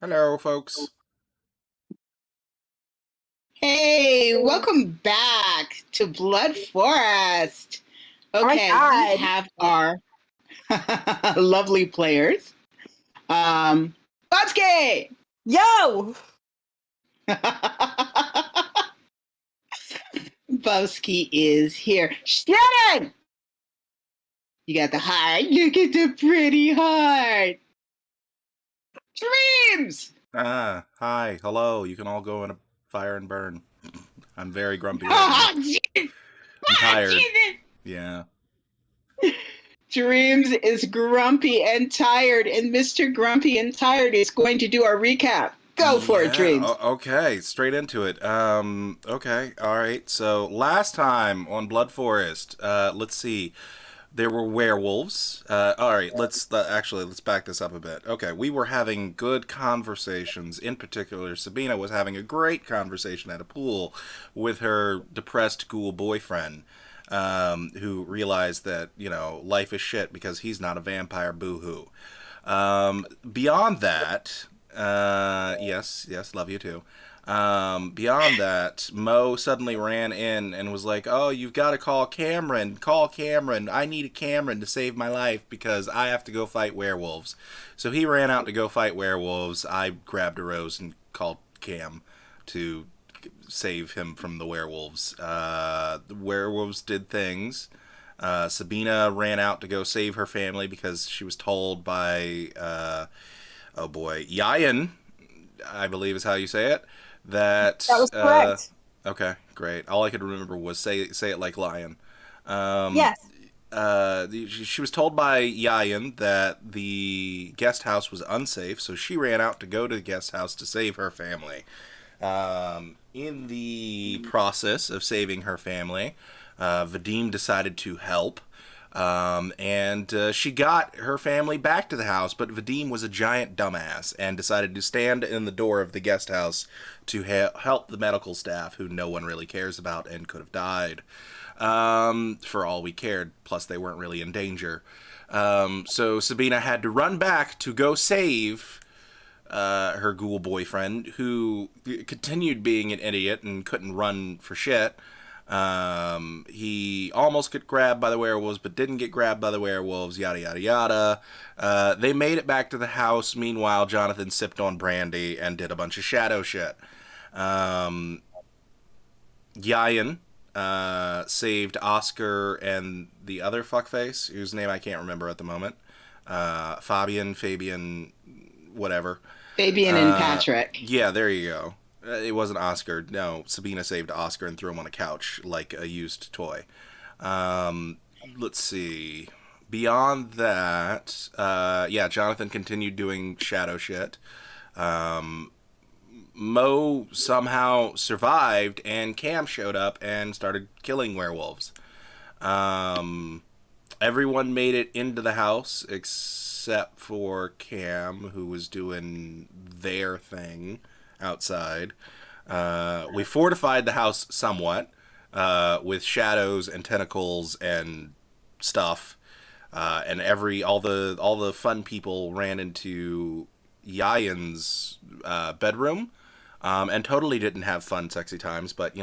Hello, folks. Hey, welcome back to Blood Forest. Oh my Okay, we God. have our lovely players. Bobsky! Yo! Bobsky is here. Shannon! You got the heart. You get the pretty heart. Dreams! Hi, hello. You can all go in a fire and burn. I'm very grumpy right now. Oh, Jesus! I'm Ah, tired. Jesus! Yeah. Dreams is grumpy and tired, and Mr. Grumpy and Tired is going to do our recap. Go for it, Yeah, Dreams. okay, straight into it. Okay, all right. So last time on Blood Forest, let's see. There were werewolves. All right, let's back this up a bit. Okay, we were having good conversations. In particular, Sabina was having a great conversation at a pool with her depressed ghoul boyfriend, who realized that life is shit because he's not a vampire. Boo hoo. Beyond that, yes, yes, love you too. Beyond that, Mo suddenly ran in and was like, "Oh, you've got to call Cameron. Call Cameron. I need a Cameron to save my life because I have to go fight werewolves." So he ran out to go fight werewolves. I grabbed a rose and called Cam to save him from the werewolves. The werewolves did things. Sabina ran out to go save her family because she was told by, oh boy, Yayan, I believe is how you say it, that, That was correct. okay, great. All I could remember was say it like lion. Um, Yes. she was told by Yayan that the guest house was unsafe, so she ran out to go to the guest house to save her family. In the process of saving her family, Vadim decided to help. And she got her family back to the house, but Vadim was a giant dumbass and decided to stand in the door of the guest house to help the medical staff, who no one really cares about and could have died. For all we cared, plus they weren't really in danger. So Sabina had to run back to go save her ghoul boyfriend, who continued being an idiot and couldn't run for shit. He almost got grabbed by the werewolves, but didn't get grabbed by the werewolves, yada, yada, yada. They made it back to the house. Meanwhile, Jonathan sipped on brandy and did a bunch of shadow shit. Um, Yayan saved Oscar and the other fuckface, whose name I can't remember at the moment. Fabian, whatever. Fabian and Patrick. Yeah, there you go. It wasn't Oscar. No, Sabina saved Oscar and threw him on a couch like a used toy. Um, let's see. Beyond that, yeah, Jonathan continued doing shadow shit. Mo somehow survived, and Cam showed up and started killing werewolves. Um, Everyone made it into the house except for Cam, who was doing their thing outside. We fortified the house somewhat with shadows and tentacles and stuff, and all the fun people ran into Yayan's bedroom, and totally didn't have fun, sexy times. But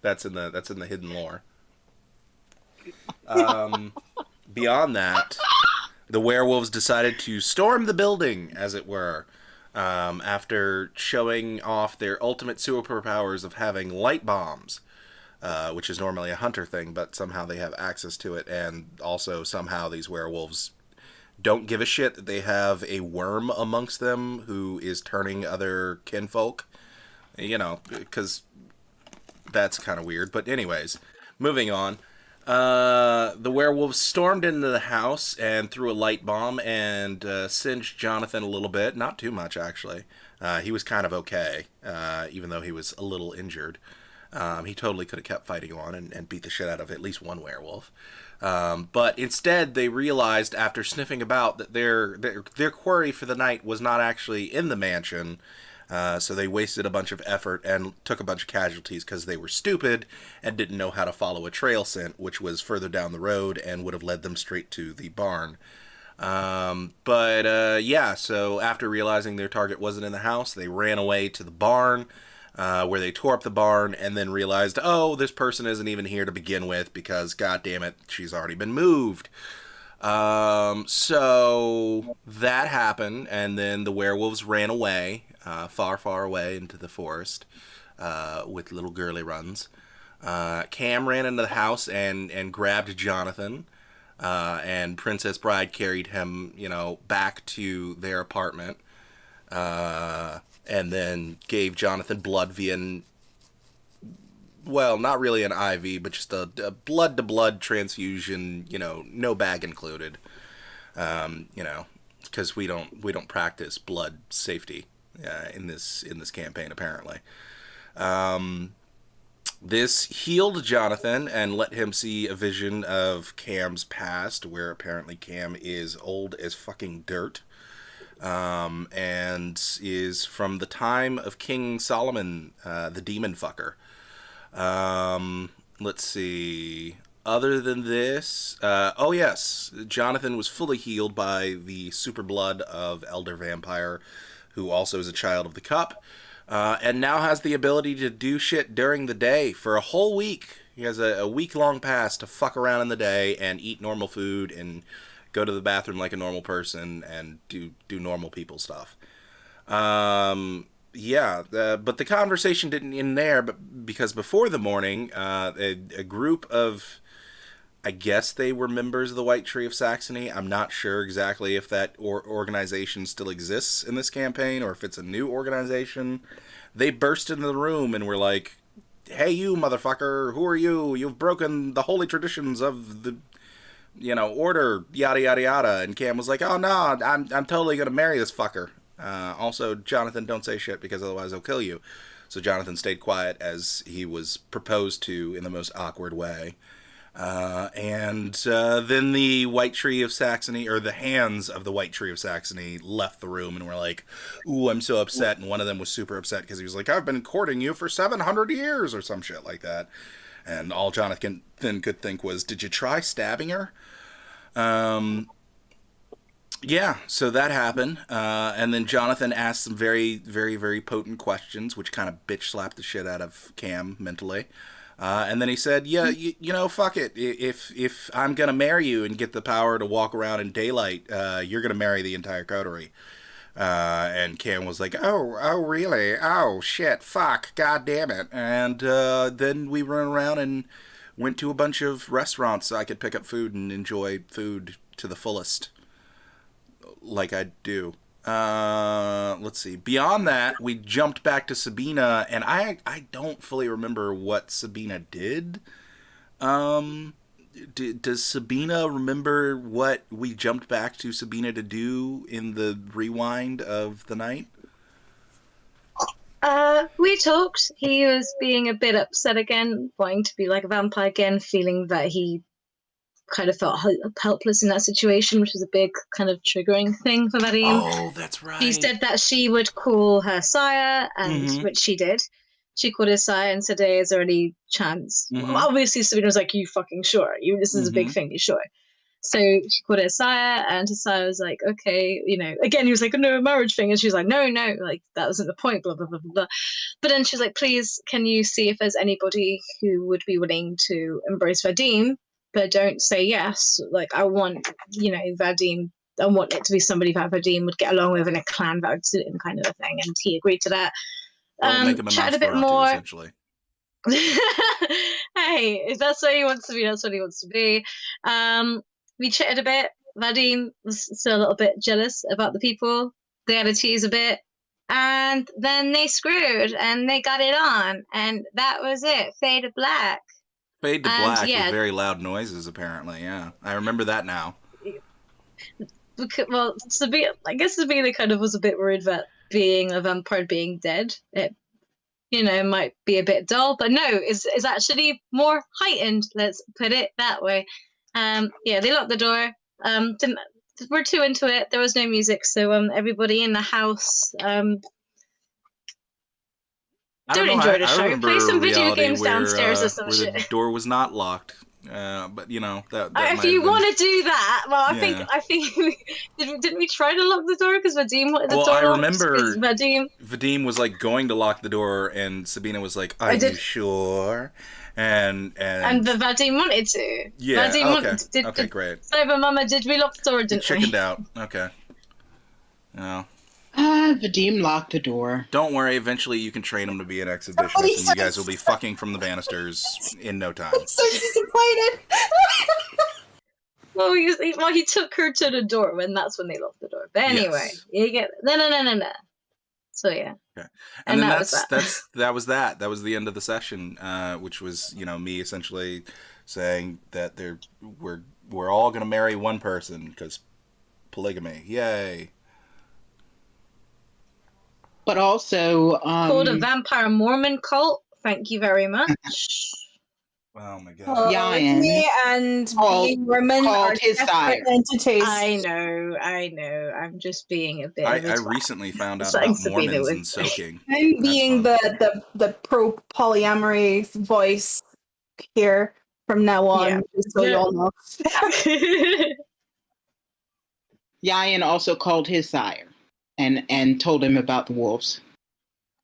that's in the hidden lore. Beyond that, the werewolves decided to storm the building, as it were, after showing off their ultimate superpowers of having light bombs, which is normally a hunter thing, but somehow they have access to it, and also somehow these werewolves don't give a shit that they have a worm amongst them who is turning other kinfolk. Because that's kind of weird. But anyways, moving on. The werewolves stormed into the house and threw a light bomb and singed Jonathan a little bit. Not too much, actually. He was kind of okay, even though he was a little injured. He totally could have kept fighting on and beat the shit out of at least one werewolf. But instead, they realized after sniffing about that their quarry for the night was not actually in the mansion. So they wasted a bunch of effort and took a bunch of casualties because they were stupid and didn't know how to follow a trail scent, which was further down the road and would have led them straight to the barn. Yeah, so after realizing their target wasn't in the house, they ran away to the barn, where they tore up the barn and then realized, oh, this person isn't even here to begin with because, god damn it, she's already been moved. So that happened, and then the werewolves ran away, far, far away into the forest, with little girly runs. Cam ran into the house and grabbed Jonathan, and Princess Bride carried him, back to their apartment, and then gave Jonathan blood via, well, not really an IV, but just a blood to blood transfusion, no bag included, because we don't practice blood safety, in this campaign apparently. This healed Jonathan and let him see a vision of Cam's past, where apparently Cam is old as fucking dirt, and is from the time of King Solomon, the demon fucker. Let's see. Other than this, oh yes, Jonathan was fully healed by the super blood of Elder Vampire, who also is a child of the cup, and now has the ability to do shit during the day for a whole week. He has a week-long pass to fuck around in the day and eat normal food and go to the bathroom like a normal person and do normal people stuff. Yeah, but the conversation didn't end there, but because before the morning, a group of, I guess they were members of the White Tree of Saxony. I'm not sure exactly if that organization still exists in this campaign or if it's a new organization. They burst into the room and were like, "Hey, you motherfucker! Who are you? You've broken the holy traditions of the, order, yada yada yada." And Cam was like, "Oh no, I'm totally gonna marry this fucker." Also, Jonathan, don't say shit because otherwise I'll kill you. So Jonathan stayed quiet as he was proposed to in the most awkward way. And then the White Tree of Saxony, or the hands of the White Tree of Saxony, left the room and were like, "Ooh, I'm so upset." And one of them was super upset because he was like, "I've been courting you for 700 years," or some shit like that. And all Jonathan then could think was, "Did you try stabbing her?" Yeah, so that happened. And then Jonathan asked some very, very, very potent questions, which kind of bitch slapped the shit out of Cam mentally. And then he said, "Yeah, fuck it. If I'm gonna marry you and get the power to walk around in daylight, you're gonna marry the entire coterie." And Cam was like, "Oh, really? Oh, shit, fuck, god damn it!" And then we ran around and went to a bunch of restaurants so I could pick up food and enjoy food to the fullest, like I do. Let's see. Beyond that, we jumped back to Sabina, and I don't fully remember what Sabina did. Um, does Sabina remember what we jumped back to Sabina to do in the rewind of the night? We talked. He was being a bit upset again, wanting to be like a vampire again, feeling that he kind of felt helpless in that situation, which was a big kind of triggering thing for Vadim. Oh, that's right. She said that she would call her sire, and which she did. She called her sire and said, "Hey, is there any chance?" Well, obviously, Sabina was like, "You fucking sure? This is a big thing. You sure?" So she called her sire, and her sire was like, "Okay, Again, he was like, "No, a marriage thing," and she was like, "No, like that wasn't the point." Blah blah blah blah blah. But then she's like, "Please, can you see if there's anybody who would be willing to embrace Vadim? But don't say yes. Like, I want, Vadim. I want it to be somebody that Vadim would get along with in a clan that would suit him, kind of a thing." And he agreed to that. Well, make him a Chatted a bit Nosferatu, more. essentially. Hey, if that's what he wants to be, that's what he wants to be. We chatted a bit. Vadim was still a little bit jealous about the people. They had a tease a bit. And then they screwed and they got it on. And that was it. Fade to black. Fade to black with very loud noises, apparently, yeah. I remember that now. Well, I guess Sabina kind of was a bit worried that being a vampire being dead, it, might be a bit dull, but no, it's actually more heightened, let's put it that way. They locked the door. We're too into it. There was no music, so everybody in the house don't enjoy the show. Play some video games downstairs or some shit. The door was not locked. But you know that If might you have been... want to do that, well, Yeah. I think didn't we try to lock the door because Vadim wanted the Well, door I locked? remember 'Cause Vadim was like going to lock the door, and Sabina was like, "Are I you did- sure?" And Vadim wanted to. yeah, Vadim okay, did okay, great. Cyber Mama, did we lock the door or You didn't we? chickened out. Okay. No, Vadim locked the door. don't worry. Eventually, you can train him to be an exhibitionist, Somebody and you guys says- will be fucking from the banisters in no time. I'm so disappointed. Well, he took her to the door that's when they locked the door. But anyway, Yes. you get no. So yeah. Okay. And then that was that. that was the end of the session, which was, you know, me essentially saying that we're all gonna marry one person because polygamy, yay. But also, Called a vampire Mormon cult. Thank you very much. Oh my god. Yayan Me and called- being women called are his separate sire. entities. I know. I'm just being a bit. of a I twat. recently found out It's like about Sabina Mormons would and say. soaking. I'm That's being fun. the pro polyamory voice here from now on, Yeah. just so you all know. Yayan also called his sire and told him about the wolves.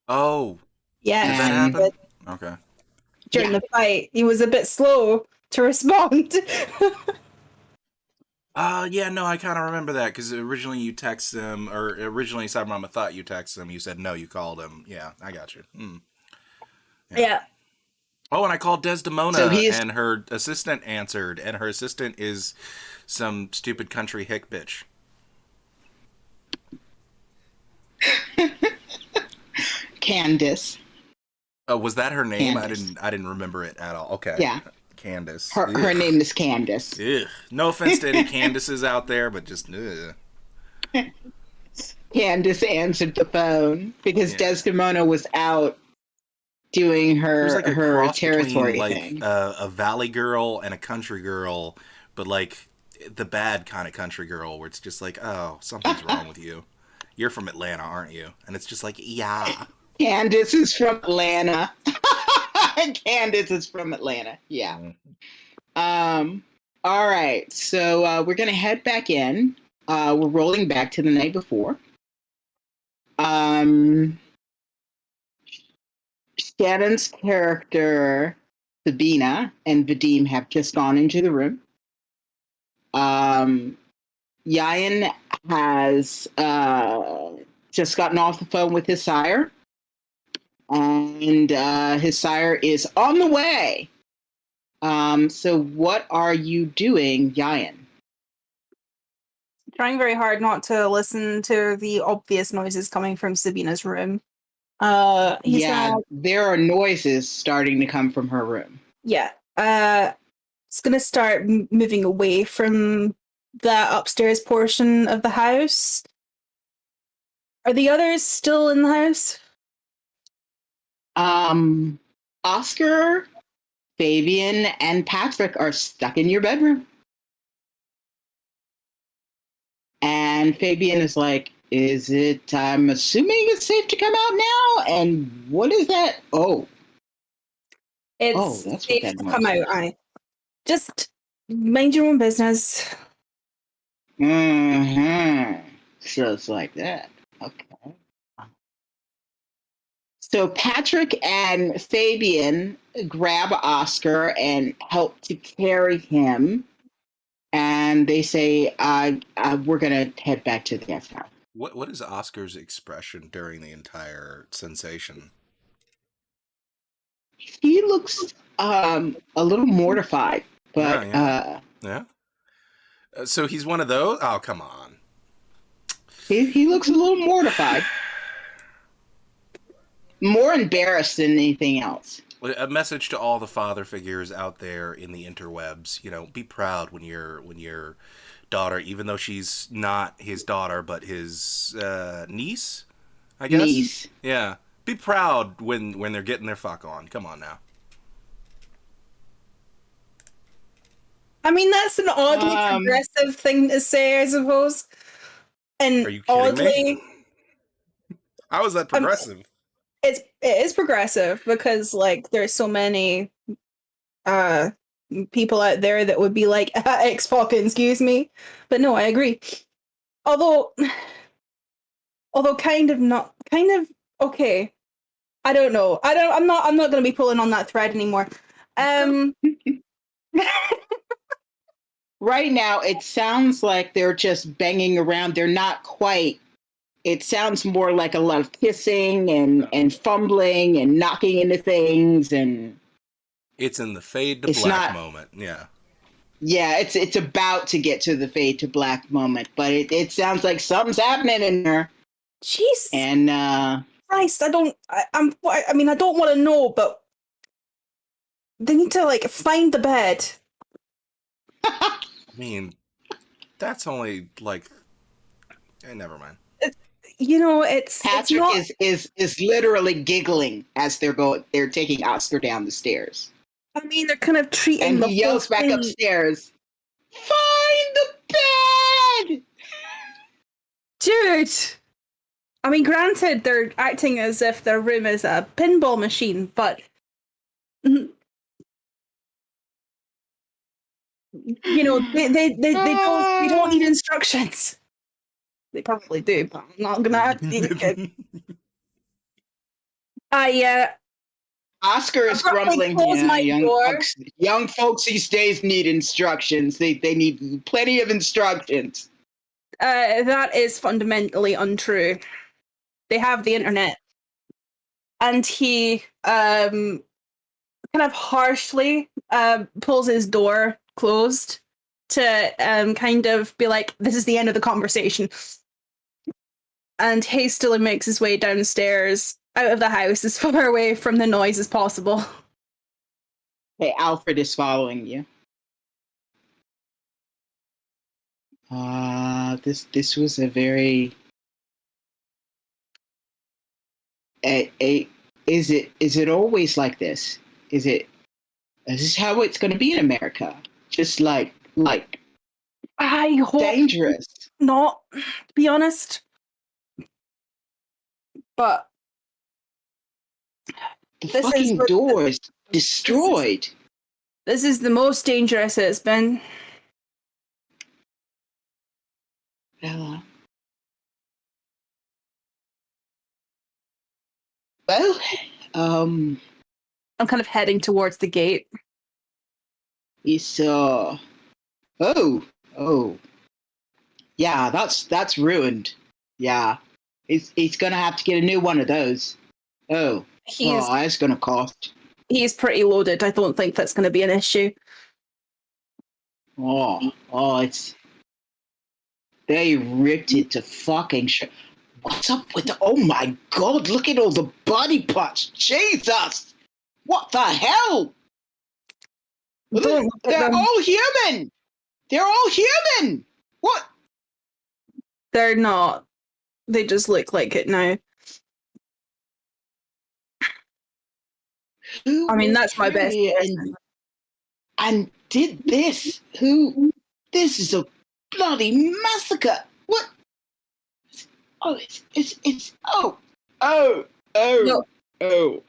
Oh, Yes, did that And- happen? Okay. during the fight, he was a bit slow to respond. Yeah, no, I kind of remember that because originally you text him, or originally Cyber Mama thought you texted him. You said no, you called him. Yeah, I got you. Yeah. Oh, and I called Desdemona, So he's- and her assistant answered, and her assistant is some stupid country hick bitch. Candace. Was that her name? Candace. I didn't remember it at all. Okay. Yeah. Candace. Her Ugh. name is Candace. Ugh. No offense to any Candaces out there, but just ugh. Candace answered the phone because Yeah. Desdemona was out doing It was her like a her cross territory between like thing. a valley girl and a country girl, but like the bad kind of country girl where it's just like, oh, something's wrong with you. You're from Atlanta, aren't you? And it's just like, yeah. Candace is from Atlanta. Candace is from Atlanta. Yeah. All right. So we're gonna head back in. We're rolling back to the night before. Shannon's character Sabina and Vadim have just gone into the room. Yayan has just gotten off the phone with his sire. And his sire is on the way. So what are you doing, Yayan? Trying very hard not to listen to the obvious noises coming from Sabina's room. He's gonna, there are noises starting to come from her room. yeah. It's gonna start moving away from the upstairs portion of the house. Are the others still in the house? Oscar, Fabian, and Patrick are stuck in your bedroom. And Fabian is like, is it, I'm assuming it's safe to come out now? And what is that? Oh, It's that's what safe that to noise come out. is. I just mind your own business. Just like that. Okay. So Patrick and Fabian grab Oscar and help to carry him. And they say, we're going to head back to the guest house. What is Oscar's expression during the entire sensation? He looks a little mortified, but Yeah. So he's one of those? Oh, come on. he looks a little mortified. More embarrassed than anything else. A message to all the father figures out there in the interwebs, you know, be proud when your daughter, even though she's not his daughter, but his niece, I guess. Niece. Yeah. Be proud when they're getting their fuck on. Come on now. I mean, that's an oddly progressive thing to say, I suppose. And Are you kidding oddly, me? How is that progressive? it is progressive because like there's so many people out there that would be like, X fucking excuse me. But no, I agree. Although kind of okay. I don't know. I'm not gonna be pulling on that thread anymore. Right now, it sounds like they're just banging around. They're not quite. It sounds more like a lot of kissing and fumbling and knocking into things, and it's in the fade to black moment. Yeah. Yeah, it's about to get to the fade to black moment, but it sounds like something's happening in there. Jeez. And Christ, I don't want to know, but they need to like find the bed. I mean, that's only like, never mind. It's Patrick not... is literally giggling as they're taking Oscar down the stairs. I mean, they're kind of treating. And the he yells back upstairs, "Find the bed, dude!" I mean, granted, they're acting as if their room is a pinball machine, but they don't need instructions. They probably do, but I'm not gonna. Oscar is grumbling. Yeah, young folks these days need instructions. They need plenty of instructions. That is fundamentally untrue. They have the internet. And he kind of harshly pulls his door closed to kind of be like, this is the end of the conversation. And hastily makes his way downstairs, out of the house, as far away from the noise as possible. Hey, Alfred is following you. This was a very... Is it always like this? Is this how it's going to be in America? Just like I hope dangerous. Not, to be honest. But the fucking door is destroyed. This is the most dangerous it's been. Bella. Well, I'm kind of heading towards the gate. It's oh. Yeah, that's ruined. Yeah. He's gonna have to get a new one of those. That's gonna cost. He's pretty loaded. I don't think that's gonna be an issue. They ripped it to fucking shit. What's up with the... Oh my god, look at all the body parts. Jesus! What the hell? They're all human! They're all human! What? They're not. They just look like it now. I mean, that's my best. And did this? Who? This is a bloody massacre. What? Oh, No.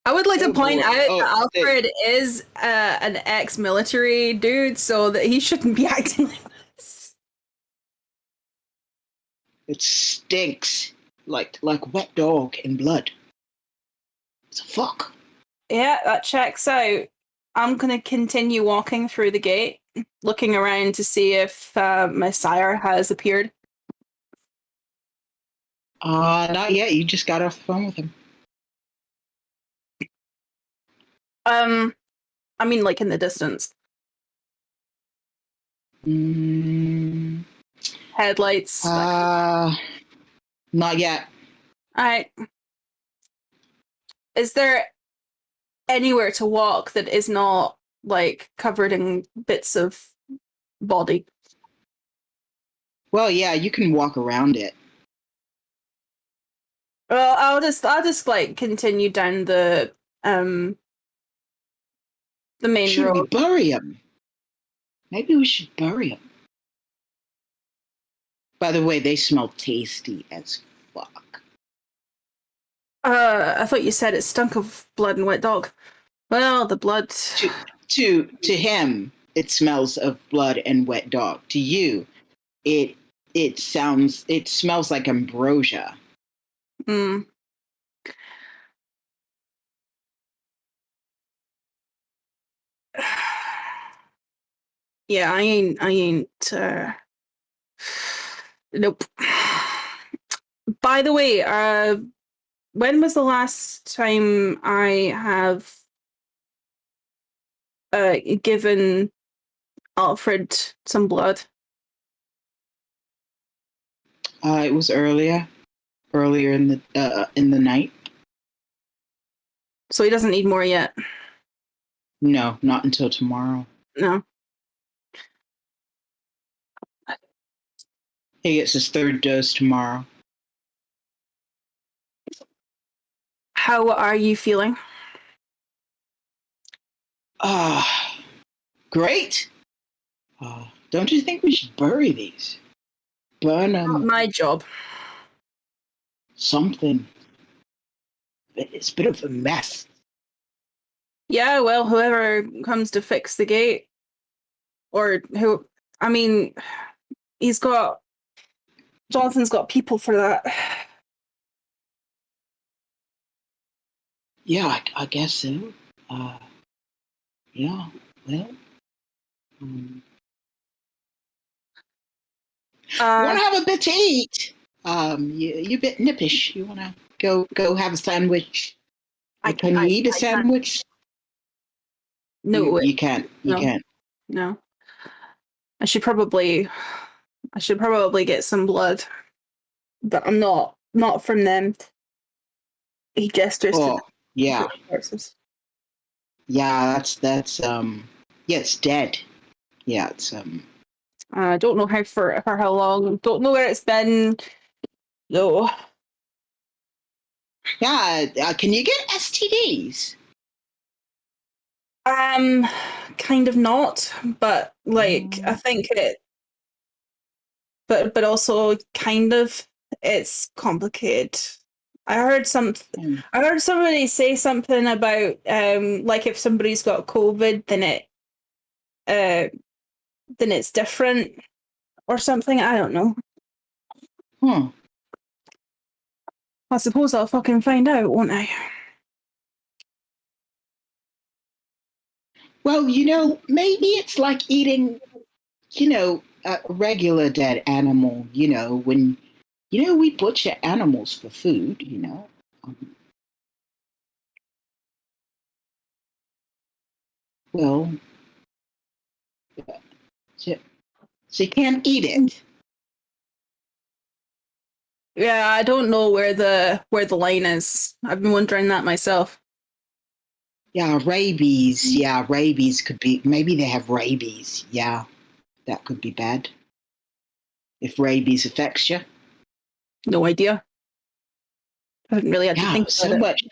I would like to point out that Alfred is an ex-military dude, so that he shouldn't be acting like this. It stinks like wet dog in blood. It's a fuck. Yeah, that checks out. I'm gonna continue walking through the gate, looking around to see if my sire has appeared. Not yet. You just got off the phone with him. I mean, like in the distance. Headlights. Not yet. Alright. Is there anywhere to walk that is not like covered in bits of body? Well, yeah, you can walk around it. Well, I'll just like continue down the main should road. We bury him? Maybe we should bury him. By the way, they smell tasty as fuck. I thought you said it stunk of blood and wet dog. Well, the blood. to him, it smells of blood and wet dog. To you, it smells like ambrosia. Mm. Yeah, I ain't. Nope. By the way, when was the last time I have given Alfred some blood? It was earlier in the night. So he doesn't need more yet. No, not until tomorrow. No. He gets his third dose tomorrow. How are you feeling? Great. Don't you think we should bury these? Burn them. Not my job. Something. It's a bit of a mess. Yeah, well, whoever comes to fix the gate, or who, I mean, Jonathan's got people for that. Yeah, I guess so. Yeah, well. Want to have a bit to eat? You a bit nippish. You want to go have a sandwich? Can you eat a sandwich? No, you can't. You can't. No. I should probably get some blood, but I'm not from them. He gestures to yeah. horses. Yeah, that's yeah, it's dead. Yeah, it's I don't know for how long. Don't know where it's been. No. Yeah, can you get STDs? Kind of not, but like I think it. But also kind of, it's complicated. I heard somebody say something about like if somebody's got COVID, then it's different or something. I don't know. I suppose I'll fucking find out, won't I? Well, maybe it's like eating, a regular dead animal. When we butcher animals for food. Well, so you can't eat it. Yeah, I don't know where the line is. I've been wondering that myself. Yeah, rabies. Yeah, rabies could be. Maybe they have rabies. Yeah, that could be bad. If rabies affects you. No idea. I haven't really had to think about it.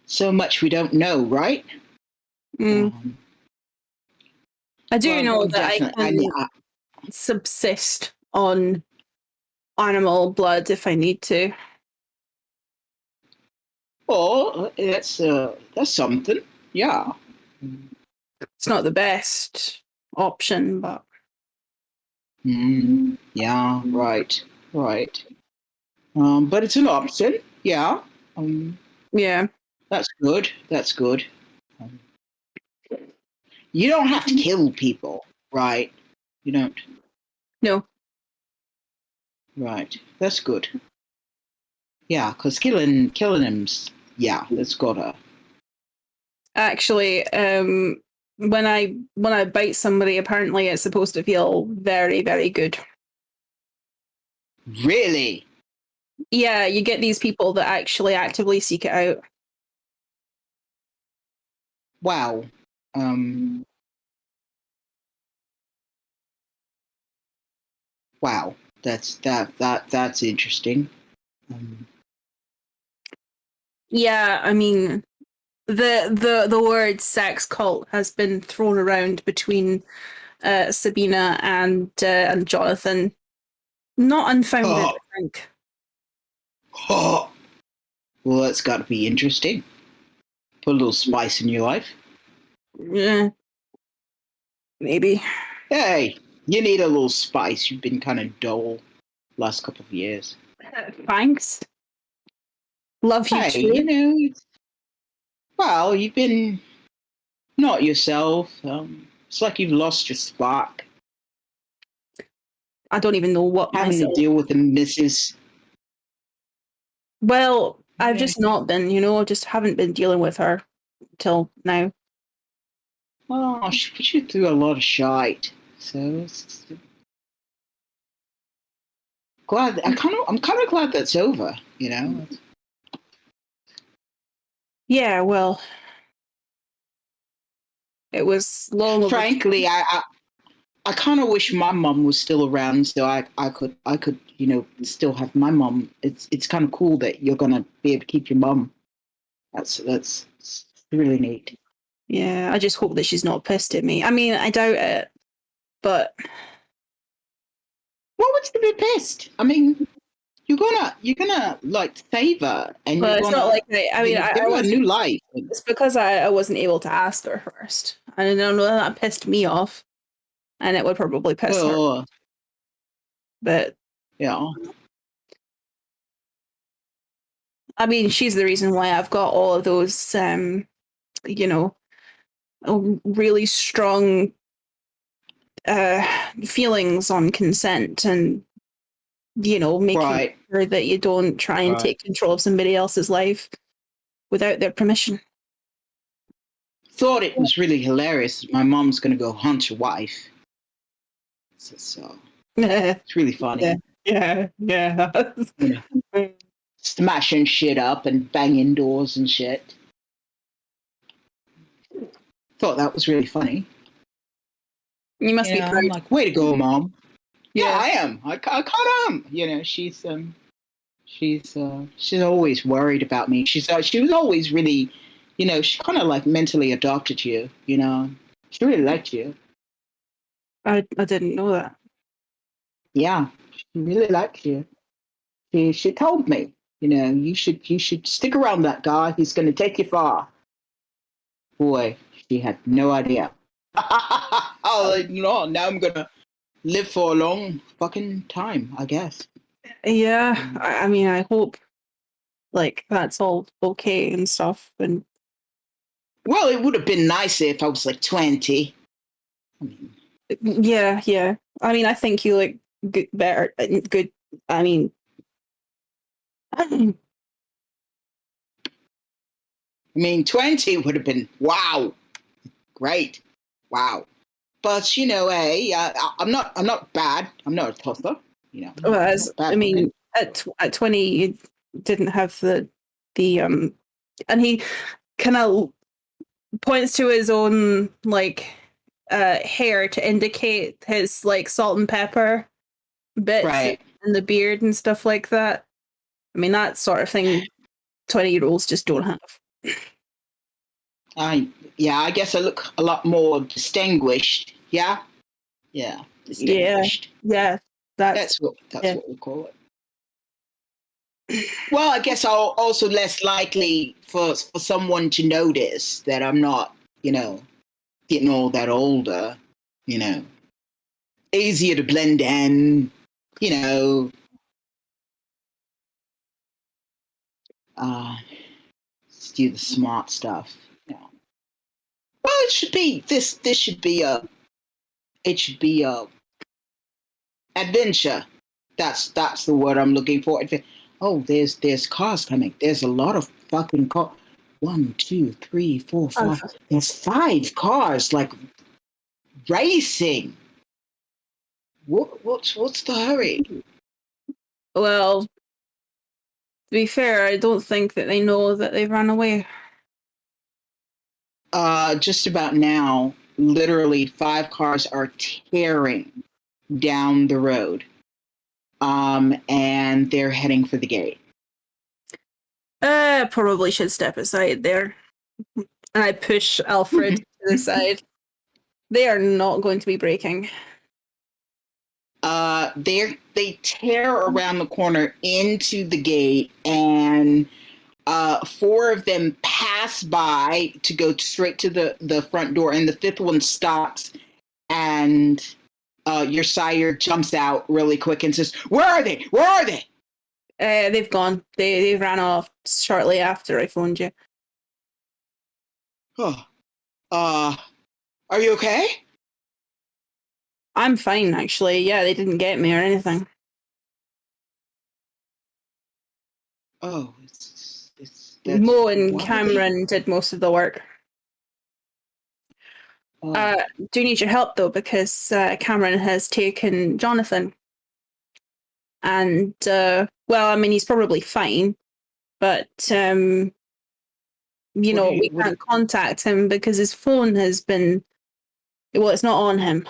So much we don't know, right? I do know that I can subsist on animal blood if I need to. Oh, that's something. Yeah. It's not the best option, but. Yeah. Right. But it's an option. Yeah. Yeah. That's good. You don't have to kill people, right? You don't. No. Right. That's good. Yeah, because killing them's that's gotta. Actually, when I bite somebody, apparently it's supposed to feel very, very good. Really? Yeah, you get these people that actually actively seek it out. Wow. Wow. That's interesting. Yeah, I mean, the word sex cult has been thrown around between Sabina and Jonathan. Not unfounded, I think. Oh. Well, that's got to be interesting. Put a little spice in your life. Yeah, maybe. Hey, you need a little spice. You've been kind of dull last couple of years. Thanks. Love you Hey, too. well, you've been not yourself. It's like you've lost your spark. I don't even know what Having myself. to deal with the missus. Well, I've Yeah. just not been, just haven't been dealing with her till now. Oh, she put you through a lot of shite. So glad. I'm kind of glad that's over. Yeah, well, it was long over. Frankly, I kind of wish my mum was still around, so I could still have my mum. It's kind of cool that you're gonna be able to keep your mum. That's really neat. Yeah, I just hope that she's not pissed at me. I mean, I doubt it, but What would you be pissed? I mean, you're gonna like save her, and well, you're it's gonna not like I mean, give her a new life. it's because I wasn't able to ask her first. I don't know, that pissed me off, and it would probably piss her. Oh, But yeah. I mean, she's the reason why I've got all of those, really strong feelings on consent and, making Right. sure that you don't try and Right. take control of somebody else's life without their permission. Thought it was really hilarious. My mom's gonna go hunt your wife. So it's really funny. Yeah. You know, smashing shit up and banging doors and shit. Thought that was really funny. You must be I'm proud. like, way to go, Mom. Yeah, Yeah. I am. I kind of am. She's always worried about me. She was always really, she kind of like mentally adopted you. She really liked you. I didn't know that. Yeah, she really liked you. She told me, you should stick around that guy. He's going to take you far. Boy, she had no idea. Oh, now I'm gonna live for a long fucking time, I guess. Yeah, I mean, I hope like that's all okay and stuff. And Well, it would have been nicer if I was like 20. I mean, yeah. I mean, I think you look better. Good. I mean, I mean, 20 would have been wow, great, wow. But hey, I'm not bad. I'm not a tosser. well, as bad I mean, looking. at 20, you didn't have the and he kind of points to his own like hair to indicate his like salt and pepper bits Right. and the beard and stuff like that. I mean, that sort of thing 20-year-olds just don't have. I guess I look a lot more distinguished. Yeah. Distinguished. Yeah, That's what we call it. Well, I guess I'll also less likely for someone to notice that I'm not, getting all that older, easier to blend in, do the smart stuff. Well, it should be a adventure. That's the word I'm looking for. Oh, there's cars coming. There's a lot of fucking cars. 1, 2, 3, 4, 5. There's 5 cars like racing. What's the hurry? Well, to be fair, I don't think that they know that they've run away. Just about now, literally 5 cars are tearing down the road. And they're heading for the gate. Probably should step aside there. And I push Alfred to the side. They are not going to be breaking. They tear around the corner into the gate, and four of them pass by to go straight to the front door, and the fifth one stops, and your sire jumps out really quick and says, "Where are they? Where are they?" They've gone. They ran off shortly after I phoned you. Oh, are you okay? I'm fine, actually. Yeah, they didn't get me or anything. Oh, Mo and why Cameron did most of the work. Do need your help, though, because Cameron has taken Jonathan. And, well, I mean, he's probably fine, but, you know, we can't contact him because his phone has been, well, it's not on him.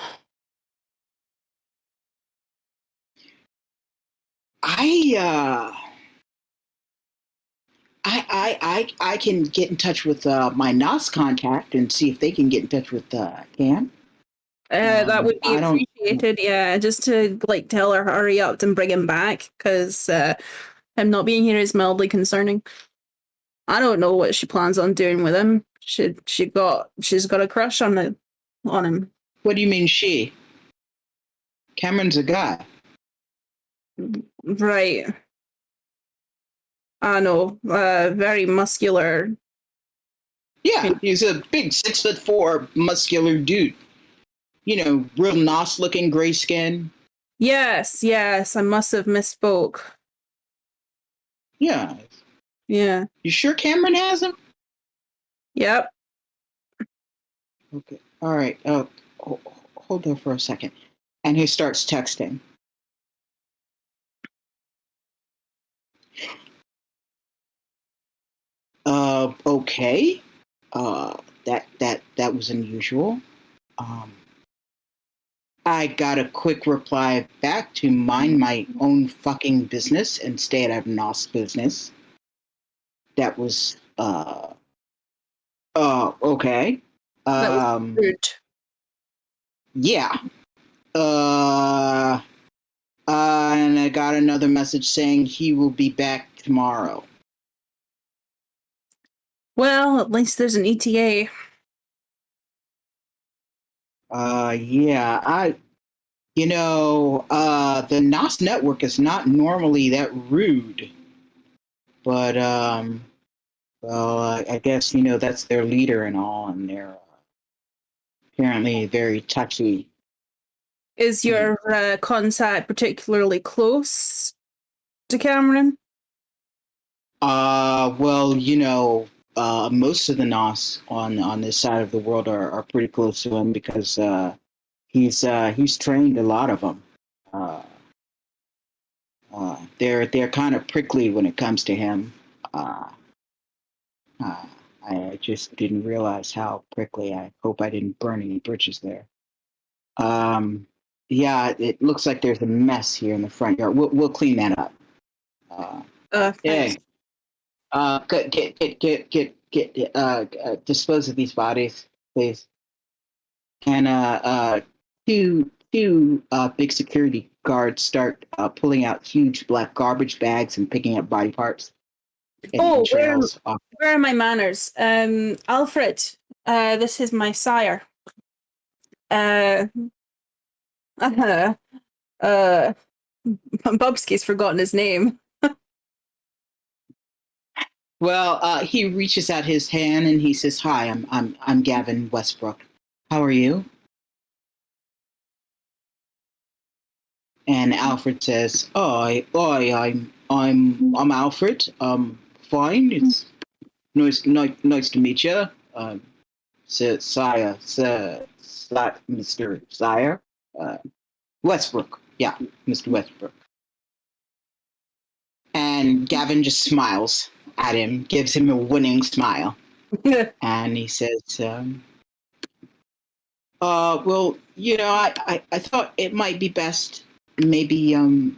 I can get in touch with my NOS contact and see if they can get in touch with Cam. That would be appreciated, yeah, just to like tell her hurry up and bring him back, because him not being here is mildly concerning. I don't know what she plans on doing with him. She's got a crush on him. What do you mean she? Cameron's a guy. Right. I know. Very muscular. Yeah, he's a big 6'4" muscular dude. You know, real NOS looking, gray skin. Yes, I must have misspoke. Yeah. Yeah. You sure Cameron has him? Yep. Okay. All right. Hold there for a second. And he starts texting. Okay. That was unusual. I got a quick reply back to mind my own fucking business and stay out of NOS business. That was okay. That was rude. Yeah. And I got another message saying he will be back tomorrow. Well, at least there's an ETA. Yeah, the NOS network is not normally that rude, but well, I guess that's their leader and all, and they're apparently very touchy. Is your contact particularly close to Cameron? Well, most of the NOS on this side of the world are pretty close to him because he's trained a lot of them. They're kind of prickly when it comes to him. I just didn't realize how prickly. I hope I didn't burn any bridges there. Yeah, it looks like there's a mess here in the front yard. We'll clean that up. Yeah. Get dispose of these bodies, please. And two big security guards start pulling out huge black garbage bags and picking up body parts. Oh, where are my manners? Alfred, this is my sire. Bubsky's forgotten his name. Well, he reaches out his hand and he says, "Hi, I'm Gavin Westbrook. How are you?" And Alfred says, I'm Alfred. Fine. It's nice to meet you. Sire, Mr. Sire. Westbrook. Yeah, Mr. Westbrook. And Gavin just smiles at him, gives him a winning smile. And he says, well, I thought it might be best maybe in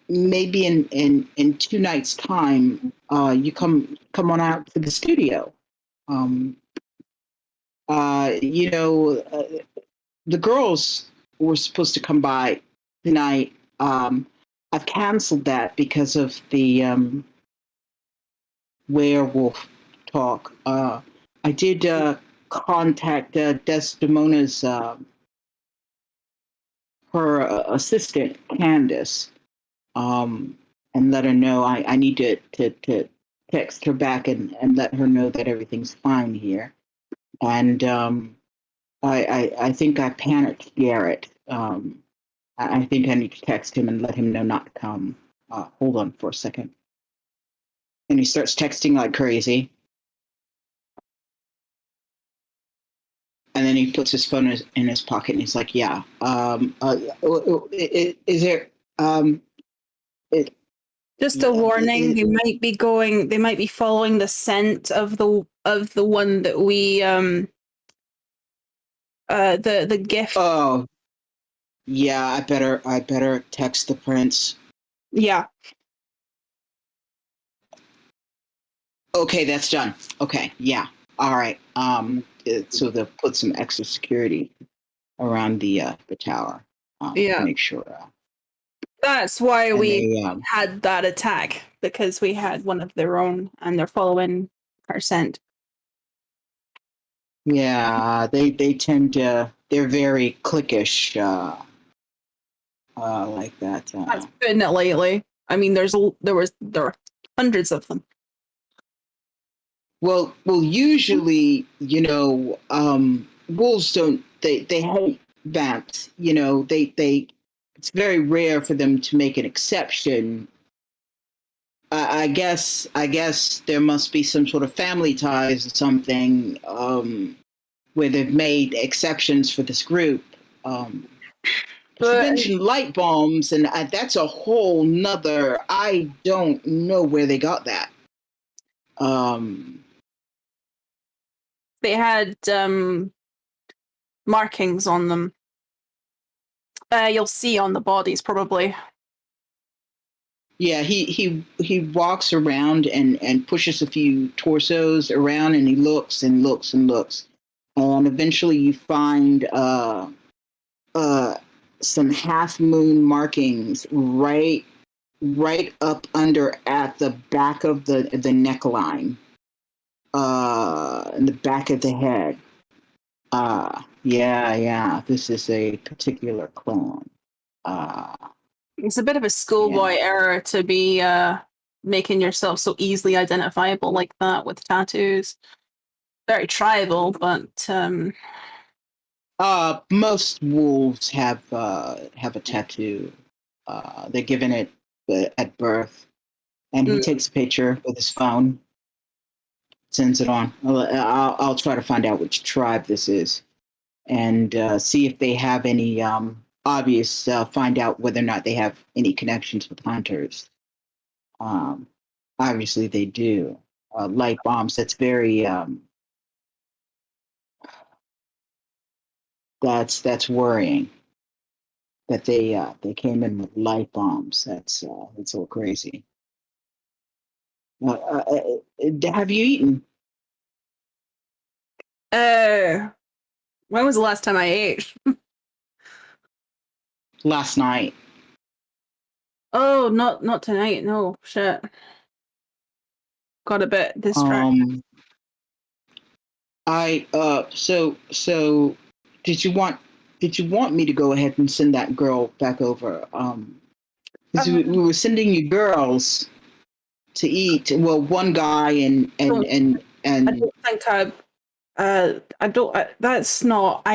2 nights' time, you come on out to the studio. The girls were supposed to come by tonight. I've canceled that because of the werewolf talk. I did contact Desdemona's her assistant Candace, and let her know I need to text her back and let her know that everything's fine here. And I think I panicked Garrett. I think I need to text him and let him know not to come. Hold on for a second. And he starts texting like crazy. And then he puts his phone in his pocket and he's like, yeah. Is there... Just a warning, they might be following the scent of the one that we the gift. Oh, yeah, I better text the prince. Yeah. Okay, that's done. Okay, yeah. All right. So they'll put some extra security around the tower. Yeah. To make sure. That's why we had that attack, because we had one of their own, and they're following our scent. Yeah, they tend to. They're very cliquish, like that. That's been it lately. I mean, there were hundreds of them. Well, usually, wolves don't. They hate vamps. They. It's very rare for them to make an exception. I guess there must be some sort of family ties or something, where they've made exceptions for this group. You mentioned light bombs, and that's a whole nother. I don't know where they got that. They had markings on them. You'll see on the bodies, probably. Yeah, he walks around and pushes a few torsos around, and he looks and looks and looks, and eventually you find some half moon markings right up under at the back of the neckline, in the back of the head. Yeah, this is a particular clone. It's a bit of a schoolboy error to be making yourself so easily identifiable like that with tattoos. Very tribal, but most wolves have a tattoo. They're given it at birth, and he takes a picture with his phone, sends it on. I'll try to find out which tribe this is, and see if they have any obvious. Find out whether or not they have any connections with hunters. Obviously, they do. Light bombs. That's very. That's worrying. That they came in with light bombs. That's so crazy. Have you eaten? When was the last time I ate? Last night. Oh, not tonight. No, shit. Got a bit distracted. So did you want me to go ahead and send that girl back over? We were sending you girls to eat. Well, one guy and I don't think I don't. That's not.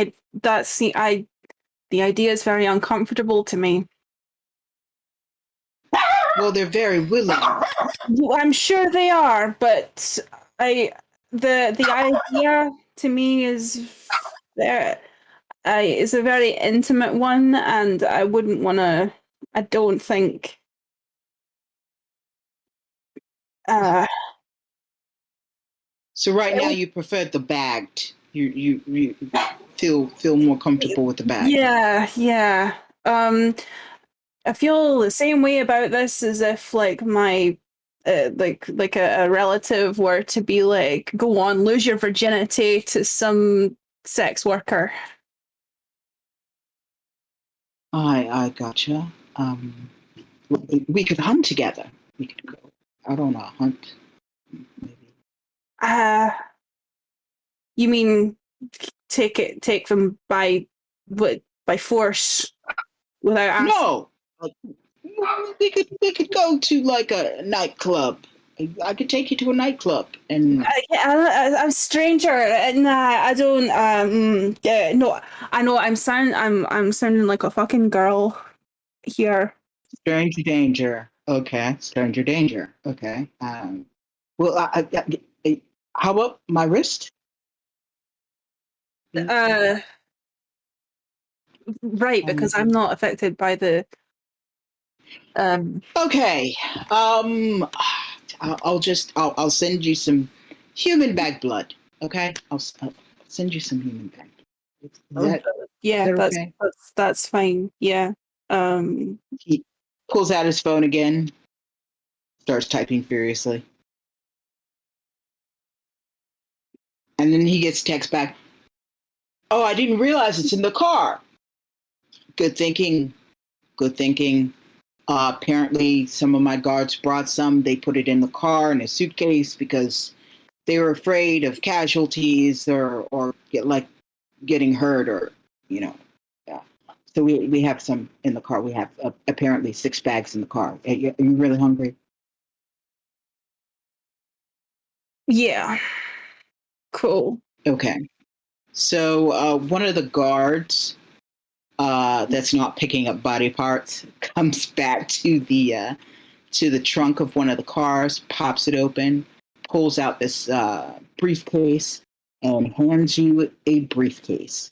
The idea is very uncomfortable to me. Well, they're very willing. I'm sure they are, but the idea to me is there. It's a very intimate one, and I wouldn't want to. I don't think. So right now you prefer the bagged. You feel more comfortable with the bag. Yeah. I feel the same way about this as if like my like a relative were to be like, go on, lose your virginity to some sex worker. I gotcha. We could hunt together. We could go out on a hunt. Maybe You mean take them by force without asking? No, we could go to like a nightclub. I could take you to a nightclub, and I'm a stranger, and I don't. No, I know I'm sounding like a fucking girl here. stranger danger. Okay, stranger danger. Okay. Well, how about my wrist? Right, because I'm not affected by the. Okay. I'll send you some human bag blood. Okay. I'll send you some human bag. Yeah, that okay? that's fine. Yeah. He pulls out his phone again, starts typing furiously. And then he gets text back. Oh, I didn't realize it's in the car. Good thinking. Good thinking. Apparently, some of my guards brought some. They put it in the car in a suitcase because they were afraid of casualties or getting hurt or, you know. Yeah. So we have some in the car. We have apparently 6 bags in the car. Are you really hungry? Yeah. Cool. Okay. So one of the guards that's not picking up body parts comes back to the trunk of one of the cars, pops it open, pulls out this briefcase, and hands you a briefcase.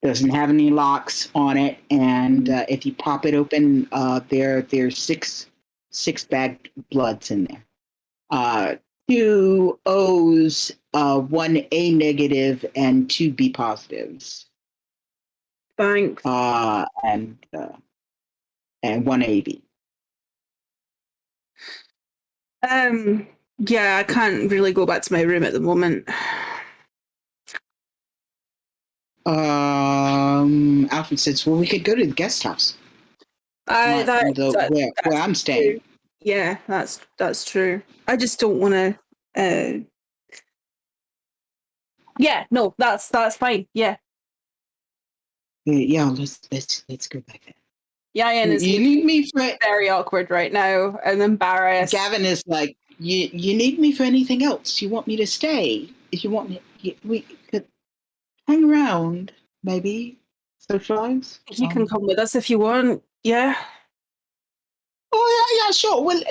Doesn't have any locks on it, and if you pop it open, there's six bagged bloods in there. 2 O's, 1 A negative, and 2 B positives. Thanks. And 1 AB. Yeah, I can't really go back to my room at the moment. Alfred says, well, we could go to the guest house. Where I'm staying. True. Yeah, that's true. I just don't want to. Yeah, no, that's fine. Yeah. Yeah, let's go back there. Yeah, and you need me for very awkward right now and embarrassed. Gavin is like, you need me for anything else? You want me to stay? If you want me, we could hang around, maybe socialize. You can come with us if you want. Yeah. Oh yeah, sure. Well,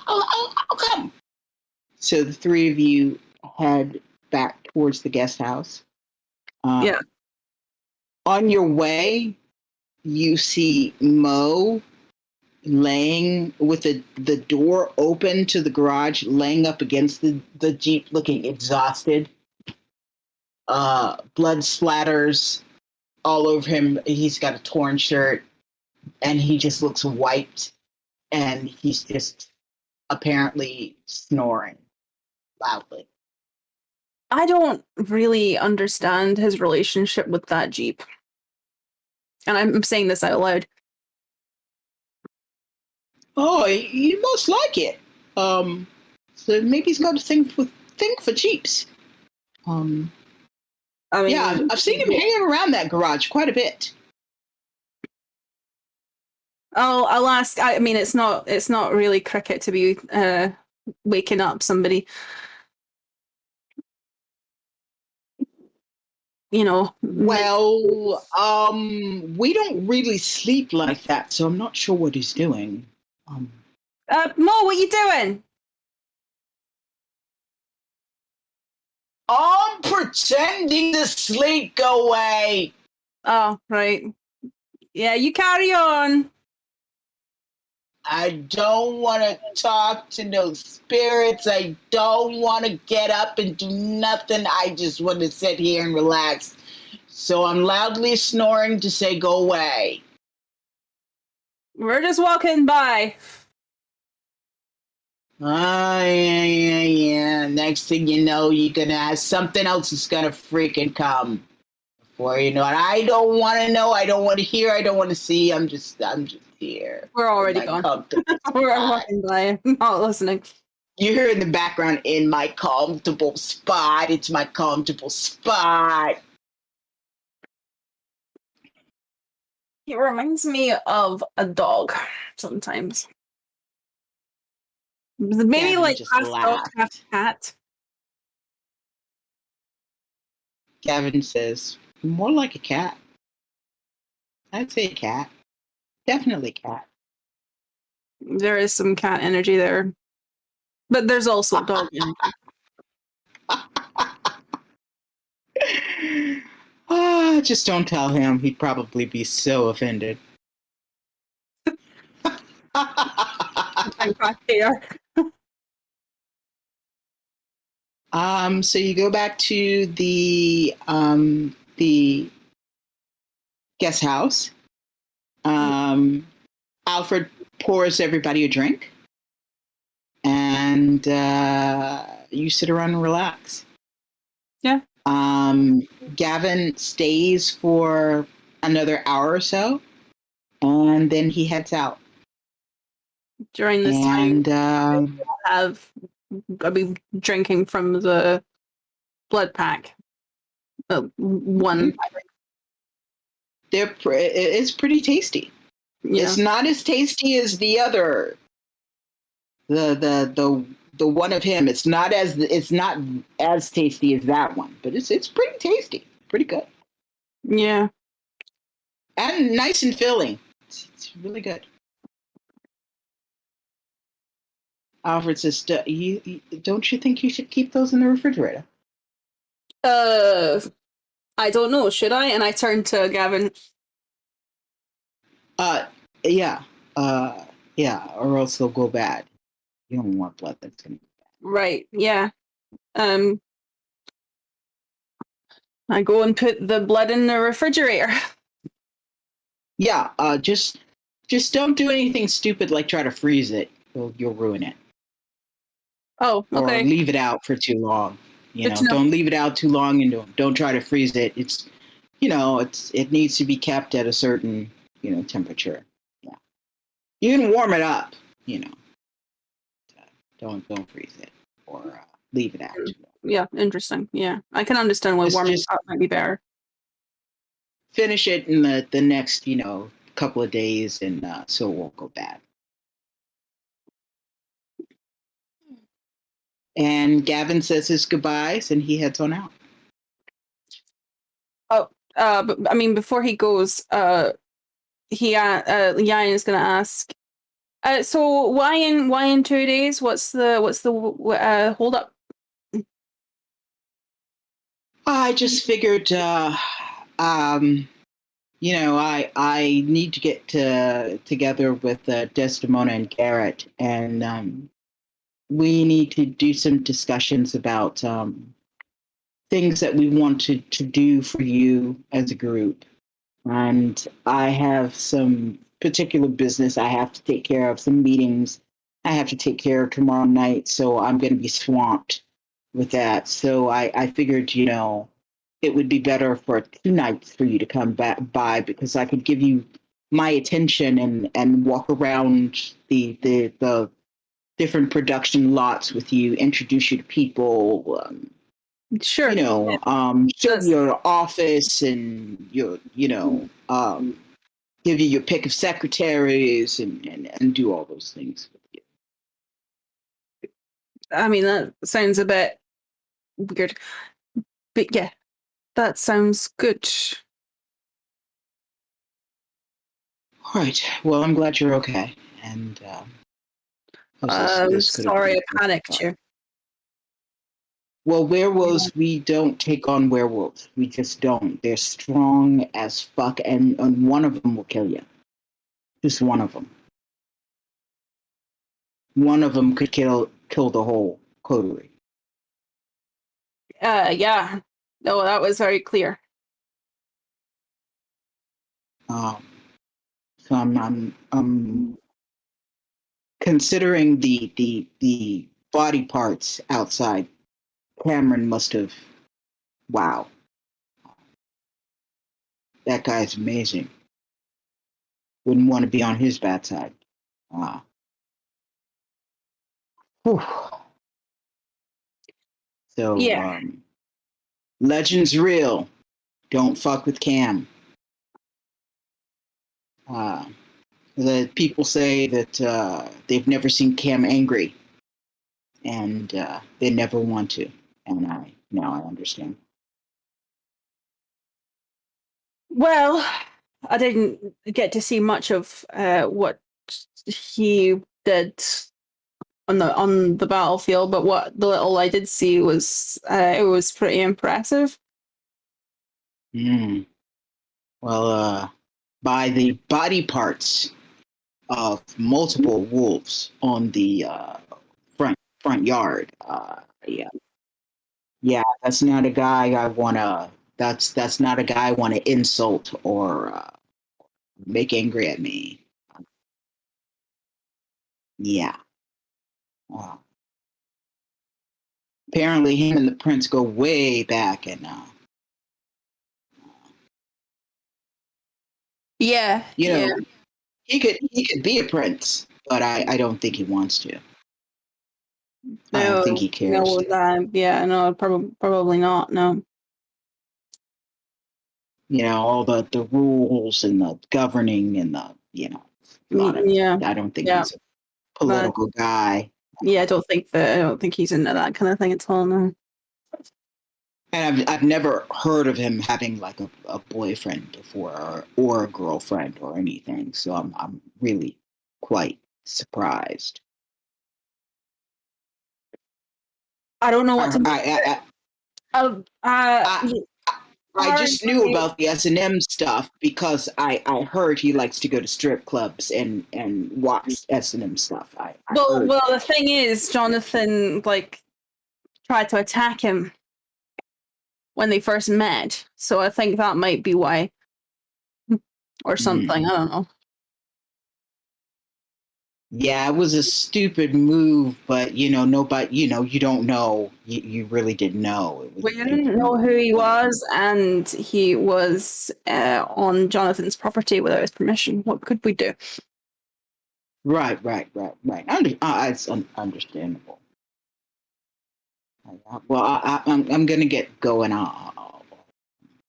I'll come. So the 3 of you head back towards the guest house. Yeah. On your way, you see Mo laying with the door open to the garage, laying up against the Jeep, looking exhausted. Blood splatters all over him. He's got a torn shirt, and he just looks wiped, and he's just apparently snoring loudly. I don't really understand his relationship with that Jeep. And I'm saying this out loud. Oh, you must like it. So maybe he's got a thing for Jeeps. I mean, yeah, I've seen him hanging around that garage quite a bit. Oh, I'll ask. I mean, it's not really cricket to be waking up somebody. You know. Well, we don't really sleep like that, so I'm not sure what he's doing. Mo, what you doing? I'm pretending to sleep. Go away. Oh, right. Yeah, you carry on. I don't want to talk to no spirits. I don't want to get up and do nothing. I just want to sit here and relax. So I'm loudly snoring to say go away. We're just walking by. Oh, yeah. Next thing you know, you're going to have something else is going to freaking come. Before you know it, I don't want to know. I don't want to hear. I don't want to see. I'm just here. We're already gone. We're walking by. I'm not listening. You hear in the background, in my comfortable spot. It's my comfortable spot. He reminds me of a dog sometimes. Maybe Gavin like just half dog, laughed. half cat. Gavin says, more like a cat. I'd say cat. Definitely cat. There is some cat energy there. But there's also dog energy. Just don't tell him. He'd probably be so offended. I'm back here. So you go back to the guest house. Alfred pours everybody a drink, and you sit around and relax. Yeah. Gavin stays for another hour or so, and then he heads out. During this and, time, I'll be drinking from the blood pack. One. It's pretty tasty. Yeah. It's not as tasty as the other. The one of him. It's not as tasty as that one, but it's pretty tasty. Pretty good. Yeah. And nice and filling. It's really good. Alfred says, don't you think you should keep those in the refrigerator? I don't know. Should I? And I turn to Gavin. Yeah. Yeah, or else they'll go bad. You don't want blood that's going to go bad. Right, yeah. I go and put the blood in the refrigerator. Yeah, just don't do anything stupid like try to freeze it. You'll ruin it. Oh, okay. Or leave it out for too long. Don't leave it out too long, and don't try to freeze it. It's, it needs to be kept at a certain, temperature. Yeah. You can warm it up, Don't freeze it or leave it out too long. Yeah, interesting. Yeah, I can understand why warming it up might be better. Finish it in the next, couple of days, and so it won't go bad. And Gavin says his goodbyes, and he heads on out. Oh, but I mean, before he goes, Yain is going to ask. So why in 2 days? What's the hold up? I just figured, I need to get together with Desdemona and Garrett, and we need to do some discussions about things that we want to do for you as a group. And I have some particular business I have to take care of, some meetings I have to take care of tomorrow night, so I'm going to be swamped with that. So I figured, it would be better for 2 nights for you to come by, because I could give you my attention and walk around the different production lots with you, introduce you to people, sure, show your office and your, give you your pick of secretaries and do all those things with you. I mean, that sounds a bit weird, but yeah, that sounds good. All right. Well, I'm glad you're okay. And sorry, I panicked you. Well, werewolves, we don't take on werewolves. We just don't. They're strong as fuck, and one of them will kill you. Just one of them. One of them could kill the whole coterie. Yeah. No, that was very clear. So I'm considering the body parts outside. Cameron must have. Wow. That guy's amazing. Wouldn't want to be on his bad side. Wow. Whew. So, Yeah. legend's real. Don't fuck with Cam. The people say that they've never seen Cam angry, and they never want to. And now I understand. Well, I didn't get to see much of what he did on the battlefield, but what the little I did see was it was pretty impressive. Well, by the body parts of multiple wolves on the front yard, yeah, that's not a guy I wanna. That's not a guy I want to insult or make angry at me. Yeah. Apparently, him and the prince go way back, and Yeah, you know, yeah. he could be a prince, but I don't think he wants to. I don't think he cares. No, yeah, no, probably not. No. All the rules and the governing and the a lot of, Yeah. I don't think Yeah. he's a political guy. Yeah, I don't think he's into that kind of thing at all. No. And I've never heard of him having like a boyfriend before or a girlfriend or anything. So I'm really quite surprised. I don't know what to. I just knew about the S&M stuff because I heard he likes to go to strip clubs and watch S&M stuff. Well, the thing is, Jonathan tried to attack him when they first met, so I think that might be why, or something. I don't know. Yeah, it was a stupid move, but nobody, you don't know. You really didn't know. We didn't know who he was, and he was on Jonathan's property without his permission. What could we do? Right. It's understandable. Well, I'm gonna get going.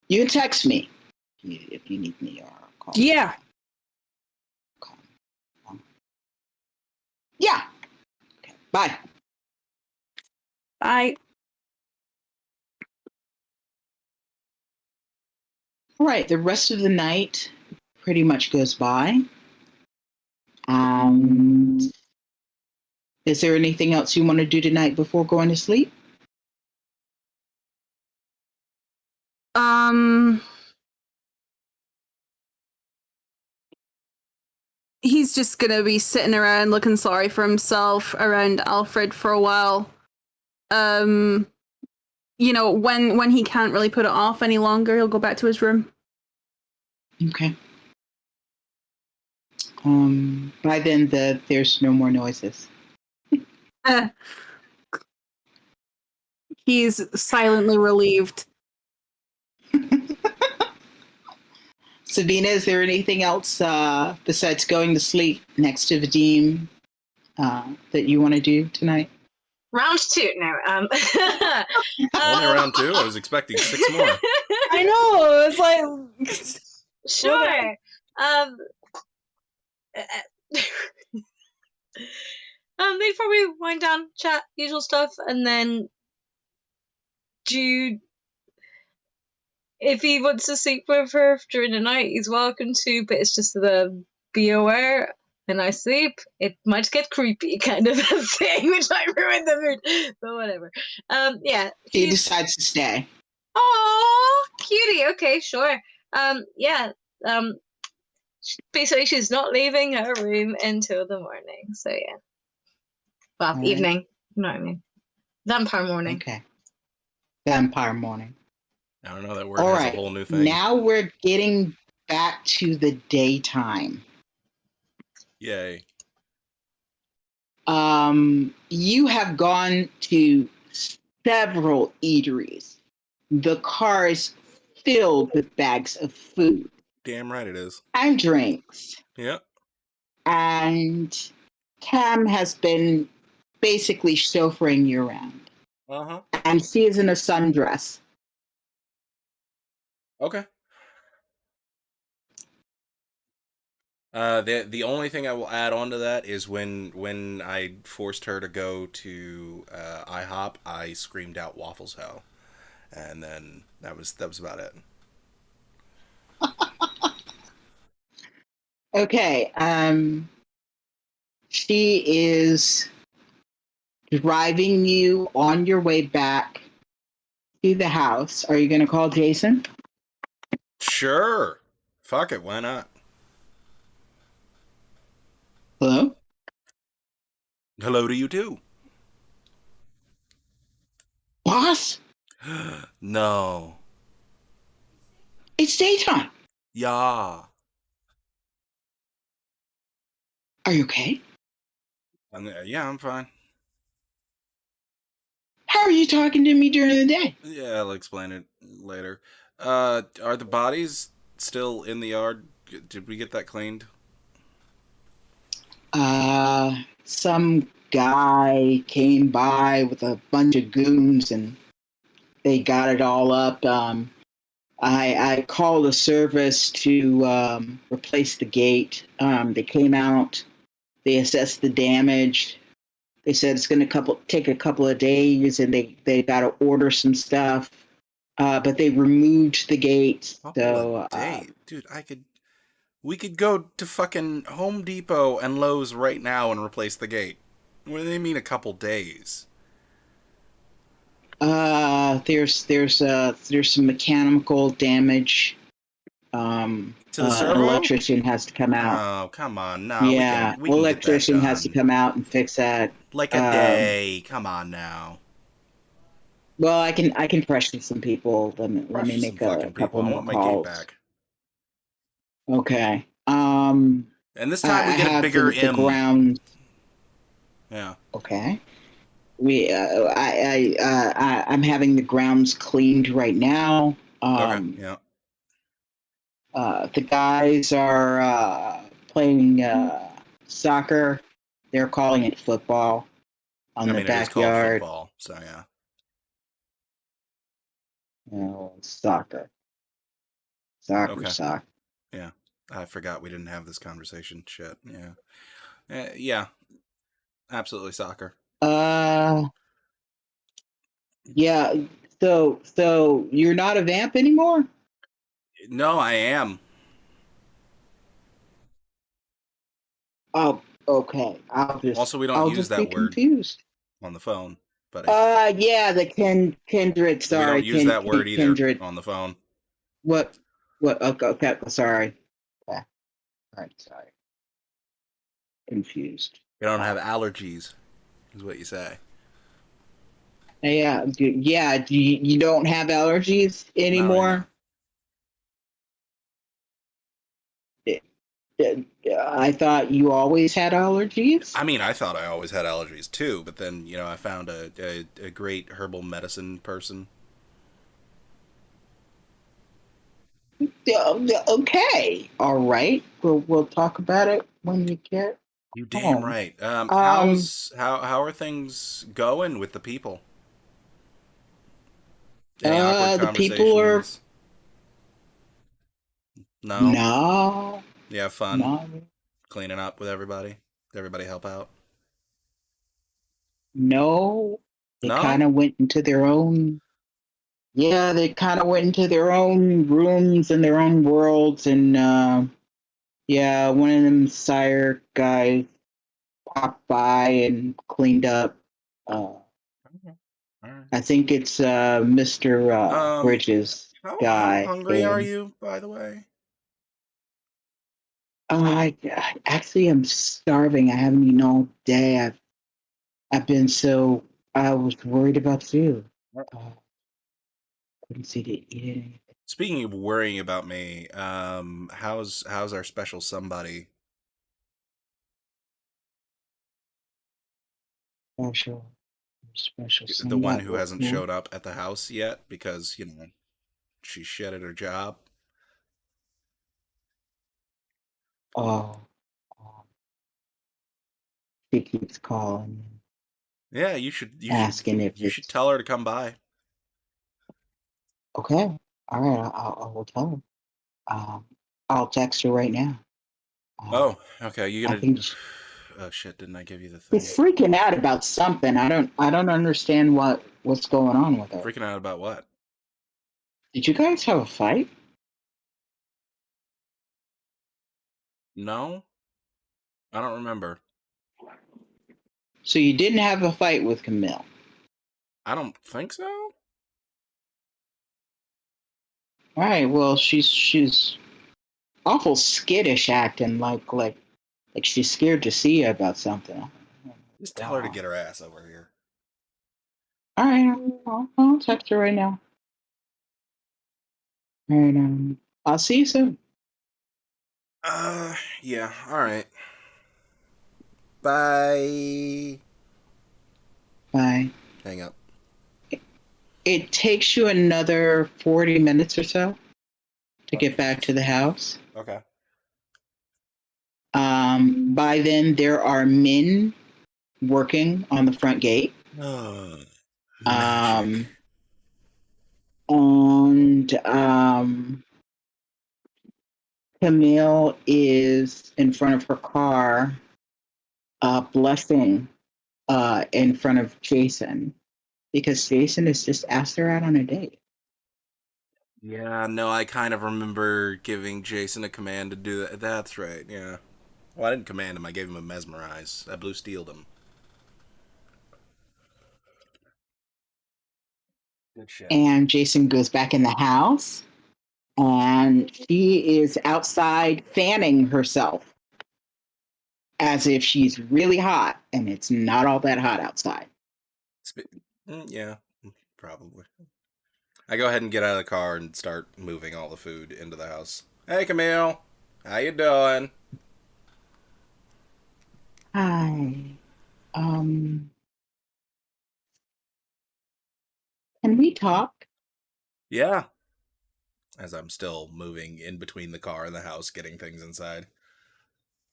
You can text me if you need me or call. Yeah. Yeah. Okay. Bye. Bye. All right. The rest of the night pretty much goes by. Is there anything else you want to do tonight before going to sleep? He's just gonna be sitting around looking sorry for himself around Alfred for a while. When he can't really put it off any longer, he'll go back to his room. Okay. By then, there's no more noises. He's silently relieved. Sabina, is there anything else besides going to sleep next to Vadim that you want to do tonight? Round 2 now. Only round 2? I was expecting 6 more. I know. It's like sure. They'd probably wind down, chat, usual stuff, and then Jude, if he wants to sleep with her during the night, he's welcome to, but it's just be aware when I sleep, it might get creepy kind of a thing, which might ruin the mood, but whatever. Yeah. He decides to stay. Oh, cutie. Okay, sure. Basically, she's not leaving her room until the morning. So yeah. Well, right. Evening. You know what I mean? Vampire morning. Okay. Vampire morning. I don't know, that word has a whole new thing. Now we're getting back to the daytime. Yay. You have gone to several eateries. The car is filled with bags of food. Damn right it is. And drinks. Yep. And Cam has been basically chauffeuring you around. Uh-huh. and she is in a sundress. Okay. The only thing I will add on to that is when I forced her to go to IHOP, I screamed out Waffles Ho, and then that was about it. Okay. She is driving you on your way back to the house. Are you going to call Jason? Sure. Fuck it. Why not? Hello? Hello to you too. Boss? No. It's daytime. Yeah. Are you okay? Yeah, I'm fine. How are you talking to me during the day? Yeah, I'll explain it later. Are the bodies still in the yard? Did we get that cleaned? Some guy came by with a bunch of goons and they got it all up. I called a service to replace the gate. They came out, they assessed the damage. They said it's going to take a couple of days, and they got to order some stuff. But they removed the gate. So Dude, we could go to fucking Home Depot and Lowe's right now and replace the gate. What do they mean a couple days? there's some mechanical damage. To the An servo? electrician has to come out. Oh, come on. No, Yeah, we can get that electrician has to done. come out and fix that. Like a day. Come on now. Well, I can pressure some people. Let me Pressure some make a fucking couple people. I more want my gate calls. back. Okay. And this I time we get a have bigger the M. ground. Yeah. Okay. I'm having the grounds cleaned right now. Okay. Yeah. The guys are playing soccer. They're calling it football on I the mean, it is called backyard. football, so yeah. Soccer, soccer, Okay. soccer. Yeah. I forgot we didn't have this conversation. Shit. Yeah. Yeah. Absolutely soccer. Uh, yeah. So you're not a vamp anymore? No, I am. Oh, okay. Also, we don't I'll use just be that word confused. on the phone, but Yeah, the kindred. we Sorry, don't use that word either kindred. on the phone. What? What? Okay, okay, sorry. Yeah, right, sorry. Confused. We don't have allergies, is what you say. Yeah, yeah. You don't have allergies Not right now. anymore? I thought you always had allergies. I mean, I thought I always had allergies too, but then, I found a great herbal medicine person. Okay, all right. We'll talk about it when you get You damn home. right. Um, How are things going with the people? Any awkward the people are conversations? No? no, You have fun no, cleaning up with everybody? Did everybody help out? no. They No? kind of went into their own. Yeah, they kind of went into their own rooms and their own worlds, and yeah, one of them sire guys popped by and cleaned up. Uh, Okay. All right. I think it's Mr. Bridges How guy hungry are came. you, by the way? Actually I'm starving. I haven't eaten all day. I've been so I was worried about you. Couldn't see to eat anything. Speaking of worrying about me, how's our special somebody? Special, special The one somebody. who hasn't showed up at the house yet because, she's shit at her job. Oh, oh, he keeps calling. Yeah, you should. asking if You should it's tell her to come by. okay. All right, I will tell her. I'll text her right now. Oh, okay. You I gonna? think Oh shit! Didn't I give you the thing? she's freaking out about something. I don't understand what's going on with her. Freaking out about what? Did you guys have a fight? No, I don't remember. So you didn't have a fight with Camille? I don't think so. All right. Well, she's awful skittish, acting like she's scared to see you about something. Just tell her to get her ass over here. All right. I'll text her right now. All right. I'll see you soon. Yeah. All right. Bye. Bye. Hang up. It takes you another 40 minutes or so to get back to the house. Okay. By then, there are men working on the front gate. Magic. And Camille is in front of her car, blushing in front of Jason because Jason has just asked her out on a date. Yeah, no, I kind of remember giving Jason a command to do that. That's right, yeah. Well, I didn't command him, I gave him a mesmerize. I blue steeled him. Good shit. And Jason goes back in the house, and she is outside fanning herself as if she's really hot, and it's not all that hot outside. Yeah, probably. I go ahead and get out of the car and start moving all the food into the house. Hey, Camille. How you doing? Hi. Can we talk? Yeah. As I'm still moving in between the car and the house, getting things inside.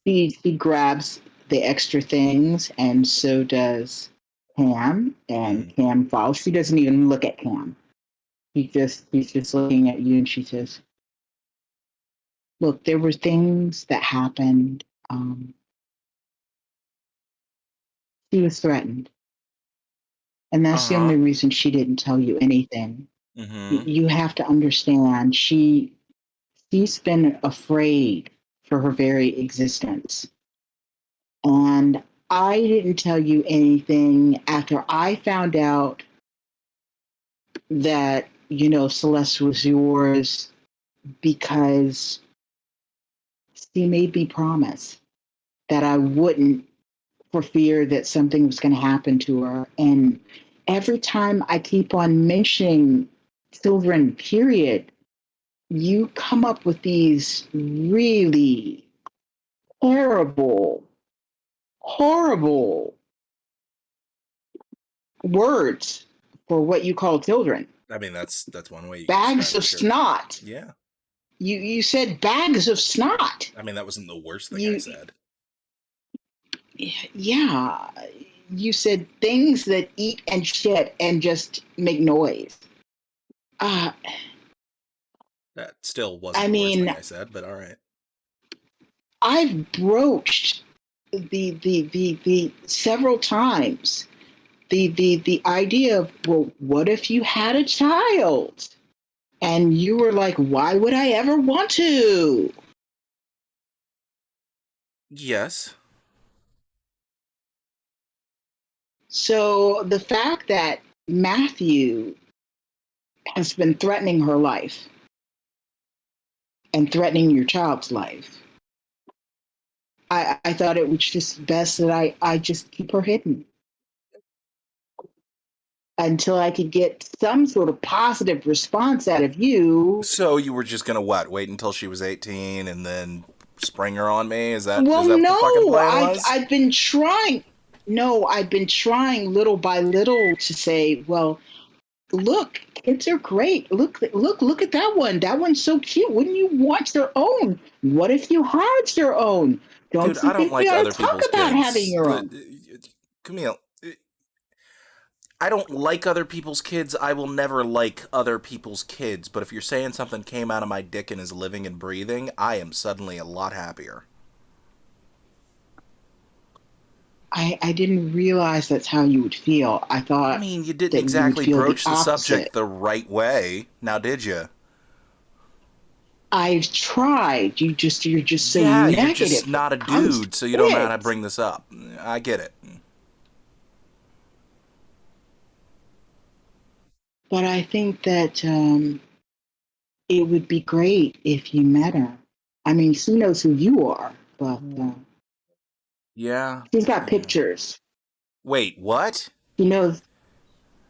She grabs the extra things, and so does Cam, and Cam follows. She doesn't even look at Cam. He's just looking at you, and she says, "Look, there were things that happened. She was threatened, and that's the only reason she didn't tell you anything. You have to understand. She's been afraid for her very existence, and I didn't tell you anything after I found out that, Celeste was yours because she made me promise that I wouldn't for fear that something was going to happen to her. And every time I keep on mentioning children, period, you come up with these really horrible words for what you call children. I mean, that's one way. Bags of snot. Yeah. You said bags of snot. I mean, that wasn't the worst thing I said. Yeah. You said things that eat and shit and just make noise. That still wasn't the worst thing I said, but all right. I've broached the several times the idea of, well, what if you had a child? And you were like, why would I ever want to? Yes. So the fact that Matthew has been threatening her life and threatening your child's life, I thought it was just best that I just keep her hidden until I could get some sort of positive response out of you. So you were just gonna wait until she was 18 and then spring her on me? Is that well? Is that No, what the fucking plan was? I've been trying. No, I've been trying little by little to say, well, look, kids are great. Look at that one. That one's so cute. Wouldn't you want your own? What if you had your own? Don't Dude, you I don't think like we ought other to talk people's about kids. having your own? Camille, I don't like other people's kids. I will never like other people's kids. But if you're saying something came out of my dick and is living and breathing, I am suddenly a lot happier. I didn't realize that's how you would feel. I thought I mean, you didn't that you would exactly feel broach the opposite. subject the right way. Now, did you? I've tried. You're just so Yeah, negative. you're just not a dude, so you don't know how to bring this up. I get it. But I think that it would be great if you met her. I mean, she knows who you are, but Yeah. she's got pictures. Wait, what? She knows.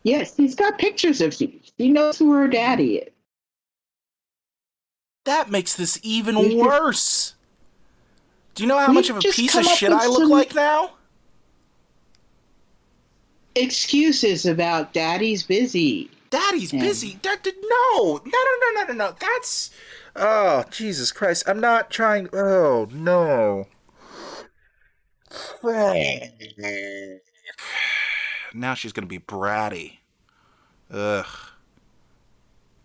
Yes, she's got pictures of you. She knows who her daddy is. That makes this even We could- worse. Do you know how we much of a just piece come of up shit with I look some- like now? Excuses about daddy's busy. Daddy's Yeah. busy. No. That's. Oh, Jesus Christ. I'm not trying. Oh, no. Now she's going to be bratty. Ugh.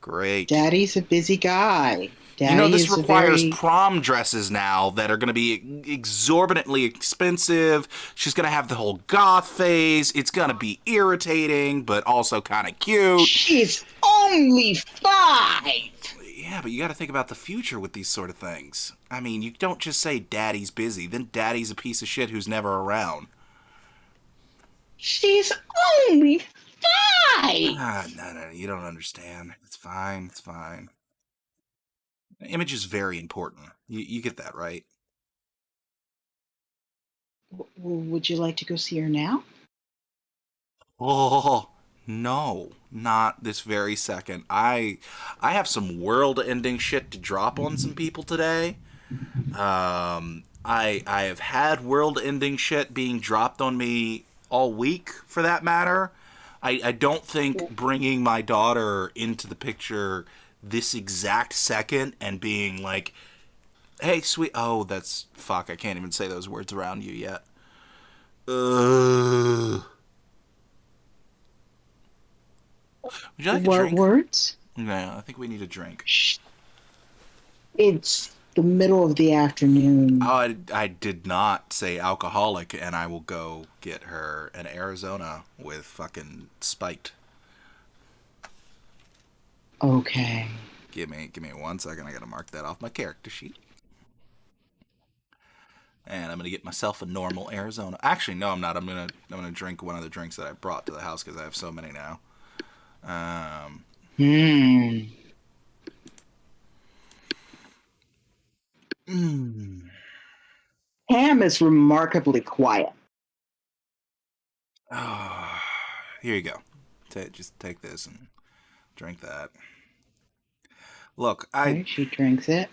Great. Daddy's a busy guy. Daddy You know, this is requires a very... prom dresses now that are going to be exorbitantly expensive. She's going to have the whole goth phase. It's going to be irritating, but also kind of cute. She's only 5. Yeah, but you got to think about the future with these sort of things. I mean, you don't just say daddy's busy, then daddy's a piece of shit who's never around. She's only 5. No, you don't understand. It's fine. Image is very important. You get that, right? Would you like to go see her now? Oh, no, not this very second. I have some world-ending shit to drop on some people today. I have had world-ending shit being dropped on me all week, for that matter. I don't think bringing my daughter into the picture this exact second and being like, hey, sweet... Oh, that's... Fuck, I can't even say those words around you yet. Would you like a What drink? words? Yeah, I think we need a drink. Shh. It's the middle of the afternoon. I did not say alcoholic, and I will go get her an Arizona with fucking Spiked. Okay. Give me 1 second. I gotta mark that off my character sheet. And I'm gonna get myself a normal Arizona. Actually, no, I'm not. I'm gonna drink one of the drinks that I brought to the house because I have so many now. Pam is remarkably quiet. Oh, here you go. Just take this and drink that. Look, Okay, she drinks it.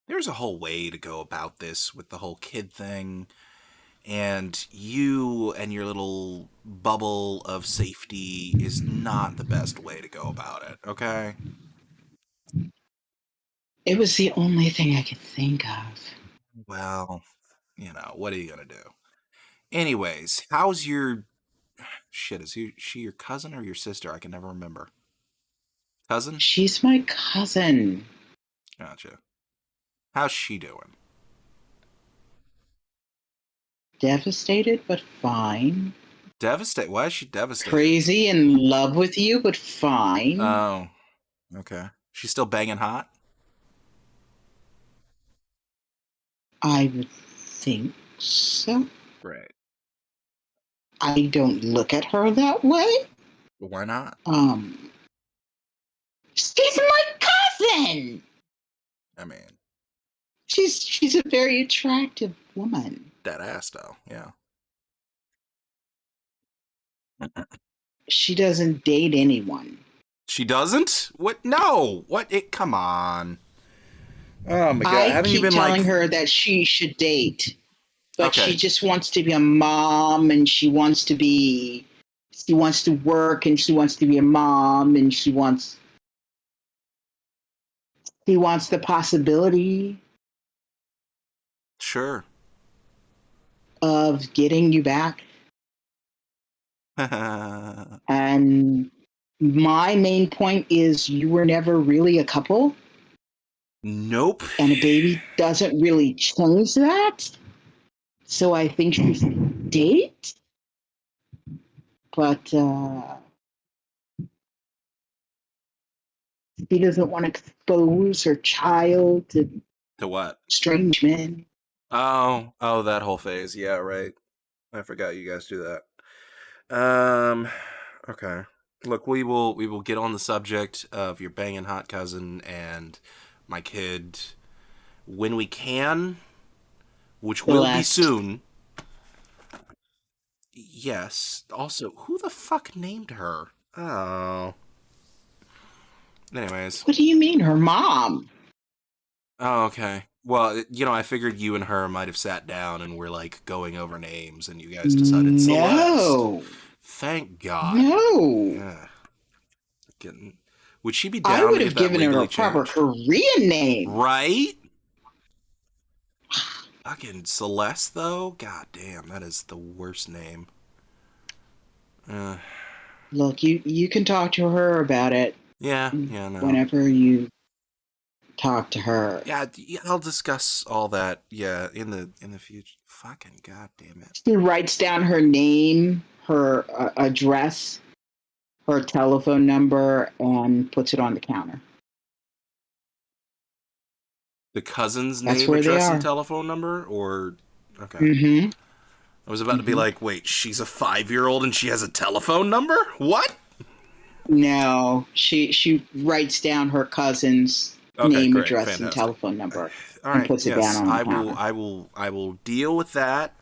There's a whole way to go about this with the whole kid thing, and you and your little bubble of safety is not the best way to go about it, okay? It was the only thing I could think of. Well, what are you gonna do? Anyways, how's your... Shit, is she your cousin or your sister? I can never remember. Cousin? She's my cousin. Gotcha. How's she doing? Devastated, but fine. Devastated? Why is she devastated? Crazy in love with you, but fine. Oh, okay. She's still banging hot? I would think so. Great. I don't look at her that way. But why not? She's my cousin. I mean, She's a very attractive woman. that ass though, yeah. She doesn't date anyone. She doesn't? What? No. What? Come on. Oh my god! I Haven't you keep been telling her that she should date, but Okay. she just wants to be a mom, and she wants to work, and she wants to be a mom, and she wants the possibility Sure. of of getting you back. And my main point is you were never really a couple. Nope. And a baby doesn't really change that. So I think she's a date. But she doesn't want to expose her child to what? strange men. Oh, that whole phase. Yeah, right. I forgot you guys do that. Okay. Look, we will get on the subject of your banging hot cousin and my kid when we can, which will be soon. Yes. Also, who the fuck named her? Oh. Anyways. What do you mean, her mom? Oh, okay. Well, I figured you and her might have sat down and were like going over names, and you guys decided Celeste. No. Thank God. No. Yeah. Would she be down? I would have given her a proper Korean name. Right? Fucking Celeste, though? God damn, that is the worst name. Look, you can talk to her about it. Yeah, no. Whenever you talk to her. Yeah, I'll discuss all that. Yeah, in the future. Fucking goddamn it. She writes down her name, her address, her telephone number, and puts it on the counter. The cousin's name, address, and telephone number, or okay. Mm-hmm. I was about to be like, wait, she's a 5-year-old and she has a telephone number? What? No, she writes down her cousin's name, address, and telephone number, and puts it down on the counter. I will deal with that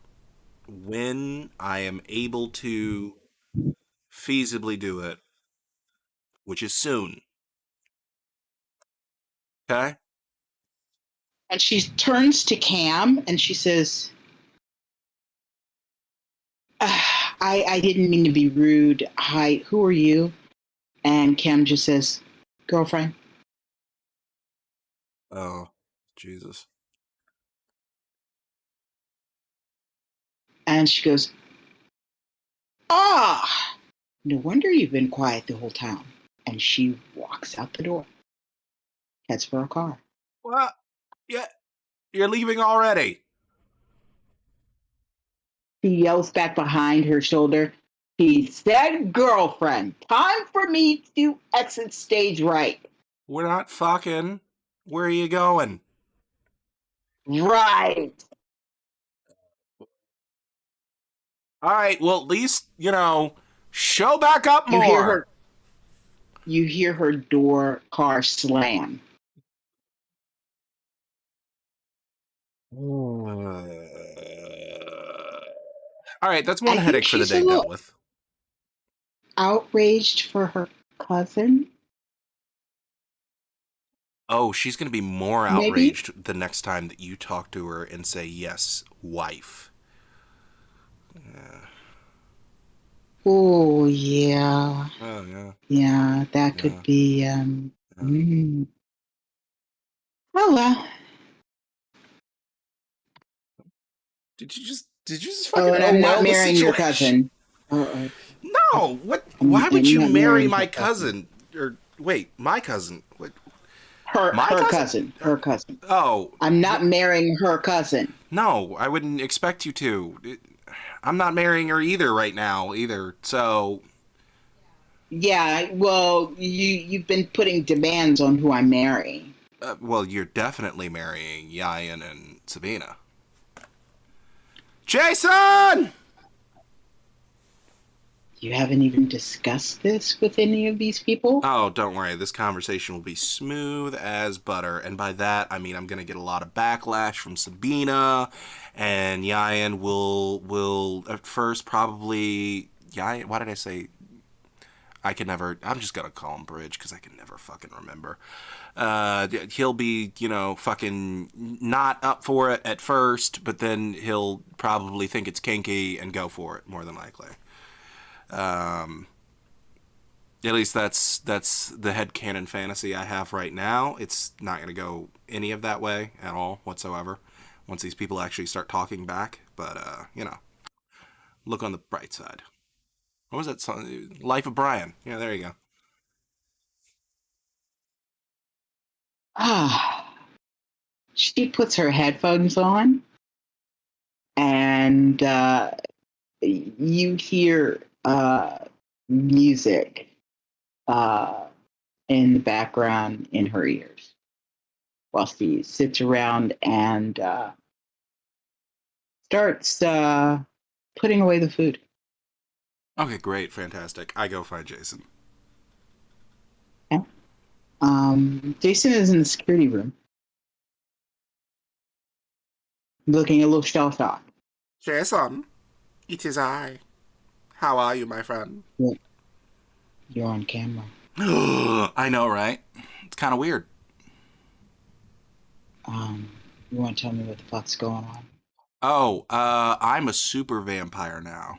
when I am able to feasibly do it, which is soon. Okay? And she turns to Cam and she says, I didn't mean to be rude. Hi, who are you? And Cam just says, girlfriend. Oh, Jesus. And she goes, no wonder you've been quiet the whole time. And she walks out the door, heads for a car. What? Yeah, you're leaving already. She yells back behind her shoulder, he said, girlfriend, time for me to exit stage right. We're not fucking. Where are you going? Right. All right, well, at least, show back up more. You hear her car slam. All right, that's one headache for the day dealt with. Outraged for her cousin? Oh, she's going to be more outraged the next time that you talk to her and say, yes, wife. Yeah. Oh, yeah. Oh, yeah. Yeah, that could be, Oh, well. Did you just fucking and I'm not marrying your cousin. No, what? Why would you marry my cousin? Or, wait, my cousin? What? Her cousin. Her cousin. Oh. I'm not marrying her cousin. No, I wouldn't expect you to. I'm not marrying her right now, so... Yeah, well, you've been putting demands on who I'm marrying. Well, you're definitely marrying Yayan and Sabina. Jason! You haven't even discussed this with any of these people? Oh, don't worry. This conversation will be smooth as butter. And by that, I mean I'm going to get a lot of backlash from Sabina. And Yayan will at first probably... Yayan, why did I say... I'm just going to call him Bridge because I can never fucking remember. He'll be, fucking not up for it at first, but then he'll probably think it's kinky and go for it, more than likely. At least that's the headcanon fantasy I have right now. It's not going to go any of that way at all whatsoever once these people actually start talking back. But, Look on the bright side. What was that song? Life of Brian. Yeah, there you go. She puts her headphones on, and you hear music in the background in her ears while she sits around and starts putting away the food. Okay, great, fantastic. I go find Jason. Okay. Jason is in the security room, looking a little shell-shocked. Jason, it is I. How are you, my friend? You're on camera. I know, right? It's kind of weird. You want to tell me what the fuck's going on? Oh, I'm a super vampire now.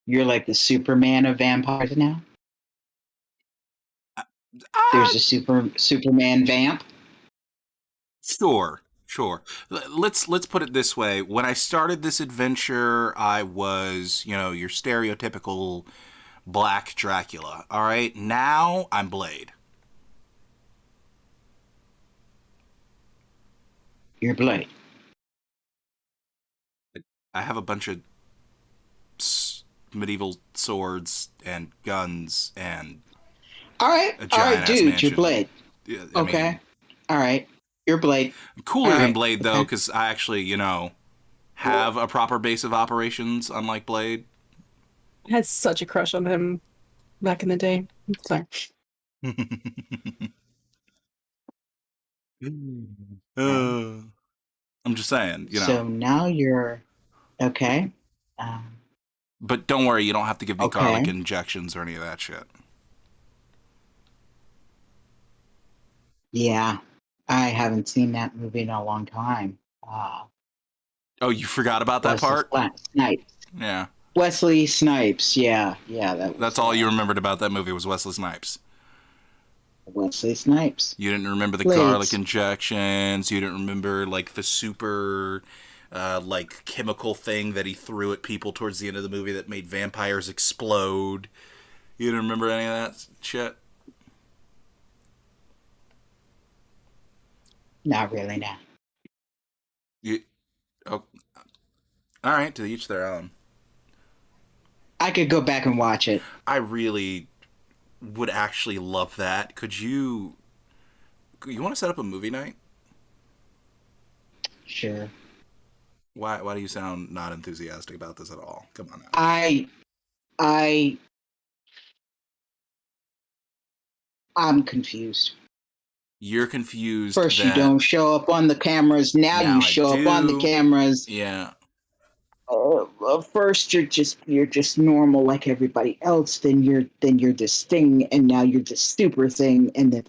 You're like the Superman of vampires now? There's a Superman vamp? Sure. Let's put it this way. When I started this adventure, I was, your stereotypical Black Dracula. All right? Now I'm Blade. You're Blade. I have a bunch of medieval swords and guns and all right, dude, mansion. You're Blade. Yeah, okay. All right, you're Blade. I'm cooler than Blade, though, because I actually, have a proper base of operations, unlike Blade. I had such a crush on him back in the day. Sorry. I'm just saying, So now you're okay. But don't worry, you don't have to give me garlic injections or any of that shit. Yeah, I haven't seen that movie in a long time. Oh, you forgot about that part? Snipes. Yeah. Wesley Snipes. Yeah. That's all you remembered about that movie was Wesley Snipes. Wesley Snipes. You didn't remember the garlic injections. You didn't remember like the super like chemical thing that he threw at people towards the end of the movie that made vampires explode. You didn't remember any of that shit? Not really, no. All right, to each their own. I could go back and watch it. I really would actually love that. Could you want to set up a movie night? Sure. Why do you sound not enthusiastic about this at all? Come on now. I'm confused. You're confused. First you don't show up on the cameras. Now you show up on the cameras. Yeah. First you're just normal like everybody else. Then you're this thing, and now you're this super thing. And then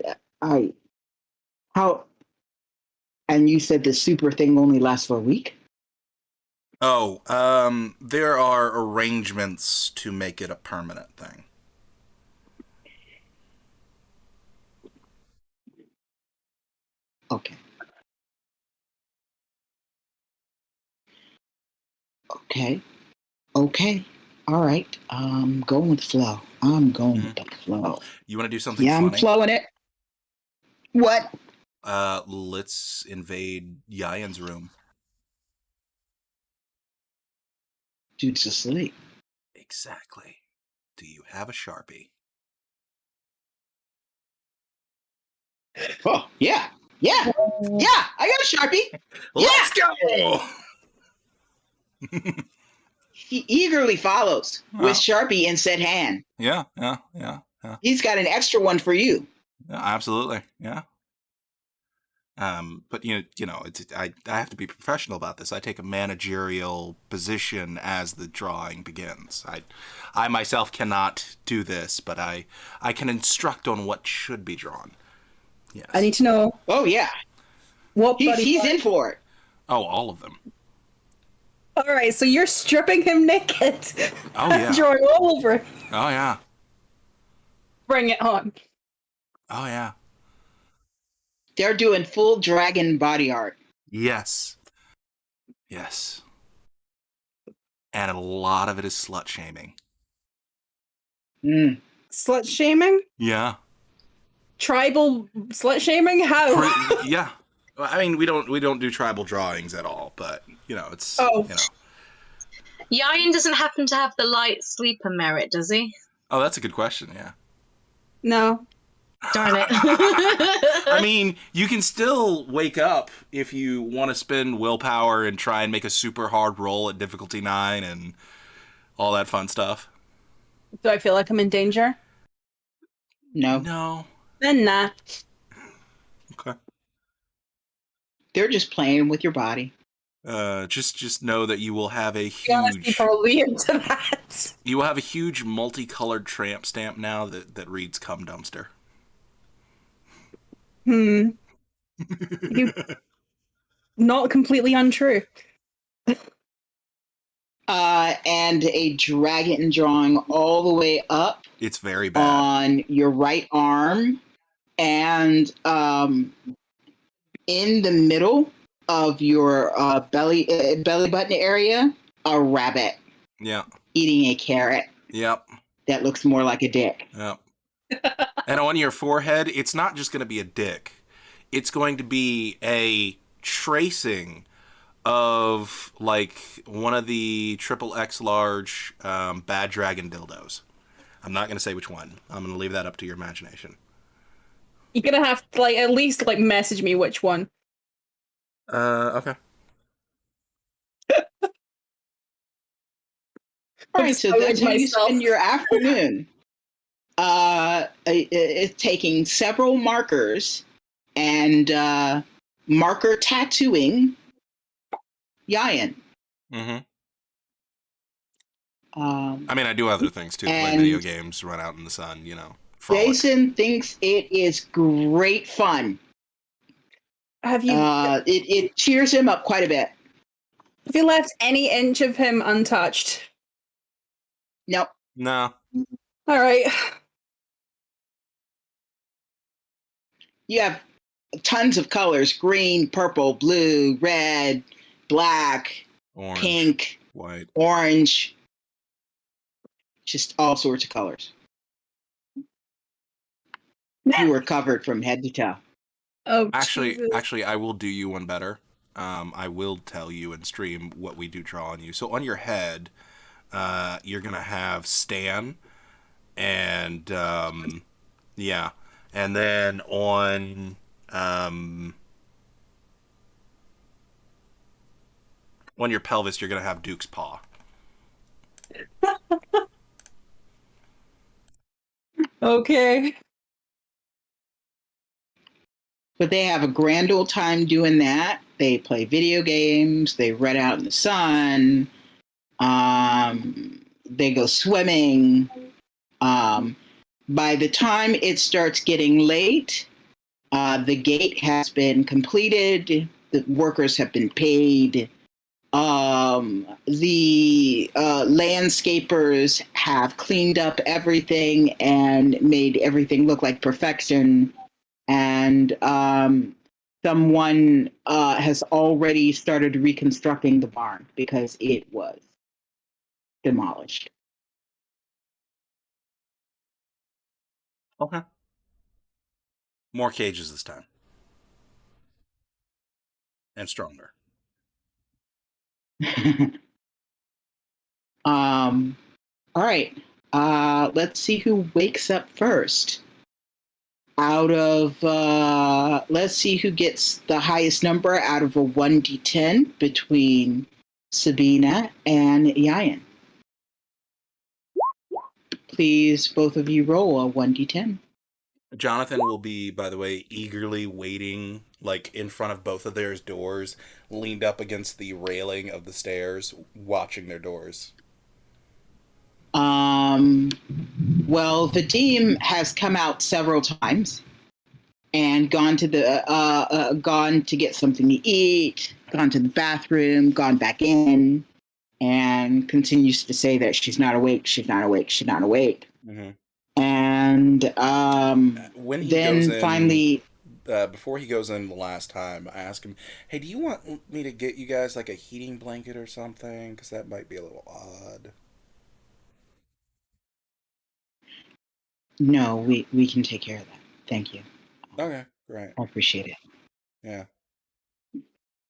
And you said the super thing only lasts for a week? Oh, there are arrangements to make it a permanent thing. Okay. All right. I'm going with the flow. With the flow. You want to do something funny? I'm flowing it. What? Let's invade Yayan's room. Dude's asleep. Exactly. Do you have a Sharpie? Oh, yeah. I got a Sharpie. Let's go! He eagerly follows with Sharpie in said hand. Yeah. He's got an extra one for you. Yeah, absolutely. Yeah. But I have to be professional about this. I take a managerial position as the drawing begins. I myself cannot do this, but I can instruct on what should be drawn. Yes. I need to know. Oh yeah. What he's in for it. Oh, all of them. All right, so you're stripping him naked. Oh yeah. Drawing all over. Oh yeah. Bring it on. Oh yeah. They're doing full dragon body art. Yes. Yes. And a lot of it is slut shaming. Mm. Slut shaming? Yeah. Tribal slut shaming? How? Yeah. Well, I mean, we don't do tribal drawings at all, but it's Yayan doesn't happen to have the light sleeper merit, does he? Oh, that's a good question. Yeah. No. Darn it. I mean, you can still wake up if you want to spend willpower and try and make a super hard roll at difficulty 9 and all that fun stuff. Do I feel like I'm in danger? No. No. Then nah. Okay. They're just playing with your body. Just know that you will have a Honestly, huge probably into that. you will have a huge multicolored tramp stamp now that reads "Cum Dumpster." Not completely untrue. And a dragon drawing all the way up It's very bad. on your right arm, and in the middle of your belly button area, a rabbit Yeah. eating a carrot Yep. that looks more like a dick. Yep. And on your forehead, it's not just going to be a dick. It's going to be a tracing of like one of the XXX large bad dragon dildos. I'm not going to say which one. I'm going to leave that up to your imagination. You're gonna have to at least message me which one. Okay. All right, so that's how you spend your afternoon. Taking several markers and marker tattooing Yayan. Mm-hmm. I mean, I do other things too, like video games, run out in the sun, frolic. Jason thinks it is great fun. Have you? It cheers him up quite a bit. Have you left any inch of him untouched? Nope. No. All right. You have tons of colors: green, purple, blue, red, black, Orange, pink, white, orange. Just all sorts of colors. You were covered from head to toe. Oh, Actually, Jesus. I will do you one better. I will tell you in stream what we do draw on you. So on your head, you're gonna have Stan, and yeah, and then on your pelvis, you're gonna have Duke's paw. Okay. But they have a grand old time doing that. They play video games. They run out in the sun. They go swimming. By the time it starts getting late, the gate has been completed. The workers have been paid. The landscapers have cleaned up everything and made everything look like perfection. And someone has already started reconstructing the barn because it was demolished. Okay. More cages this time. And stronger. All right. Let's see who wakes up first. Out of, let's see who gets the highest number out of a 1d10 between Sabina and Yayan. Please, both of you roll a 1d10. Jonathan will be, by the way, eagerly waiting, like, in front of both of their doors, leaned up against the railing of the stairs, watching their doors. Well, the team has come out several times and gone to get something to eat, gone to the bathroom, gone back in, and continues to say that she's not awake, she's not awake, she's not awake. Mm-hmm. And when he then goes in, finally, before he goes in the last time, I ask him, "Hey, do you want me to get you guys like a heating blanket or something? Because that might be a little odd." No, we can take care of that. Thank you. Okay, great. I appreciate it. Yeah.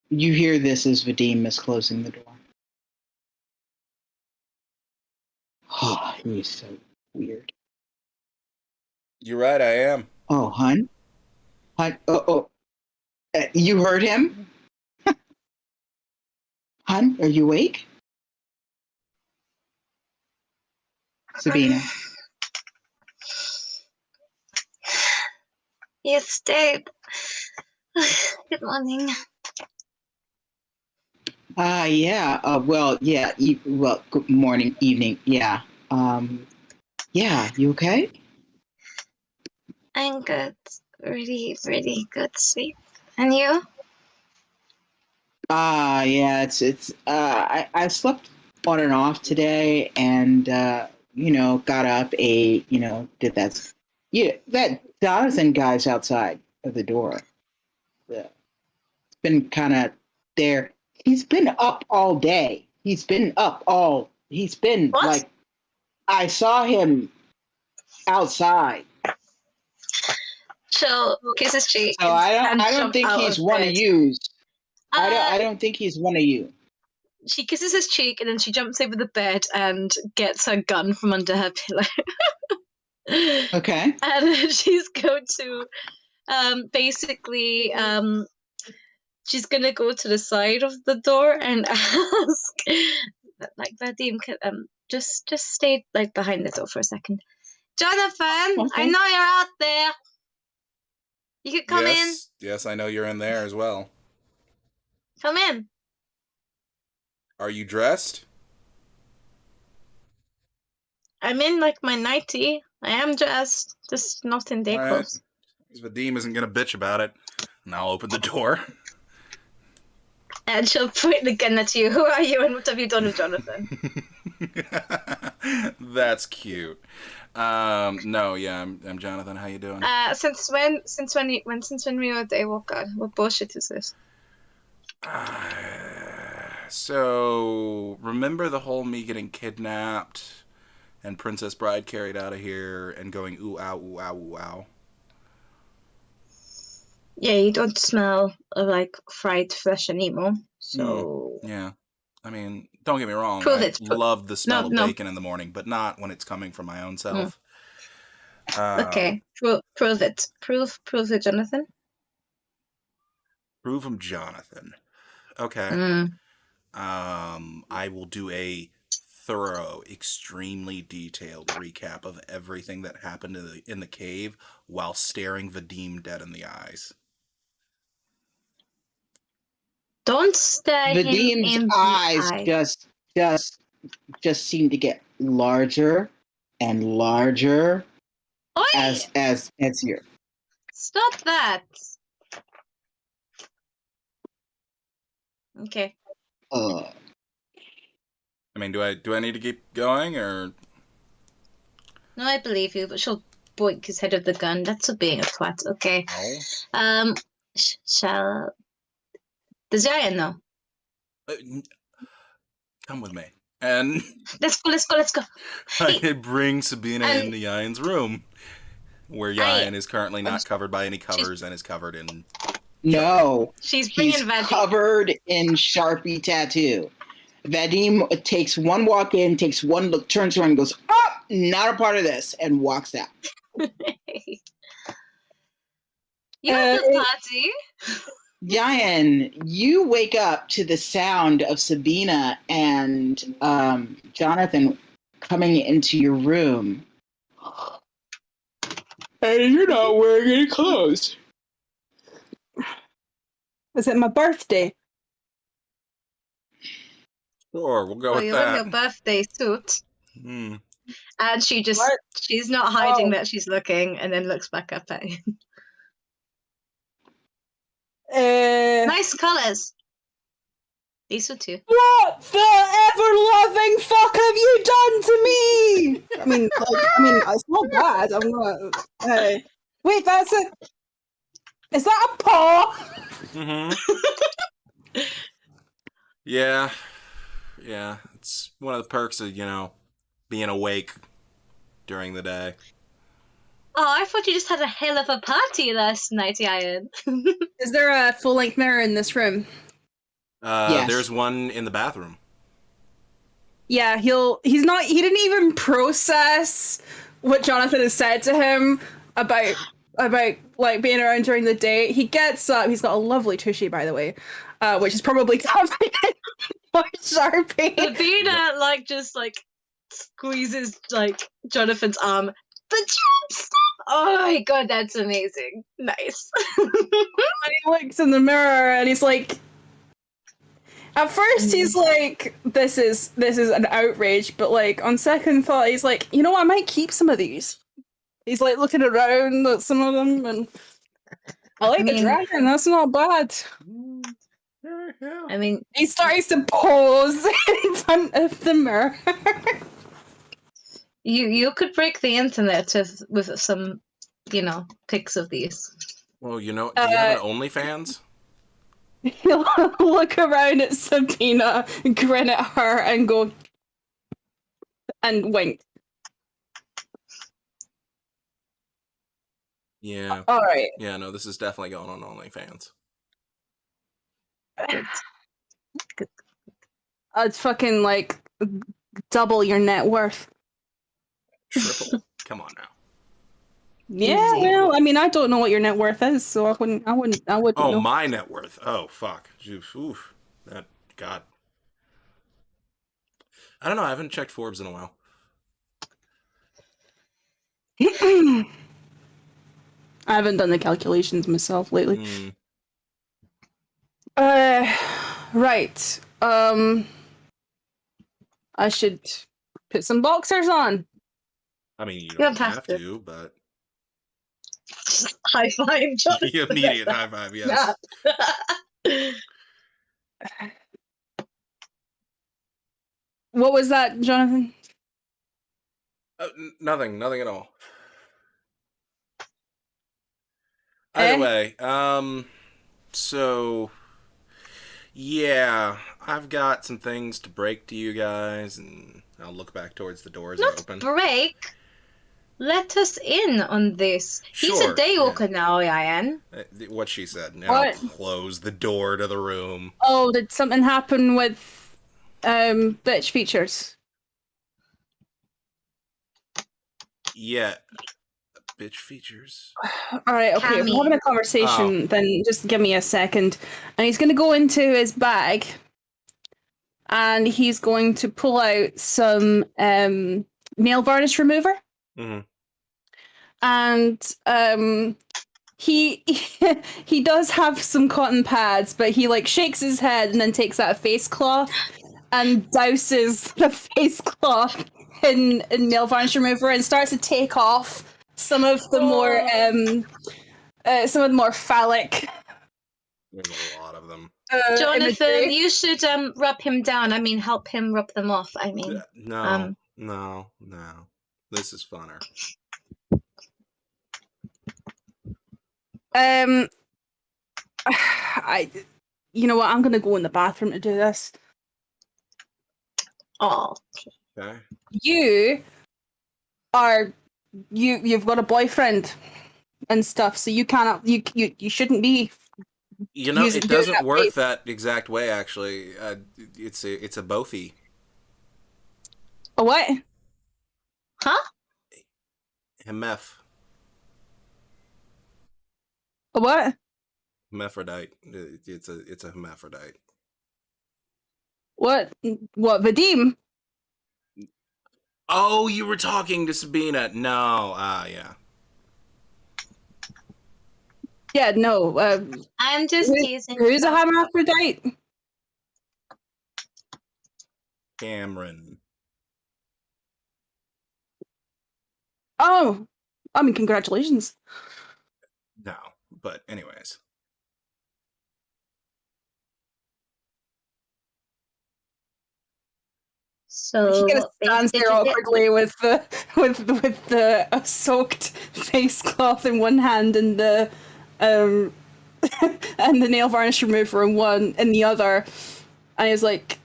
You hear this as Vadim is closing the door. Oh, he's so weird. You're right, I am. Oh, hun? Hun? You heard him? Hun, are you awake? Sabina. You stayed. Good morning. Yeah. Well, yeah. Well, good morning, evening. Yeah. Yeah. You okay? I'm good. Really, really good sleep. And you? Yeah. It's. I slept on and off today, and got up, ate, did that. Yeah, that Jonathan guy's outside of the door. Yeah. It's been kind of there. He's been up all day. He's been What? like, I saw him outside. She'll kiss his cheek. So I don't jump think out he's of one bed. of you. Uh, I don't think he's one of you. She kisses his cheek and then she jumps over the bed and gets her gun from under her pillow. Okay. And then she's going to basically she's gonna go to the side of the door and ask like Vadim, just stay like behind the door for a second. Jonathan, Okay. I know you're out there. You could come in. Yes, I know you're in there as well. Come in. Are you dressed? I'm in like my nightie. I am dressed, just not in day All right. clothes. Vadim isn't gonna bitch about it, and I'll open the door. And she'll point the gun at you. Who are you and what have you done with Jonathan? That's cute. No, yeah, I'm Jonathan. How you doing? Since when we were Daywalker? What bullshit is this? So remember the whole me getting kidnapped and Princess Bride carried out of here and going ooh ow ooh ow ooh ow. Yeah, you don't smell like fried flesh anymore. So Yeah. I mean, don't get me wrong. Prove I it. love the smell of No. bacon in the morning, but not when it's coming from my own self. Okay, prove it. Prove it, Jonathan. Prove him, Jonathan. Okay. I will do a thorough, extremely detailed recap of everything that happened in the cave while staring Vadim dead in the eyes. Don't stare him Vadim's in eyes the eye. just seem to get larger and larger Oi! as your. Stop that. Okay. I mean, do I need to keep going or? No, I believe you, but she'll boink his head of the gun. That's what being a twat. Okay. No. Shall the giant know? Come with me. And Let's go. I bring Sabina into Yayan's room, where Yayan is currently not covered by any covers and is covered in. No, she's bringing he's Vadim. covered in Sharpie tattoo. Vadim takes one walk in, takes one look, turns around, and goes, "Oh, not a part of this," and walks out. You have the party. Yayan, you wake up to the sound of Sabina and Jonathan coming into your room. And you're not wearing any clothes. Is it my birthday? Sure, we'll go with you're that. in your birthday suit. Hmm. And she's not hiding that she's looking and then looks back up at you. Nice colours. These are two. What the ever-loving fuck have you done to me? I mean, it's not bad. I'm not. Wait, that's it. Is that a paw? Mm-hmm. Yeah. Yeah. It's one of the perks of, being awake during the day. Oh, I thought you just had a hell of a party last night, Ian. Is there a full-length mirror in this room? Yes. There's one in the bathroom. Yeah, he didn't even process what Jonathan has said to him about like being around during the day. He gets up, he's got a lovely tushy, by the way, which is probably something more Sharpie. Sabina just squeezes Jonathan's arm. The jump stop! Oh my god, that's amazing. Nice. And he looks in the mirror and he's like, at first he's like, this is an outrage, but like on second thought he's like, you know what, I might keep some of these. He's like looking around at some of them and I like the dragon, that's not bad. I mean, he starts to pose in front of the mirror. You could break the internet with some, pics of these. Well, do you have an OnlyFans? He'll look around at Sabina, grin at her, and go and wink. Yeah. All right. Yeah, no, this is definitely going on OnlyFans. Good. I'd fucking double your net worth. Triple. Come on now. Yeah, Easy. well, I mean, I don't know what your net worth is, so I wouldn't Oh, know. my net worth. Oh, fuck. Oof. God. I don't know. I haven't checked Forbes in a while. I haven't done the calculations myself lately. Right. I should put some boxers on. I mean, you don't have to, but... High five, Jonathan. The immediate high five, yes. What was that, Jonathan? Nothing at all. Either way, so... Yeah, I've got some things to break to you guys, and I'll look back towards the doors Not open. break. Let us in on this. He's Sure, a daywalker now, Ian. What she said. Now What? close the door to the room. Oh, did something happen with bitch features? Yeah. Bitch features. All right, okay. If we're having a conversation, then just give me a second. And he's going to go into his bag, and he's going to pull out some nail varnish remover. Mm-hmm. And he he does have some cotton pads, but he shakes his head and then takes out a face cloth and douses the face cloth in nail varnish remover and starts to take off some of the more phallic. There's a lot of them. Jonathan, imagery. you should rub him down. I mean, help him rub them off. I mean, No. This is funner. You know what? I'm gonna go in the bathroom to do this. oh, Okay. You've got a boyfriend and stuff, so you cannot. You shouldn't be. It doesn't work that exact way. Actually, it's a bothy. A what? huh? Hemeph. A what? Hermaphrodite. It's a hermaphrodite. What? Vadim? Oh, you were talking to Sabina. No. Yeah. Yeah, no. I'm just teasing. Who's a hermaphrodite? Cameron. Oh, I mean, congratulations. No, but anyways. So He just stands did there you get- awkwardly with the soaked face cloth in one hand and the and the nail varnish remover in one, in the other, and he was like,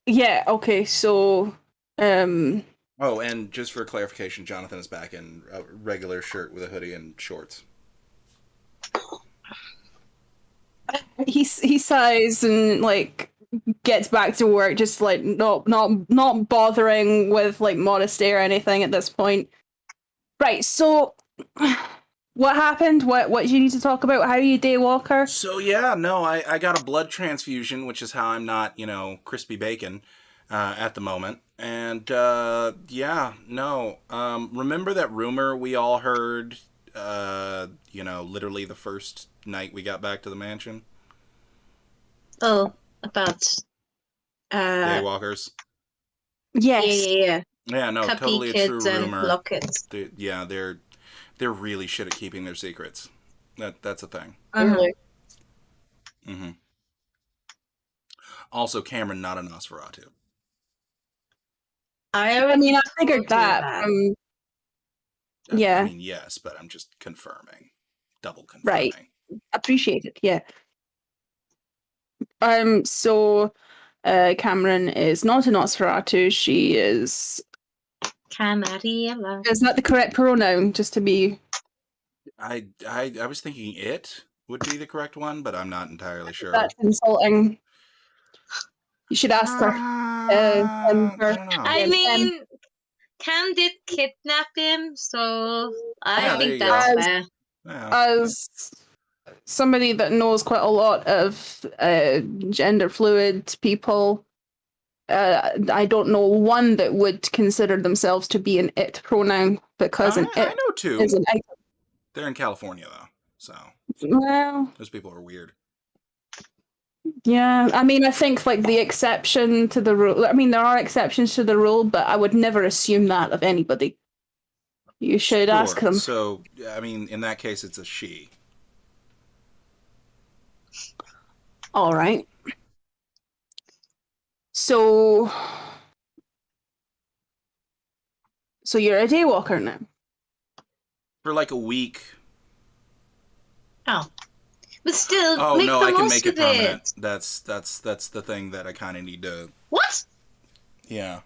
"Yeah, okay, so, Oh, and just for clarification, Jonathan is back in a regular shirt with a hoodie and shorts. he sighs and like gets back to work, just like not bothering with like modesty or anything at this point. Right, so what happened? What do you need to talk about? How are you, Daywalker? So yeah, no, I got a blood transfusion, which is how I'm not, crispy bacon at the moment. And yeah, no. Remember that rumor we all heard, literally the first night we got back to the mansion? Oh, about Daywalkers. Yes. yeah. Yeah, no, Cuppy totally a kids true and rumor. lockets. They're really shit at keeping their secrets. That's a thing. Really? Mm-hmm. Also, Cameron not a Nosferatu. I mean, I told figured you that. Yeah. I mean, yes, but I'm just confirming. Double confirming. Right. Appreciate it, yeah. So Cameron is not a Nosferatu, she is... Camariella. Is that the correct pronoun, just to be... I was thinking it would be the correct one, but I'm not entirely sure. That's insulting. You should ask her. I don't know. I mean, Cam did kidnap him, so I think that's fair. Yeah. As somebody that knows quite a lot of gender fluid people, I don't know one that would consider themselves to be an it pronoun, because an I it know two. is an item. They're in California though, so well, those people are weird. Yeah, I mean, I think like the exception to the rule. I mean, there are exceptions to the rule, but I would never assume that of anybody. You should ask them. So, I mean, in that case, it's a she. All right. So you're a daywalker now. For like a week. Oh. But still, oh make no, the I can most make it of permanent. That's the thing that I kind of need to. What? Yeah.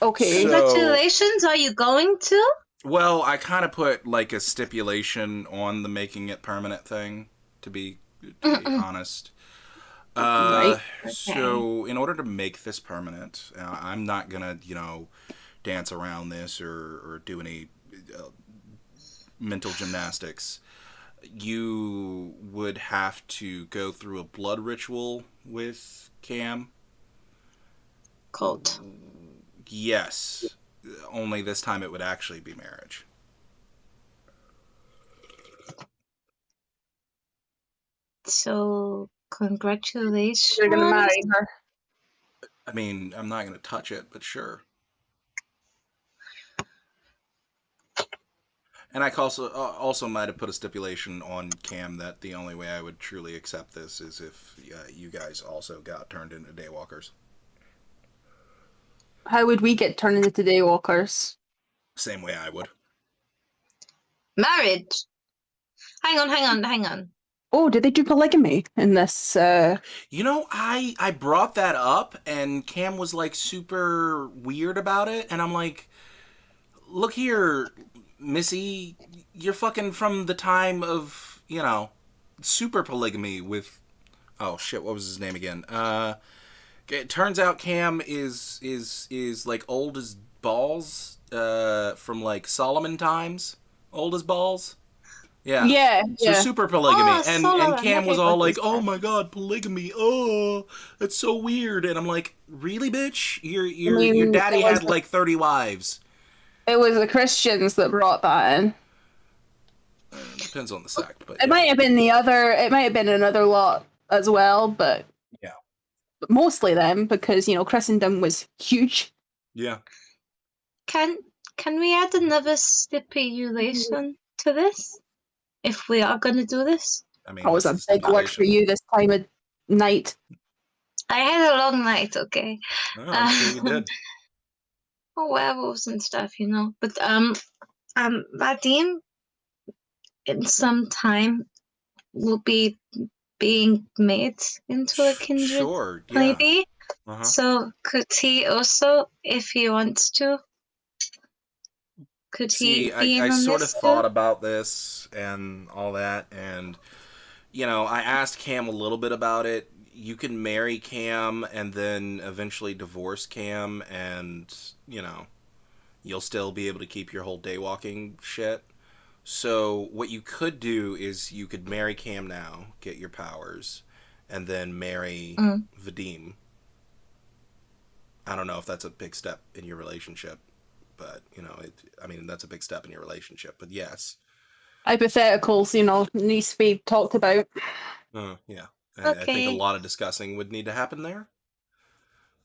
Okay. Congratulations. Are you going to? Well, I kind of put like a stipulation on the making it permanent thing. To be honest. Right. Okay. So in order to make this permanent, I'm not gonna dance around this or do any mental gymnastics. You would have to go through a blood ritual with Cam. Cult. Yes. Only this time it would actually be marriage. So, congratulations. You're gonna marry her. I mean, I'm not gonna touch it, but sure. And I also might have put a stipulation on Cam that the only way I would truly accept this is if you guys also got turned into daywalkers. How would we get turned into daywalkers? Same way I would. Marriage. Hang on. Oh, did they do polygamy in this? I brought that up, and Cam was like super weird about it, and I'm like, look here, Missy, you're fucking from the time of, super polygamy with, oh shit, what was his name again? It turns out Cam is like old as balls, from like Solomon times, old as balls. Yeah. Yeah. So super polygamy. Oh, and Cam was all like, oh that. my god, polygamy, oh, that's so weird. And I'm like, really, bitch? Your daddy had like 30 wives. It was the Christians that brought that in. Depends on the sect, but It might have been it might have been another lot as well, but yeah. But mostly them, because Christendom was huge. Yeah. Can we add another stipulation to this? If we are gonna do this? I mean, That was a big work for you this time of night. I had a long night, okay. Oh, I'm sure you did. Oh, werewolves and stuff, But Vadim, in some time, will be being made into a kindred, Sure, yeah. maybe. Uh-huh. So could he also, if he wants to, could See, he be in I on sort of this thought too? about this and all that, and I asked Cam a little bit about it. You can marry Cam and then eventually divorce Cam, and you'll still be able to keep your whole daywalking shit. So what you could do is you could marry Cam now, get your powers, and then marry Vadim. I don't know if that's a big step in your relationship, but that's a big step in your relationship. But yes, Hypotheticals, needs to be talked about. yeah. I think a Okay. lot of discussing would need to happen there.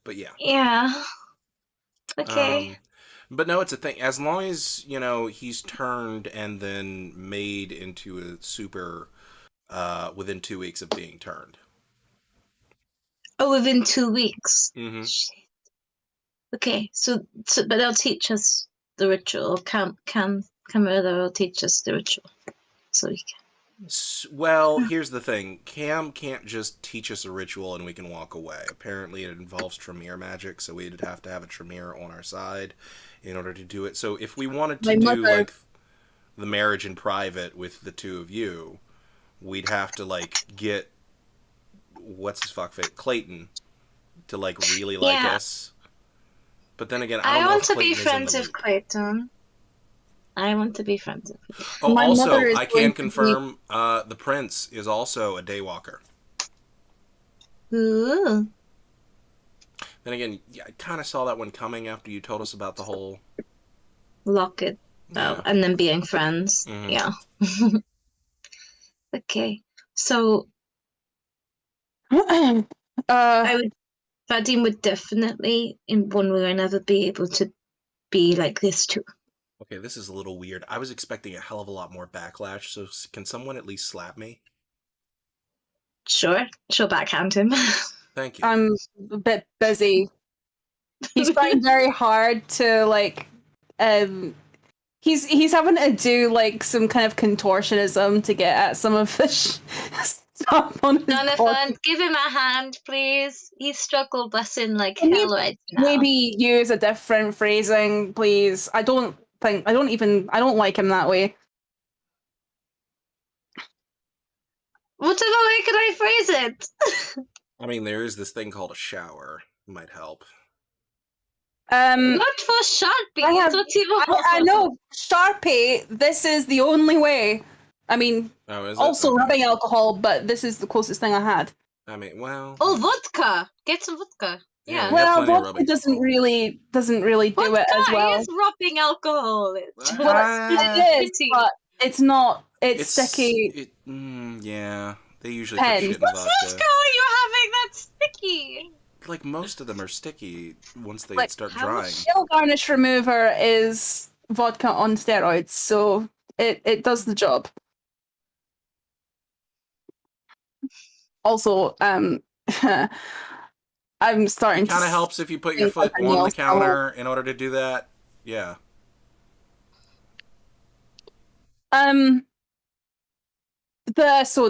But yeah. Yeah. Okay. But no, it's a thing. As long as he's turned and then made into a super within 2 weeks of being turned. Oh, within 2 weeks. Mm-hmm. Shit. Okay, so but they'll teach us the ritual. Camilla will teach us the ritual, so we can. Well, here's the thing. Cam can't just teach us a ritual and we can walk away. Apparently, it involves Tremere magic, so we'd have to have a Tremere on our side in order to do it. So if we wanted to do like the marriage in private with the two of you, we'd have to get what's his fuckface Clayton to really like us. But then again, I don't know want if to be Clayton is friends in the with Clayton. I want to be friends with him. Oh, My also, mother is I going can to confirm the prince is also a daywalker. Ooh. Then again, yeah, I kind of saw that one coming after you told us about the whole Locket. Yeah. And then being friends. Mhm. Yeah. Okay. So Vadim would definitely, in one way or another, be able to be like this too. Okay, this is a little weird. I was expecting a hell of a lot more backlash, so can someone at least slap me? Sure. She'll backhand him. Thank you. I'm a bit busy. He's trying very hard to he's having to do some kind of contortionism to get at some of the stuff on his body. Jonathan, give him a hand, please. He's struggled busting like hell right now. Maybe use a different phrasing, please. I don't like him that way. Whatever way can I phrase it? I mean, there is this thing called a shower. Might help. Not for Sharpie. I know, Sharpie. This is the only way. I mean, also rubbing alcohol, but this is the closest thing I had. I mean, well. Oh, vodka! Get some vodka. Yeah. Well, vodka doesn't really do it as well. Vodka is rubbing alcohol. It is, but it's not. It's sticky. Yeah, they usually put shit in What vodka. vodka are you having that's sticky? Like most of them are sticky once they start how drying. Nail varnish remover is vodka on steroids, so it does the job. Also, I'm starting. It kind of helps if you put your foot on the counter in order to do that. Yeah. The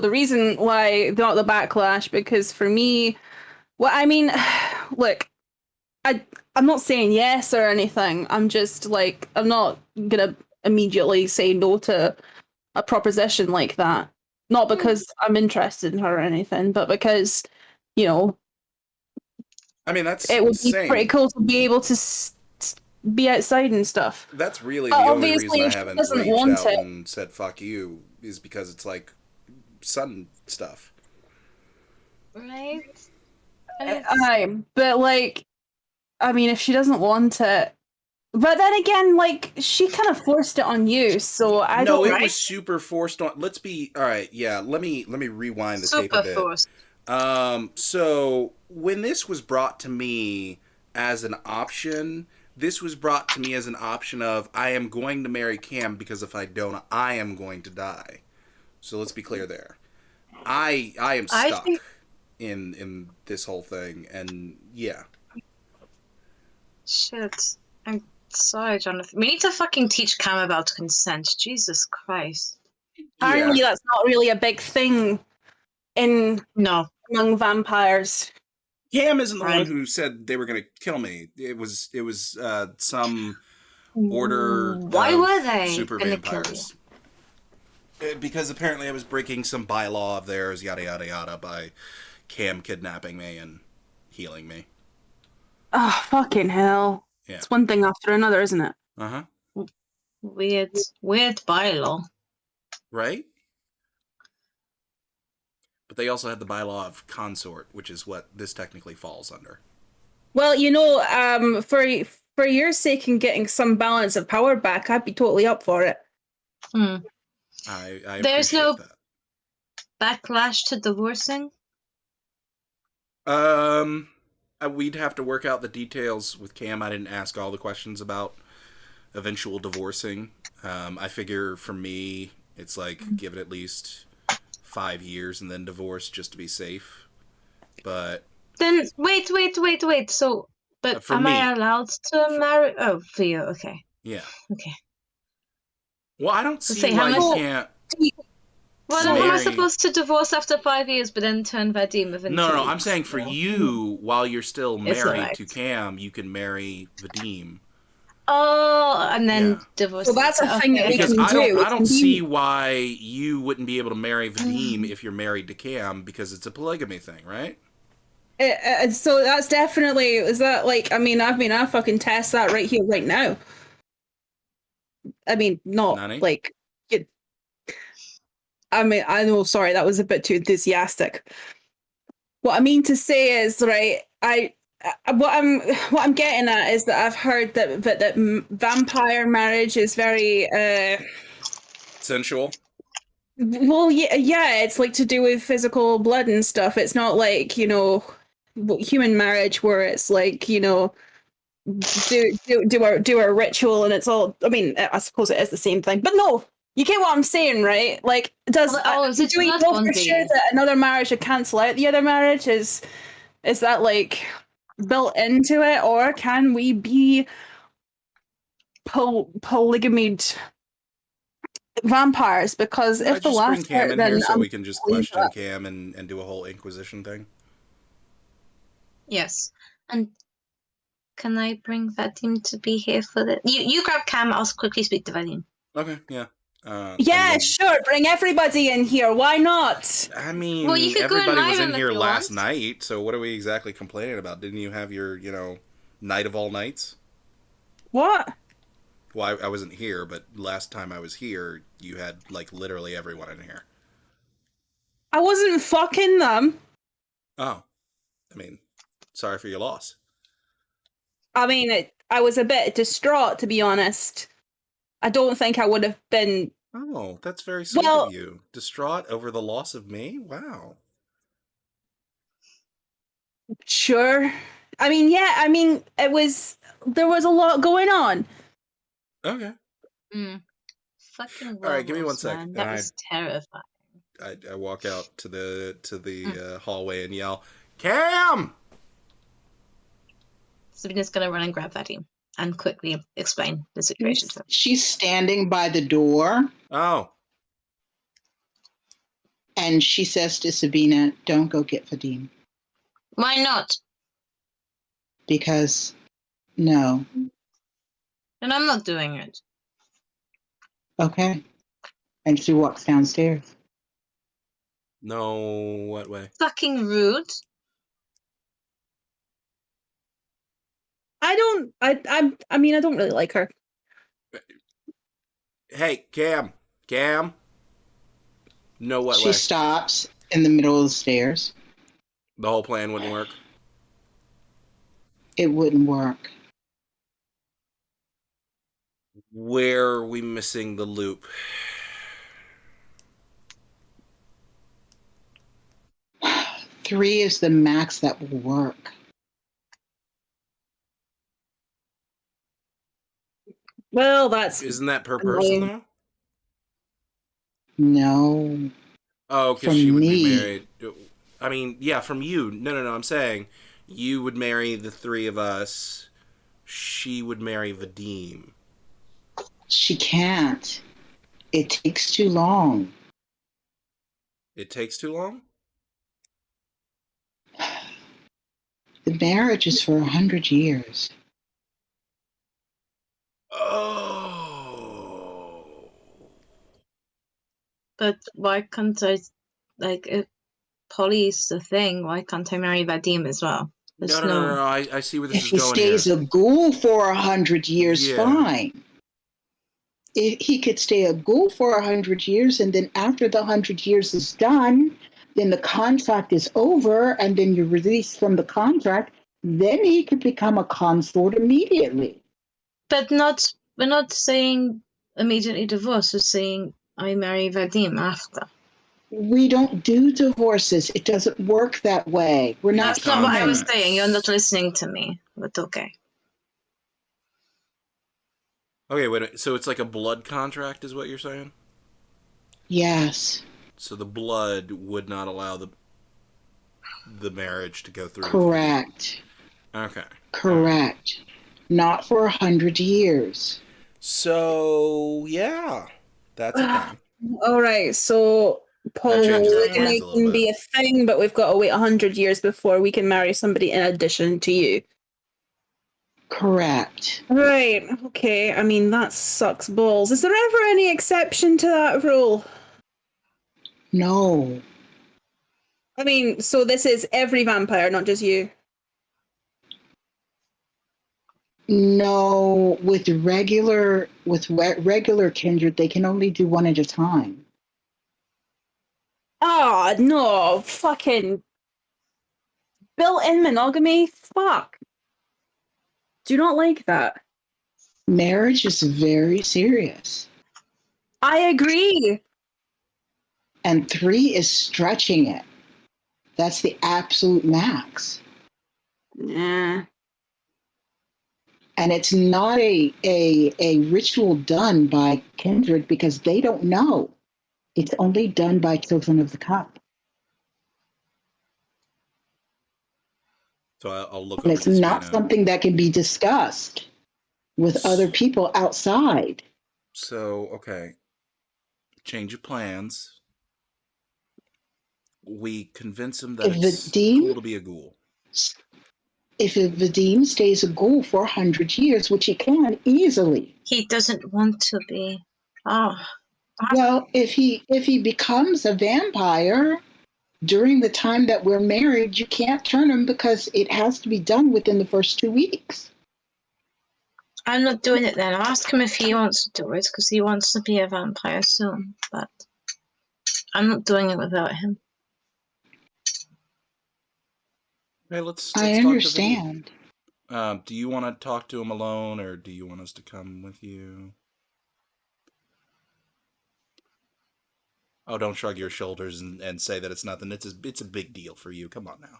reason why not the backlash, because for me, look, I'm not saying yes or anything. I'm just I'm not gonna immediately say no to a proposition like that. Not because I'm interested in her or anything, but because, I mean, that's it would be pretty cool to be able to be outside and stuff. That's really the only reason I haven't reached out and said fuck you, is because it's sun stuff. Right? But I mean, if she doesn't want it, but then again, she kind of forced it on you, so I don't. No, it was super forced on. Let's be all right. Yeah, let me rewind the tape a bit. Forced. So when this was brought to me as an option, this was brought to me as an option of I am going to marry Cam because if I don't, I am going to die. So let's be clear there. I am stuck in this whole thing, and yeah. Shit. Sorry, Jonathan. We need to fucking teach Cam about consent. Jesus Christ. Apparently, Yeah. that's not really a big thing in No. among vampires. Cam isn't the one Right. who said they were going to kill me. It was some order Why of were they super gonna kill you? vampires. Because apparently I was breaking some bylaw of theirs, yada yada yada, by Cam kidnapping me and healing me. Oh, fucking hell. Yeah. It's one thing after another, isn't it? Uh-huh. Weird bylaw. Right? But they also had the bylaw of consort, which is what this technically falls under. Well, for your sake in getting some balance of power back, I'd be totally up for it. Hmm. I There's appreciate no that. backlash to divorcing? We'd have to work out the details with Cam. I didn't ask all the questions about eventual divorcing. I figure for me, it's like give it at least 5 years and then divorce just to be safe. But Then wait. So, but For am me. I allowed to marry? Oh, for you, okay. yeah. Okay. Well, I don't see say, how why much- you can't. Well, then am I Mary- supposed to divorce after 5 years, but then turn Vadim within 2 No, weeks? I'm saying for you, while you're still It's married alright. to Cam, you can marry Vadim. Oh, and then Yeah. divorce. So that's a thing that we Because can do. I We don't can see be- why you wouldn't be able to marry Vadim if you're married to Cam, because it's a polygamy thing, right? So that's definitely, is that like, I fucking test that right here, right now. I mean, not Nani? like, I know, sorry, that was a bit too enthusiastic. What I mean to say is, right, what I'm getting at is that I've heard that vampire marriage is very, Sensual. well, yeah, it's like to do with physical blood and stuff. It's not like, human marriage where it's like, do a ritual and it's all. I mean, I suppose it is the same thing, but no, you get what I'm saying, right? Like, is it do we blood know for bonding? sure that another marriage should cancel out the other marriage? Is that like built into it, or can we be polygamied vampires? Because I if the just bring last Cam part, in then here so I'm we can just believe question that. Cam and do a whole Inquisition thing. Yes. And can I bring Vadim to be here for the... You grab Cam, I'll quickly speak to Vadim. Okay, yeah. Yeah, sure. Bring everybody in here. Why not? I mean, Well, you could go in everybody my was in room if here you last want. night, so what are we exactly complaining about? Didn't you have your, night of all nights? What? Well, I wasn't here, but last time I was here, you had, like, literally everyone in here. I wasn't fucking them. Oh. I mean, sorry for your loss. I mean, I was a bit distraught, to be honest. I don't think I would have been. Oh, that's very sweet Well- of you. Distraught over the loss of me? Wow. Sure. I mean, yeah, there was a lot going on. Okay. Fucking All right, give me werewolves, 1 sec, man. That and was terrifying. I walk out to the hallway and yell, Cam! Sabina's gonna run and grab Vadim and quickly explain the situation to him. She's standing by the door Oh. and she says to Sabina, "Don't go get Vadim." Why not? Because no. And I'm not doing it. Okay. And she walks downstairs. No, what way? Fucking rude. I don't really like her. Hey, Cam. Cam? No, what She way? stops in the middle of the stairs. The whole plan wouldn't work? It wouldn't work. Where are we missing the loop? Three is the max that will work. Well, that's Isn't that per person, though? No. Oh, because From she would me. be married. I mean, yeah, from you. No. I'm saying you would marry the three of us. She would marry Vadim. She can't. It takes too long. It takes too long? The marriage is for 100 years. Oh. But why can't I, like, if Polly's the thing, why can't I marry Vadim as well? No. I see where this If is he going here. stays a ghoul for 100 years, Yeah. fine. He could stay a ghoul for 100 years, and then after the 100 years is done, then the contract is over, and then you're released from the contract. Then he could become a consort immediately. But we're not saying immediately divorce. We're saying I marry Vadim after. We don't do divorces. It doesn't work that way. We're not That's not what I was humans. saying. You're not listening to me. But okay. Okay, wait. So it's like a blood contract, is what you're saying? Yes. So the blood would not allow the marriage to go through. Correct. Okay. Correct. Not for 100 years. So yeah, that's a thing. All right, so That changes the plans polygamy a little can bit. be a thing, but we've got to wait 100 years before we can marry somebody in addition to you. Correct. Right, okay. I mean, that sucks balls. Is there ever any exception to that rule? No. I mean, so this is every vampire, not just you. No, with regular kindred, they can only do one at a time. Oh, no, fucking built-in monogamy? Fuck. Do not like that. Marriage is very serious. I agree. And 3 is stretching it. That's the absolute max. Yeah. And it's not a ritual done by kindred because they don't know. It's only done by children of the cup. So I'll look And over it's this not something that can be discussed with other people outside. So, okay. Change of plans. We convince him that it's cool to be a ghoul. If Vadim stays a ghoul for 100 years, which he can easily. He doesn't want to be. Oh. Well, if he becomes a vampire during the time that we're married, you can't turn him because it has to be done within the first 2 weeks. I'm not doing it then. I'll ask him if he wants to do it because he wants to be a vampire soon. But I'm not doing it without him. Hey, let's I talk understand. to Vadim. Do you want to talk to him alone, or do you want us to come with you? Oh, don't shrug your shoulders and say that it's nothing. It's a big deal for you. Come on now.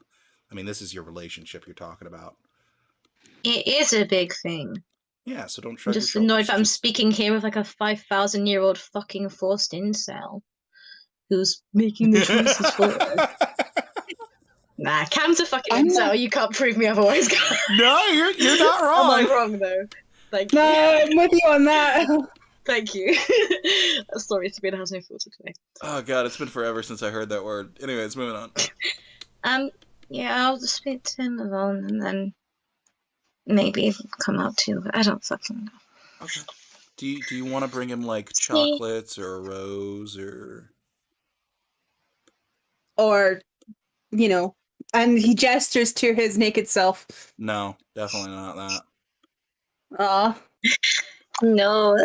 I mean, this is your relationship you're talking about. It is a big thing. Yeah, so don't I'm shrug your just shoulders. annoyed that I'm speaking here with like a 5,000-year-old fucking forced incel who's making the choices for us. Nah, Cam's a fucking incel. You can't prove me otherwise. No, you're not wrong. Am I wrong though? Thank you. No, I'm with you on that. Thank you. Sorry, Sabina has no filter today. Oh god, it's been forever since I heard that word. Anyways, moving on. Yeah, I'll just speak to him alone and then maybe come out too, but I don't fucking know. Okay. Do you want to bring him like chocolates or a rose or you know, and he gestures to his naked self. No, definitely not that. Aw. No.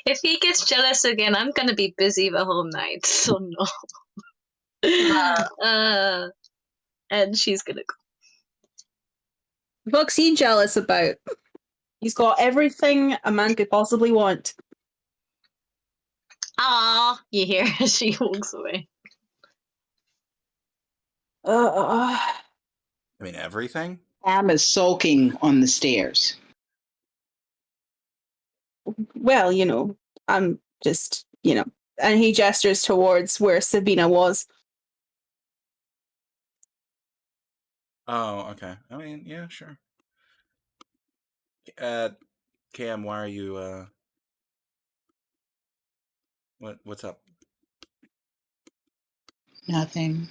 If he gets jealous again, I'm gonna be busy the whole night, so no. And she's gonna go. What's he jealous about? He's got everything a man could possibly want. Ah, you hear as she walks away. I mean, everything? Cam is sulking on the stairs. Well, you know, I'm just, you know, and he gestures towards where Sabina was. Oh, okay. I mean, yeah, sure. Cam, why are you what's up? Nothing.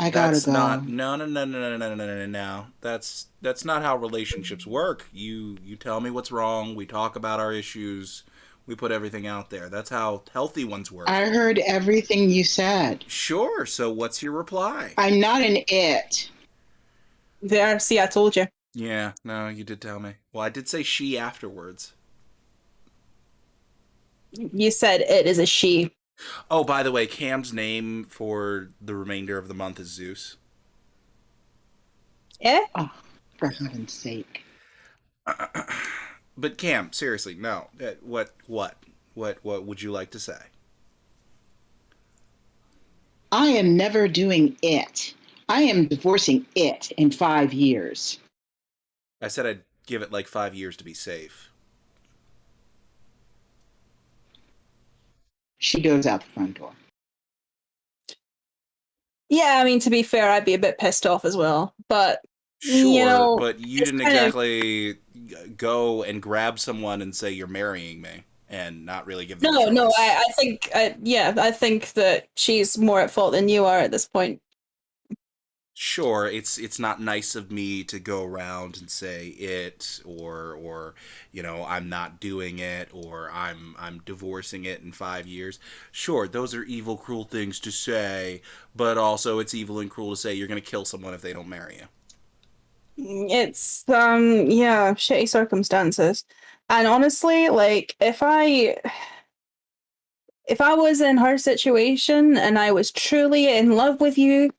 I gotta That's go. not no. That's not how relationships work. You tell me what's wrong, we talk about our issues, we put everything out there. That's how healthy ones work. I heard everything you said. Sure, so what's your reply? I'm not an it. There, see, I told you. Yeah, no, you did tell me. Well, I did say she afterwards. You said it is a she. Oh, by the way, Cam's name for the remainder of the month is Zeus. Yeah? Oh, for heaven's sake. But Cam, seriously, no. What would you like to say? I am never doing it. I am divorcing it in 5 years. I said I'd give it like 5 years to be safe. She goes out the front door. Yeah, I mean, to be fair, I'd be a bit pissed off as well. But, Sure, you know, but you it's didn't kind of- exactly go and grab someone and say you're marrying me and not really give them a No, choice. I think, I think that she's more at fault than you are at this point. Sure, it's not nice of me to go around and say it or I'm not doing it or I'm divorcing it in 5 years. Sure, those are evil, cruel things to say, but also it's evil and cruel to say you're going to kill someone if they don't marry you. It's yeah, shitty circumstances. And honestly, like if I was in her situation and I was truly in love with you,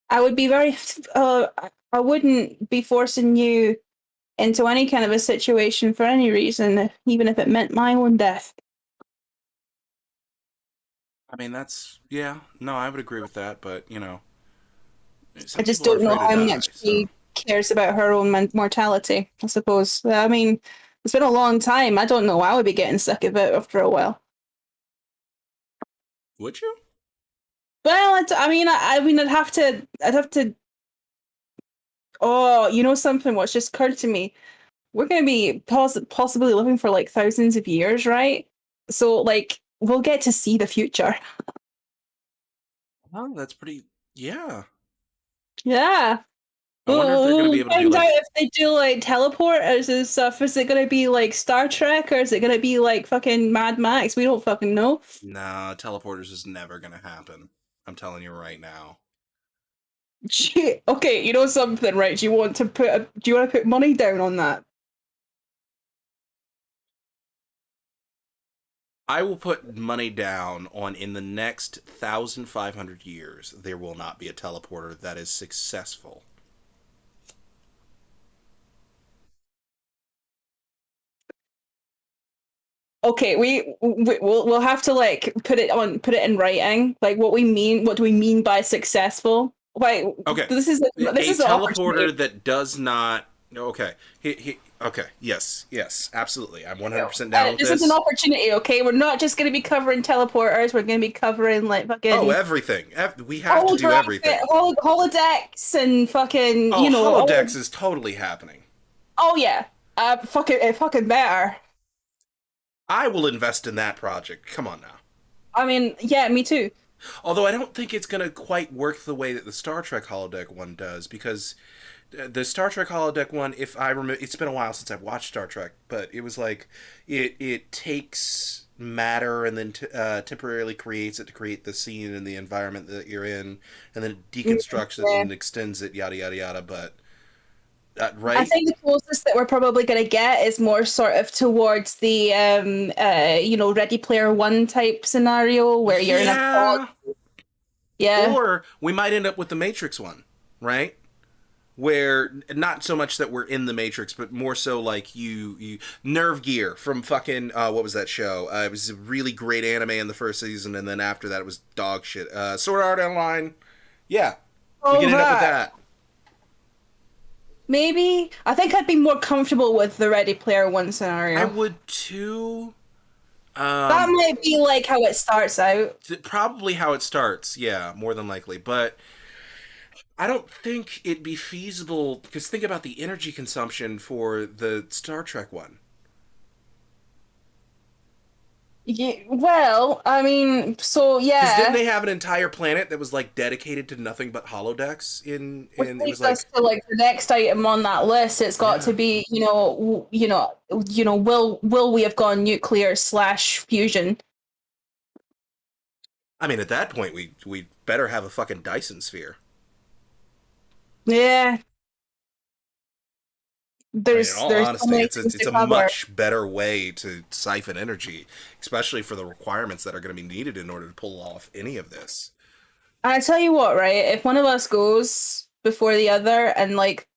I would be very I wouldn't be forcing you into any kind of a situation for any reason, even if it meant my own death. I mean, I would agree with that, but some I just people are don't know afraid to how die, much so. she cares about her own mortality, I suppose. I mean, it's been a long time. I don't know. I would be getting sick of it after a while. Would you? Well, I mean, I'd have to. Oh, you know something? What's just occurred to me? We're going to be possibly living for like thousands of years, right? So, like, we'll get to see the future. Oh, that's pretty. Yeah. Yeah. I wonder if they're going to be able to do Find out like. if they do like teleporters and stuff. Is it going to be like Star Trek or is it going to be like fucking Mad Max? We don't fucking know. Nah, teleporters is never going to happen. I'm telling you right now. Okay, you know something, right? Do you want to put money down on that? I will put money down on in the next 1,500 years, there will not be a teleporter that is successful. Okay, we'll have to like put it in writing, like what do we mean by successful? Wait, Okay. this is A an opportunity. teleporter that does not. Okay. Okay. Yes. Absolutely. I'm 100% down with This this. is an opportunity, okay? We're not just going to be covering teleporters. We're going to be covering like fucking Everything. We have to do everything. Holodecks and fucking Oh, all- holodecks is totally happening. Oh yeah, fucking better. I will invest in that project. Come on now. I mean, yeah, me too. Although I don't think it's going to quite work the way that the Star Trek holodeck one does, because the Star Trek holodeck one, if I remember, it's been a while since I've watched Star Trek, but it was like it takes matter and then temporarily creates it to create the scene and the environment that you're in, and then it deconstructs it and extends it, yada yada yada. But right? I think the closest that we're probably going to get is more sort of towards the Ready Player One type scenario where you're in a pod. Yeah. Or we might end up with the Matrix one, right? Where not so much that we're in the Matrix, but more so like you Nerve Gear from fucking what was that show? It was a really great anime in the first season, and then after that it was dog shit. Sword Art Online, yeah, we can end up with that. Maybe. I think I'd be more comfortable with the Ready Player One scenario. I would too. That might be like how it starts out. Probably how it starts, yeah, more than likely. But I don't think it'd be feasible, because think about the energy consumption for the Star Trek one. Yeah, well, I mean, so Because didn't yeah, they have an entire planet that was like dedicated to nothing but holodecks? which In it was leads us like, to like the next item on that list. It's got yeah. to be, will we have gone nuclear slash fusion? I mean, at that point, we better have a fucking Dyson sphere. Yeah, I mean, in all there's so honesty, many things it's to a cover. much better way to siphon energy, especially for the requirements that are going to be needed in order to pull off any of this. And I tell you what, right? If one of us goes before the other, and like,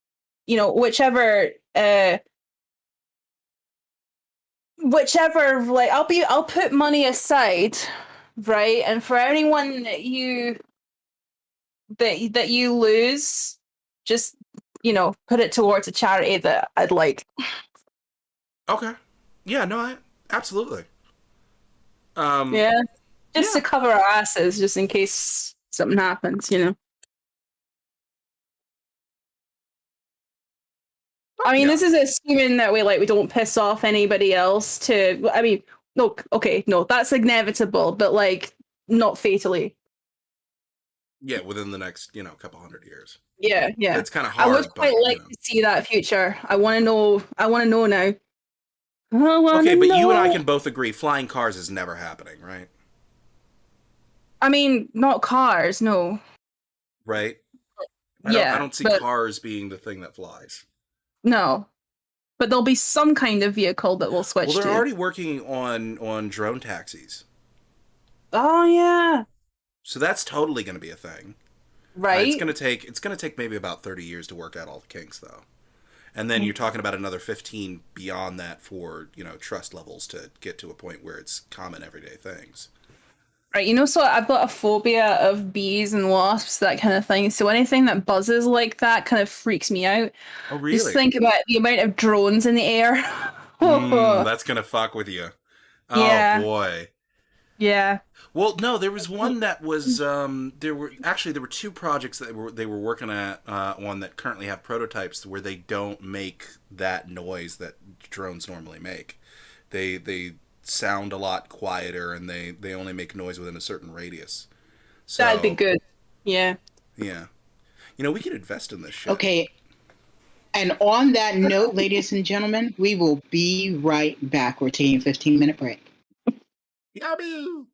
whichever, like, I'll put money aside, right? And for anyone that you lose, just put it towards a charity that I'd like. Okay. Yeah. No. Absolutely. Um. Yeah, just to Yeah. cover our asses, just in case something happens. I mean, Yeah. this is assuming that we don't piss off anybody else. I mean, no, okay, no, that's inevitable, but like not fatally. Yeah. Within the next couple hundred years, Yeah, yeah. it's kind of I would hard, quite but like to see that future. I want to know. I want to know now. I want Okay, to but you and I know. can both agree flying cars is never happening, right? I mean, not cars, no. Right? I Yeah, don't see but cars being the thing that flies. no. But there'll be some kind of vehicle that we'll Well, switch they're to. already working on drone taxis. Oh yeah, So that's totally going to be a thing. right. It's going to take maybe about 30 years to work out all the kinks though. And then you're talking about another 15 beyond that for, trust levels to get to a point where it's common everyday things. Right, so I've got a phobia of bees and wasps, that kind of thing. So anything that buzzes like that kind of freaks me out. Oh, Just really? think about the amount of drones in the air. That's going to fuck with you. Oh Yeah, boy. yeah. Well, no, there was one that was there were two projects that they were working at on that currently have prototypes where they don't make that noise that drones normally make. They sound a lot quieter and they only make noise within a certain radius. That'd be So, good. Yeah. yeah. We could invest in this shit. Okay. And on that note, ladies and gentlemen, we will be right back. We're taking a 15-minute break. Yahoo!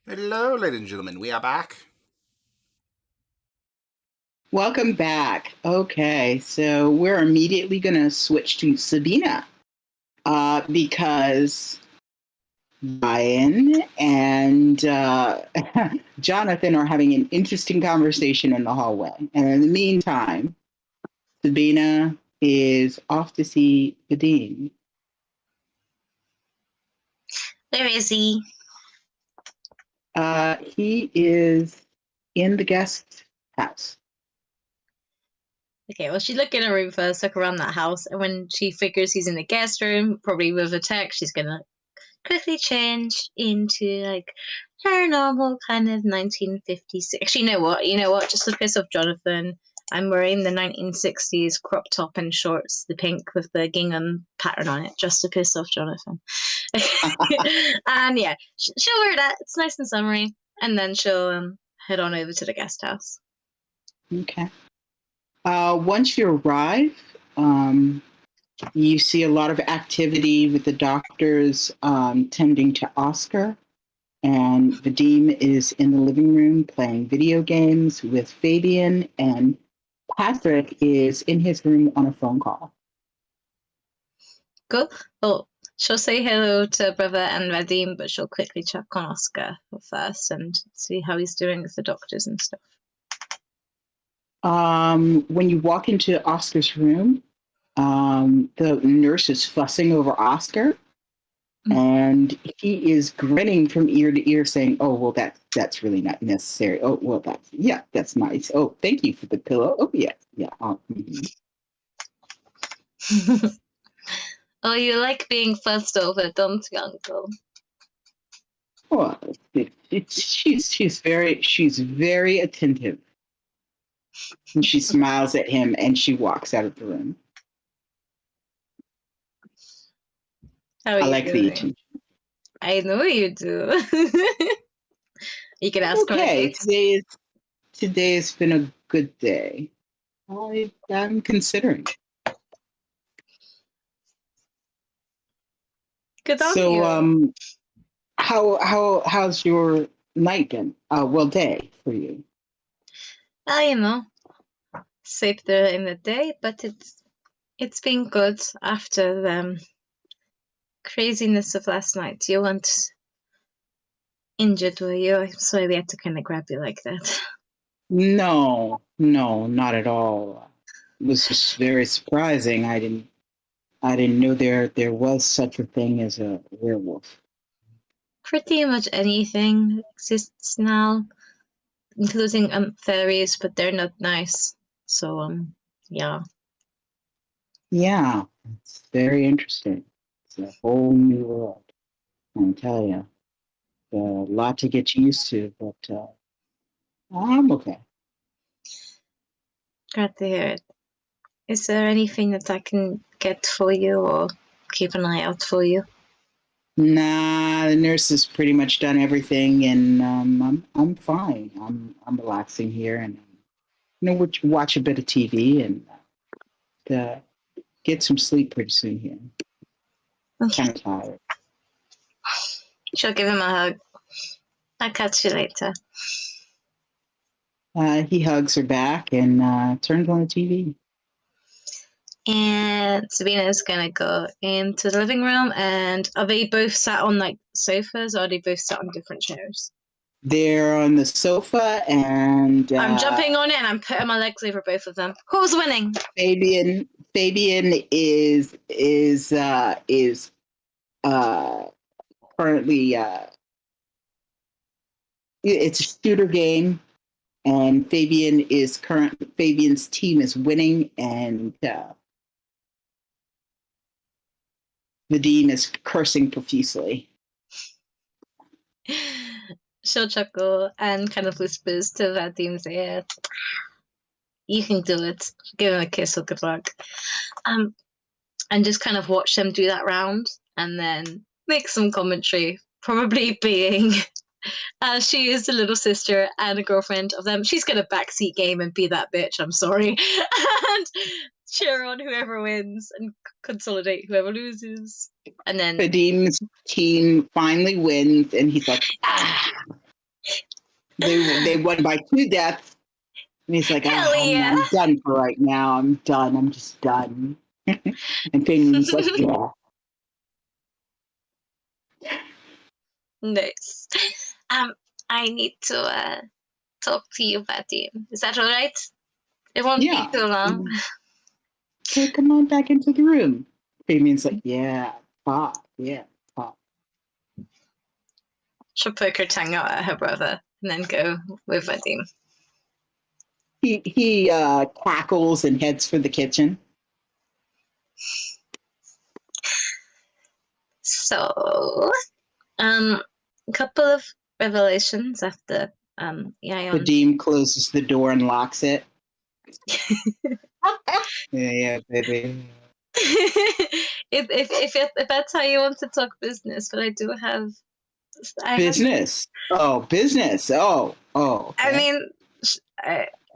Hello, ladies and gentlemen. We are back. Welcome back. Okay, so we're immediately going to switch to Sabina because Ryan and Jonathan are having an interesting conversation in the hallway. And in the meantime, Sabina is off to see Vadim. Where is he? He is in the guest house. Okay, well, she'd look in her room first, look around that house, and when she figures he's in the guest room, probably with a text, she's gonna quickly change into like her normal kind of 1956. Actually, you know what? Just to piss off Jonathan, I'm wearing the 1960s crop top and shorts, the pink with the gingham pattern on it, just to piss off Jonathan. And yeah, she'll wear that. It's nice and summery, and then she'll head on over to the guest house. Okay. Once you arrive, you see a lot of activity with the doctors tending to Oscar, and Vadim is in the living room playing video games with Fabian, and Patrick is in his room on a phone call. Cool. Well, she'll say hello to Brother and Vadim, but she'll quickly check on Oscar first and see how he's doing with the doctors and stuff. When you walk into Oscar's room, the nurse is fussing over Oscar, and he is grinning from ear to ear, saying, "Oh, well, that's really not necessary. Oh, well, that's nice. Oh, thank you for the pillow. Oh, yeah. Oh, you like being fussed over, don't you, Uncle? Well, she's very attentive, and she smiles at him, and she walks out of the room. How are I you like the doing? attention. I know you do. You can ask Okay, her. today has been a good day. I'm considering. Good on So, you. how's your night been? Well, day for you. You know, sleep during the day, but it's been good after the craziness of last night. You weren't injured, were you? I'm sorry we had to kind of grab you like that. No, not at all. It was just very surprising. I didn't know there was such a thing as a werewolf. Pretty much anything exists now, including fairies, but they're not nice. So yeah. Yeah, it's very interesting. It's a whole new world. I tell you, a lot to get used to, but I'm okay. Glad to hear it. Is there anything that I can get for you or keep an eye out for you? Nah, the nurse has pretty much done everything, and I'm fine. I'm relaxing here, and watch a bit of TV and get some sleep pretty soon here. Okay. Kind of tired. She'll give him a hug. I'll catch you later. He hugs her back and turns on the TV. And Sabina's gonna go into the living room. And are they both sat on like sofas, or are they both sat on different chairs? They're on the sofa, and I'm jumping on it and I'm putting my legs over both of them. Who's winning? Fabian is currently it's a shooter game, and Fabian's team is winning, and Vadim is cursing profusely. She'll chuckle and kind of whispers to Vadim's ear, "You can do it." Give him a kiss or good luck. And just kind of watch them do that round and then make some commentary, probably being she is a little sister and a girlfriend of them. She's gonna backseat game and be that bitch, I'm sorry. And cheer on whoever wins and consolidate whoever loses. And then Vadim's team finally wins, and he's like, "Ah!" They won by 2 deaths. And he's like, Hell yeah. I'm done for right now. I'm done. I'm just done. And Penguin's like, yeah. Nice. I need to talk to you, Patty. Is that all right? It won't Yeah. be too long. Okay, come on back into the room. Penguin's like, yeah, talk. She'll poke her tongue out at her brother and then go with Vadim. He cackles and heads for the kitchen. So, a couple of revelations after Yayon. Vadim closes the door and locks it. Yeah, baby. if that's how you want to talk business, but I do have Business. Business. Okay. I mean,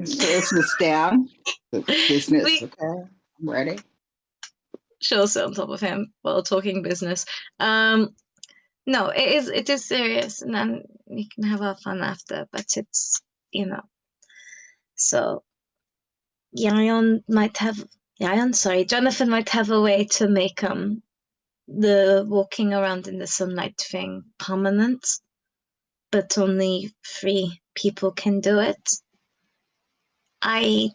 Slows this down. Business. Okay, I'm ready. She'll sit on top of him while talking business. No, it is serious, and then we can have our fun after. But it's so Jonathan might have a way to make the walking around in the sunlight thing permanent, but only 3 people can do it. I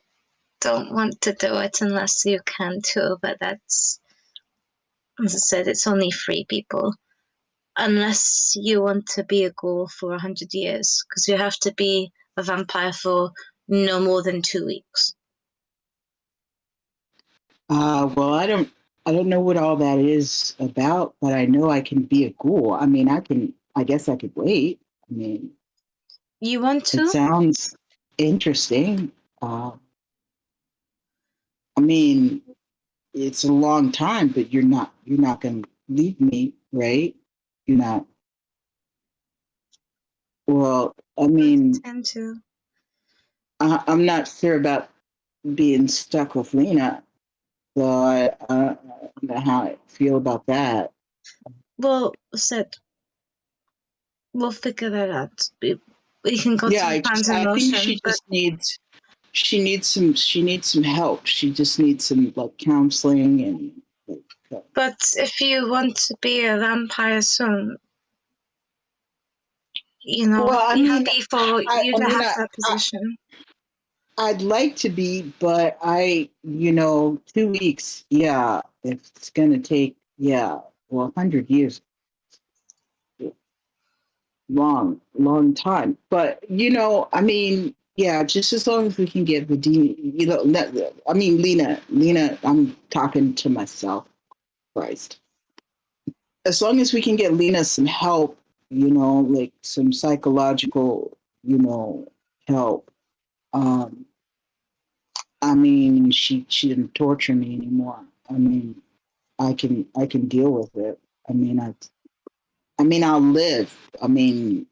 don't want to do it unless you can too, but that's, as I said, it's only 3 people. Unless you want to be a ghoul for 100 years, because you have to be a vampire for no more than 2 weeks. Well, I don't know what all that is about, but I know I can be a ghoul. I mean, I guess I could wait. I mean, you want to? It sounds interesting. I mean, it's a long time, but you're not going to leave me, right? You're not. Well, I mean, I tend to. I'm not sure about being stuck with Lena, so I don't know how I feel about that. Well, said we'll figure that out. We can go to the plans in motion. I think she needs some help. She just needs some like counseling and. But if you want to be a vampire soon, well, I be mean, happy for you to have that position. I'd like to be, but 2 weeks, yeah, it's going to take, 100 years. Long time. But, I mean, yeah, just as long as we can get the Lena, I'm talking to myself, Christ. As long as we can get Lena some help, like some psychological, help. I mean, she didn't torture me anymore. I mean, I can deal with it. I mean, I'll live. I mean,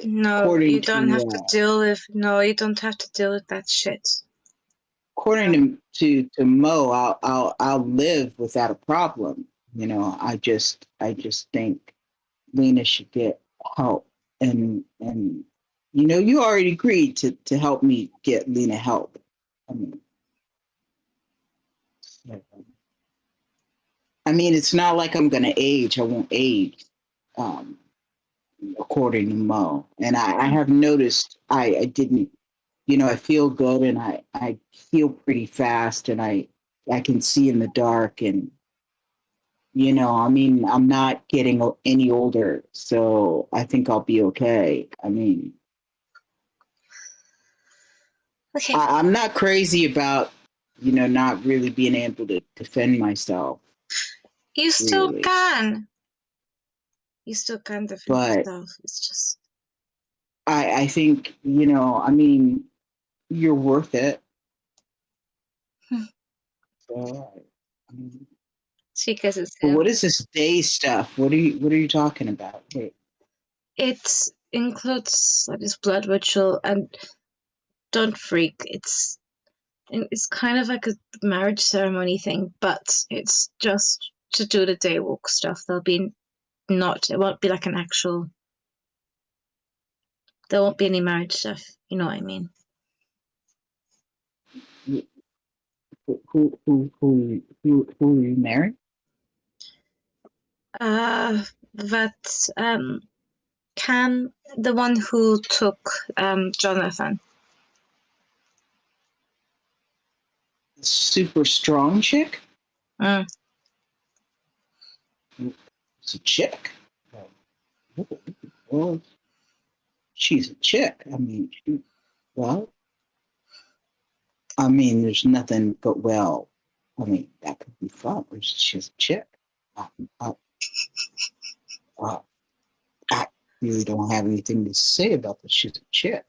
no, you don't have to deal with. No, you don't have to deal with that shit. According to Mo, I'll live without a problem. I just think Lena should get help, and you already agreed to help me get Lena help. I mean, it's not like I'm going to age. I won't age, according to Mo. And I have noticed I didn't, I feel good and I heal pretty fast and I can see in the dark and, I mean, I'm not getting any older, so I think I'll be okay. I mean, okay. I'm not crazy about, not really being able to defend myself. You still can. You still can defend yourself. It's just. I think, I mean, you're worth it. So, I mean, because it's. What is this day stuff? What are you talking about? Wait. It includes this blood ritual, and don't freak. It's kind of like a marriage ceremony thing, but it's just to do the day walk stuff. It won't be like an actual there won't be any marriage stuff. You know what I mean? Who you married? That Cam, the one who took Jonathan. Super strong chick? Mm. It's a chick. Well, she's a chick. I mean, there's nothing but that could be fun. She's a chick. I really don't have anything to say about that. She's a chick.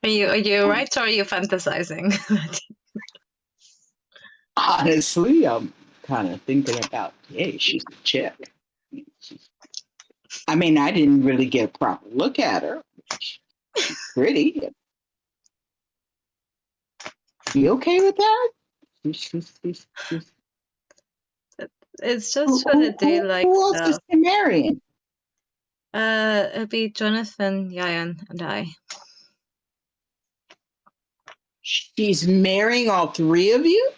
Are you right, or are you fantasizing? Honestly, I'm kind of thinking about, hey, she's a chick. I mean, I didn't really get a proper look at her. She's pretty. You okay with that? It's just for the day, like. Who else is she marrying? It'd be Jonathan, Yayan, and I. She's marrying all three of you?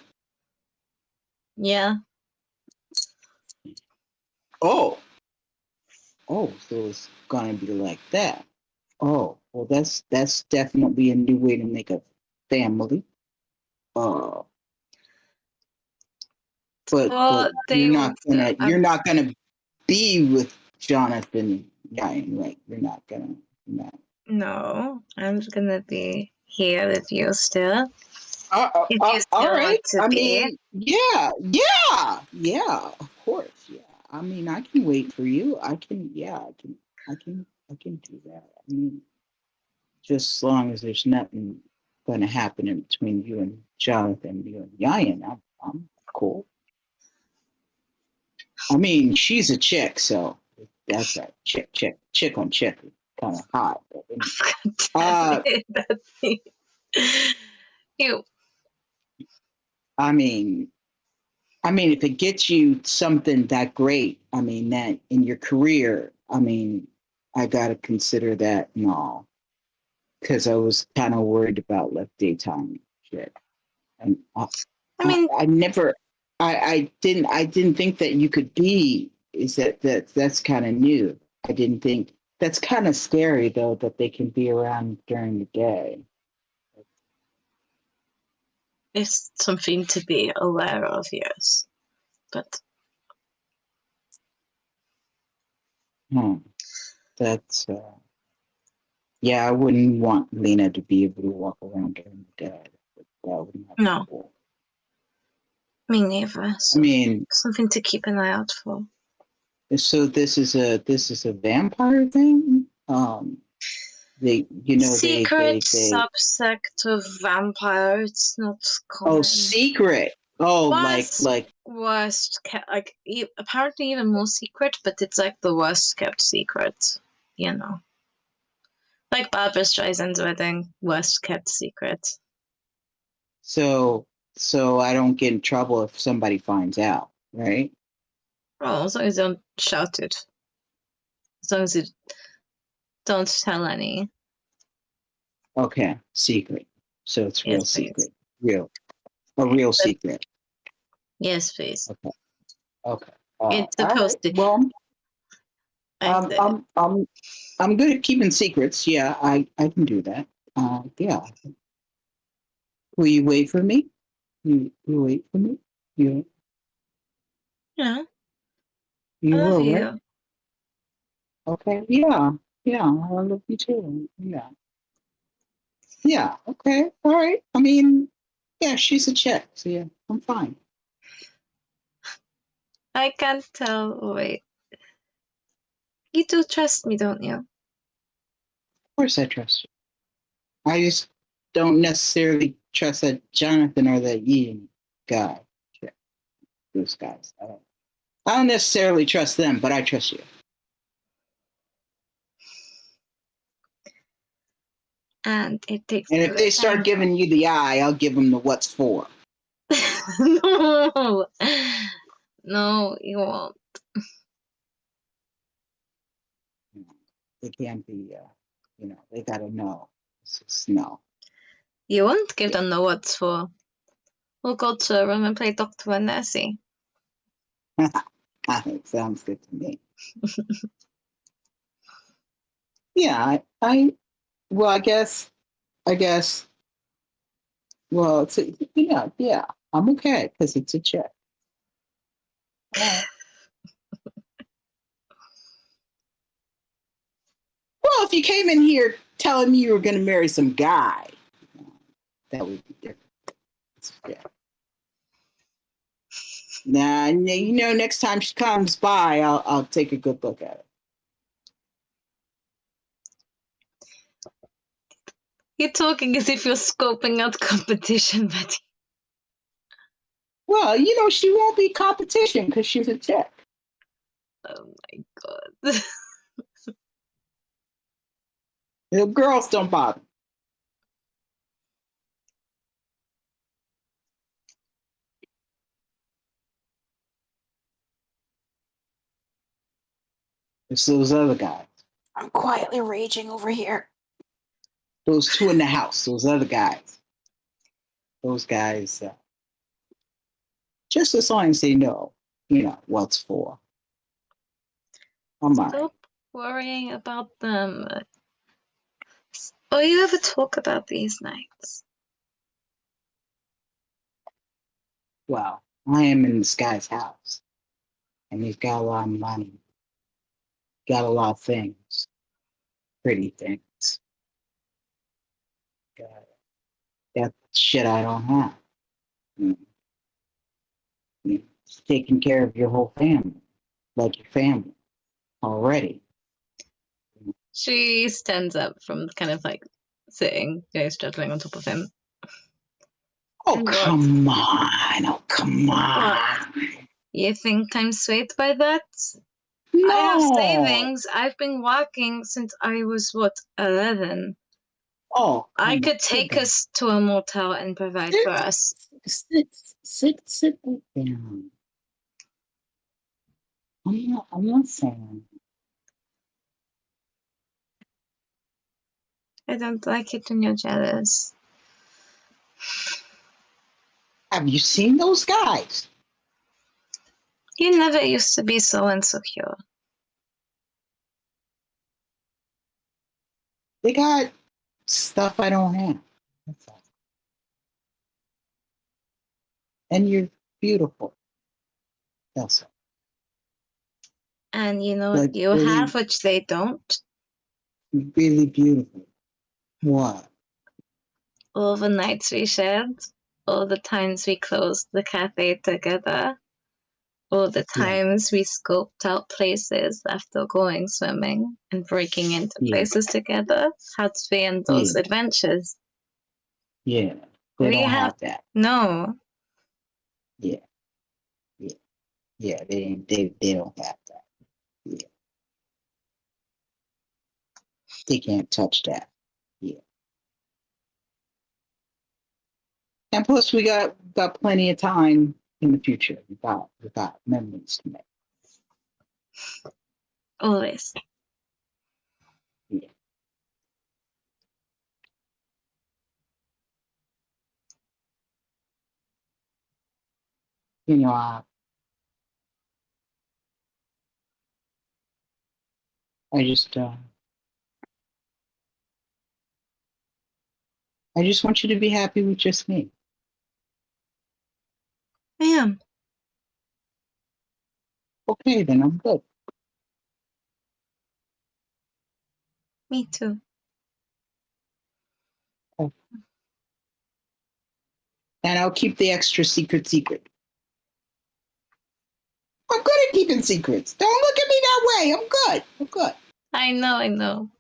Yeah. Oh, so it's gonna be like that. Oh, well, that's definitely a new way to make a family. But you're not gonna be with Jonathan Yayan, right? You're not gonna. No, I'm gonna be here with you still. All right. I mean, yeah, of course, yeah. I mean, I can wait for you. I can do that. I mean, just as long as there's nothing going to happen in between you and Jonathan, you and Yayan, I'm cool. I mean, she's a chick, so that's a chick on chick, kind of hot. You. I mean, if it gets you something that great, I mean, that in your career, I mean, I got to consider that and all. Because I was kind of worried about like daytime shit. And I didn't think that you could be, that's kind of new. I didn't think, that's kind of scary though, that they can be around during the day. It's something to be aware of, yes. But that's yeah, I wouldn't want Lena to be able to walk around during the day. No. Cool. Me neither. So I mean, something to keep an eye out for. So this is a vampire thing? Secret subsect of vampire. It's not common. Oh, secret. Oh, like worst kept, like apparently even more secret, but it's like the worst kept secret, you know. Like Barbra Streisand's wedding, worst kept secret. So I don't get in trouble if somebody finds out, right? Well, as long as you don't shout it. As long as you don't tell any. Okay, secret. So it's real secret. A real secret. Yes, please. Okay. It's supposed to. Well, I'm good at keeping secrets. Yeah, I can do that. Yeah. Will you wait for me? You wait for me? You. Yeah. You I love will, you. right? Okay. Yeah. I love you too. Yeah. Yeah. Okay. All right. I mean, yeah, she's a chick, so yeah, I'm fine. I can't tell. Wait. You do trust me, don't you? Of course I trust you. I just don't necessarily trust that Jonathan or that Ian guy. Those guys. I don't necessarily trust them, but I trust you. And it takes. And if they start giving you the eye, I'll give them the what's for. No, you won't. They can't be. They gotta know. It's just no. You won't give them the what's for. We'll go to a room and play Doctor and Nursey. It sounds good to me. Yeah, well, I guess, well, yeah, I'm okay because it's a check. Well, if you came in here telling me you were going to marry some guy, that would be different. Yeah. Nah, next time she comes by, I'll take a good look at it. You're talking as if you're scoping out competition, Betty. Well, she won't be competition because she's a chick. Oh my god. The girls don't bother. It's those other guys. I'm quietly raging over here. Those two in the house, those other guys. Those guys, just as long as they know, what's for. I'm all right. Stop worrying about them. Oh, you ever talk about these nights? Well, I am in this guy's house, and he's got a lot of money, got a lot of things, pretty things. Got shit I don't have. He's taking care of your whole family, like your family, already. She stands up from kind of like sitting, straddling on top of him. Oh, And come on. Oh, come on. You think I'm swayed by that? No. I have savings. I've been working since I was, 11? Oh, I could take us to a motel and provide for us. Sit down. I'm not saying. I don't like it when you're jealous. Have you seen those guys? You never used to be so insecure. They got stuff I don't have. That's all. And you're beautiful. That's all. And you know Like, you really, have, which they don't. really beautiful. What? All the nights we shared, all the times we closed the cafe together, all the times we scoped out places after going swimming and breaking into places together. Had to be in those adventures. Yeah. They don't have that. No. Yeah. They don't have that. Yeah. They can't touch that. Yeah. And plus, we got plenty of time in the future. We got memories to make. Always. Yeah. I just want you to be happy with just me. I am. Okay, then I'm good. Me too. Okay. And I'll keep the extra secret. I'm good at keeping secrets. Don't look at me that way. I'm good. I know.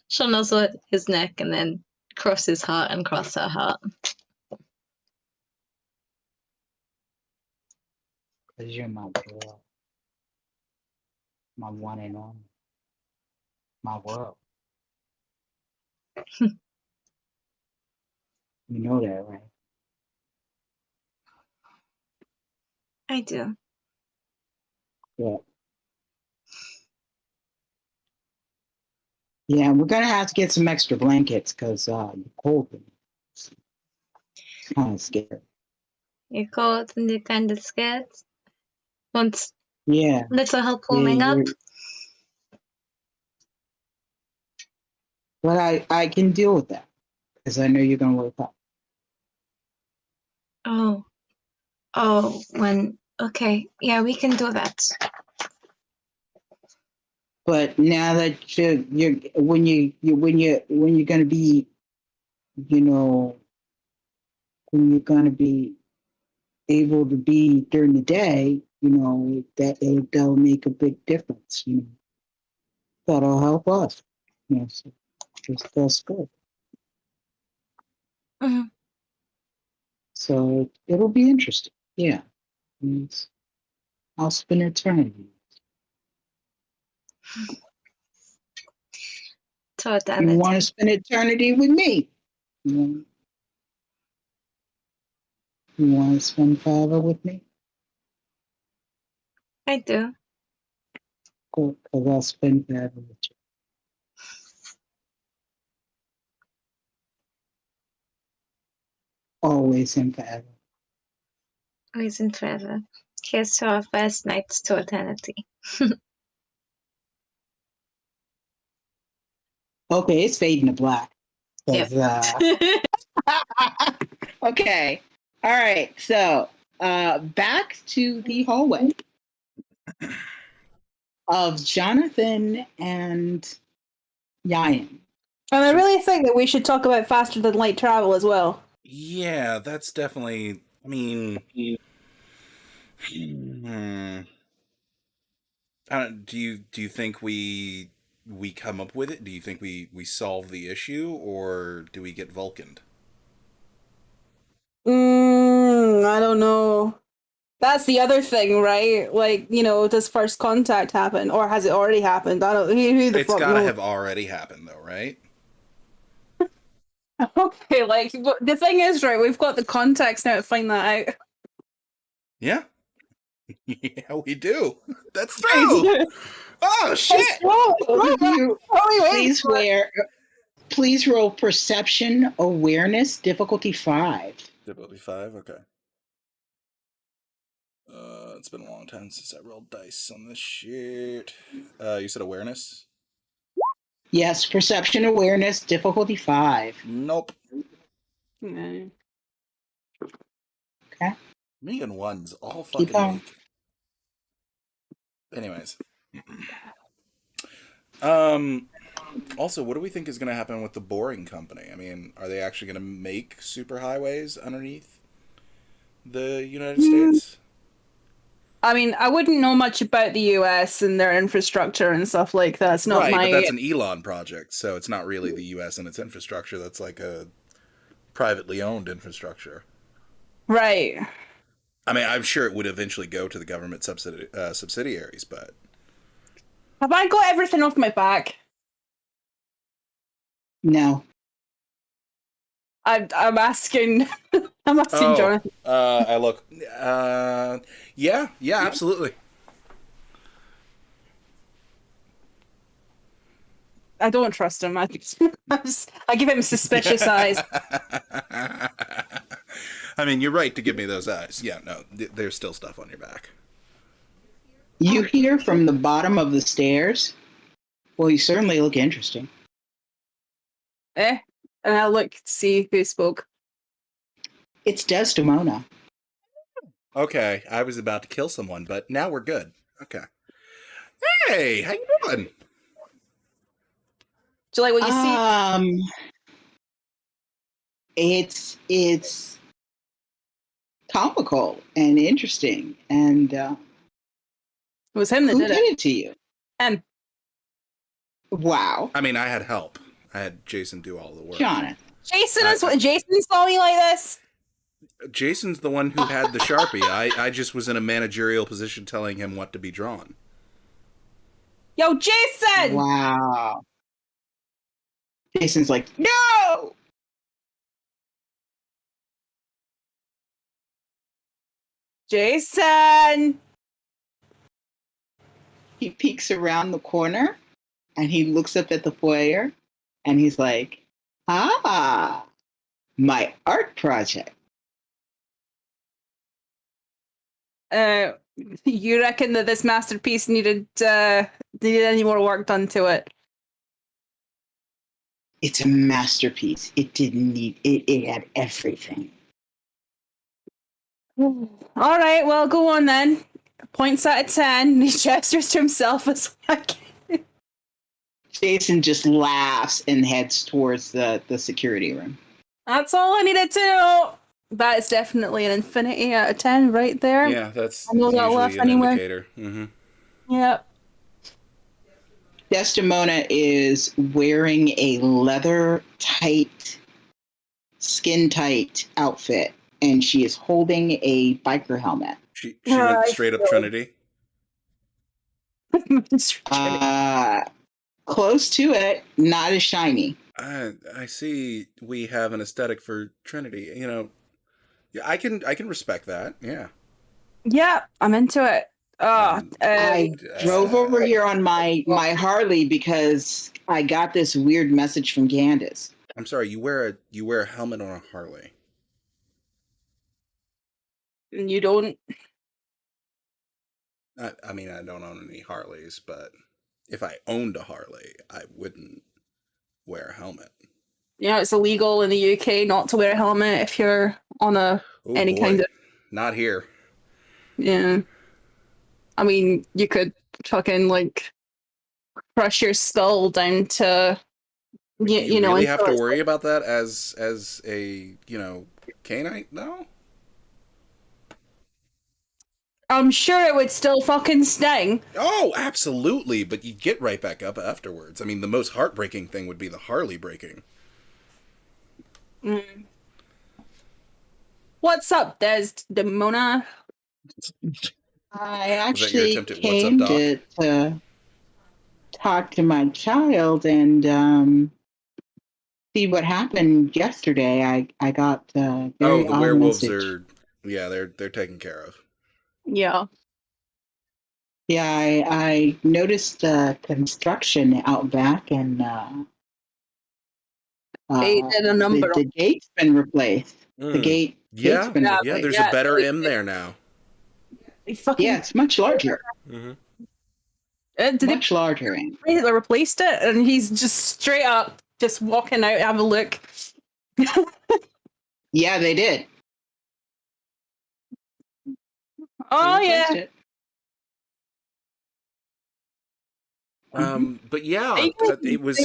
She'll nuzzle at his neck and then cross his heart and cross her heart. Because you're my girl. My one and only. My world. You know that, right? I do. Yeah. Yeah, we're gonna have to get some extra blankets because the cold is kind of scary. You're cold and you're kind of scared. Want Yeah, little help warming up? but I can deal with that because I know you're gonna work out. Okay, yeah, we can do that. But now that you're when you're gonna be, you know, when you're gonna be able to be during the day, you know, that'll make a big difference. You know, that'll help us. You know, so that's good. Mhm. So it'll be interesting. Yeah, I'll spend eternity. You want to spend eternity with me? You want to spend forever with me? I do. Cool, because I'll spend forever with you. Always and forever. Always and forever. Here's to our first nights to eternity. Okay, it's fading to black. Yep. Okay. All right. So back to the hallway of Jonathan and Yayan. And I really think that we should talk about faster than light travel as well. Yeah, that's definitely. I mean, do you think we come up with it? Do you think we solve the issue, or do we get Vulcaned? I don't know. That's the other thing, right? Like, you know, does first contact happen, or has it already happened? I don't. Who the It's fuck gotta knows? have already happened, though, right? Okay, like the thing is, right? We've got the context now to find that out. Yeah. Yeah, we do. That's true. Oh shit! Please roll perception awareness difficulty 5. Difficulty 5. Okay. It's been a long time since I rolled dice on this shit. You said awareness? Yes, perception awareness difficulty 5. Nope. No. Okay. Me and ones all fucking week. Anyways. Also, what do we think is going to happen with the Boring Company? I mean, are they actually going to make superhighways underneath the United States? I mean, I wouldn't know much about the US and their infrastructure and stuff like that. It's not right, my. But that's an Elon project, so it's not really the US and its infrastructure. That's like a privately owned infrastructure. Right. I mean, I'm sure it would eventually go to the government subsidiaries, but... Have I got everything off my back? No. I'm asking. I'm asking Jonathan. I look. Yeah, absolutely. I don't trust him. I give him suspicious eyes. I mean, you're right to give me those eyes. Yeah, no, there's still stuff on your back. You hear from the bottom of the stairs? Well, you certainly look interesting. And I look to see who spoke. It's Desdemona. Okay, I was about to kill someone, but now we're good. Okay. Hey, how you doing? Do you like what you see? It's comical and interesting, and it was him that who did did it to you? Him. Wow. I mean, I had help. I had Jason do all the work. Jonathan. Jason is what Jason saw me like this. Jason's the one who had the Sharpie. I just was in a managerial position telling him what to be drawn. Yo, Jason! Wow. Jason's like, no! Jason! He peeks around the corner And he looks up at the foyer and he's like, ah, my art project. You reckon that this masterpiece needed any more work done to it? It's a masterpiece. It didn't need it. It had everything. All right, well, go on then. Points out of 10. He gestures to himself as like. Jason just laughs and heads towards the security room. That's all I needed to know. That is definitely an infinity out of 10 right there. Yeah, that's I know that usually laugh an anywhere. indicator. Mm-hmm. Yep. Desdemona is wearing a leather tight, skin tight outfit, and she is holding a biker helmet. She went straight up Trinity. Close to it, not as shiny. I see we have an aesthetic for Trinity. You know, yeah, I can respect that. Yeah. Yeah, I'm into it. I drove over here on my Harley because I got this weird message from Candace. I'm sorry, you wear a helmet on a Harley. You don't. I mean, I don't own any Harleys, but if I owned a Harley, I wouldn't wear a helmet. Yeah, it's illegal in the UK not to wear a helmet if you're on any kind of. Not here. Yeah. I mean, you could fucking like crush your skull down to. You know, really have to worry about that as a canine? No. I'm sure it would still fucking sting. Oh, absolutely, but you'd get right back up afterwards. I mean, the most heartbreaking thing would be the Harley breaking. Mm. What's up, Desdemona? I actually came to talk to my child and see what happened yesterday. I got very the werewolves message. they're taken care of. Yeah. Yeah, I noticed construction out back, and the gate's been replaced. The gate. Yeah, there's a better M there now. Yeah, it's much larger. Mm-hmm. Much larger. They replaced it, and he's just straight up just walking out, have a look. Yeah, they did. Oh yeah. But yeah, it was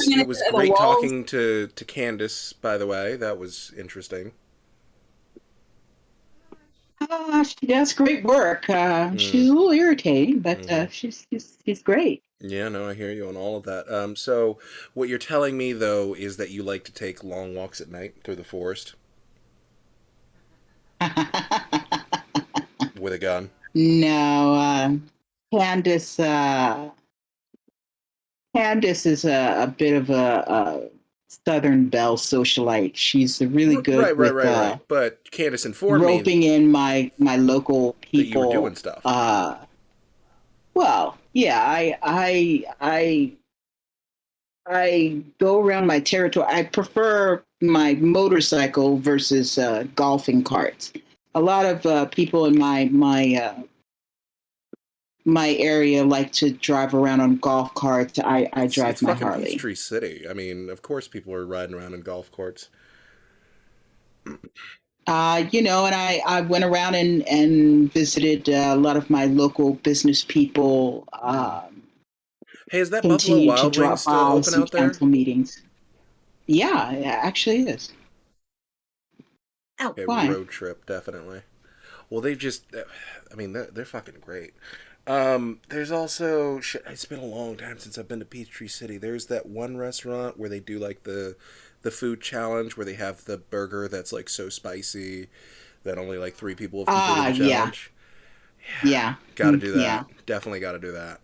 great talking to Candace. By the way, that was interesting. She does great work. She's a little irritating, but she's great. Yeah, no, I hear you on all of that. So what you're telling me though is that you like to take long walks at night through the forest with a gun. No, Candace is a bit of a Southern Belle socialite. She's really good right. But Candace informed me roping in my local people. That you were doing stuff. Well, yeah, I go around my territory. I prefer my motorcycle versus golfing carts. A lot of people in my area like to drive around on golf carts. I drive my Harley. It's Peachtree City. I mean, of course people are riding around in golf carts. And I went around and visited a lot of my local business people. Hey, is that Buffalo Wild Wings still open out there? Council meetings. Yeah, it actually is. Okay, road trip, definitely. Well, they're fucking great. There's also, it's been a long time since I've been to Peachtree City. There's that one restaurant where they do like the food challenge where they have the burger that's like so spicy that only like 3 people have completed the challenge. Yeah. Gotta do that. Yeah. Definitely gotta do that.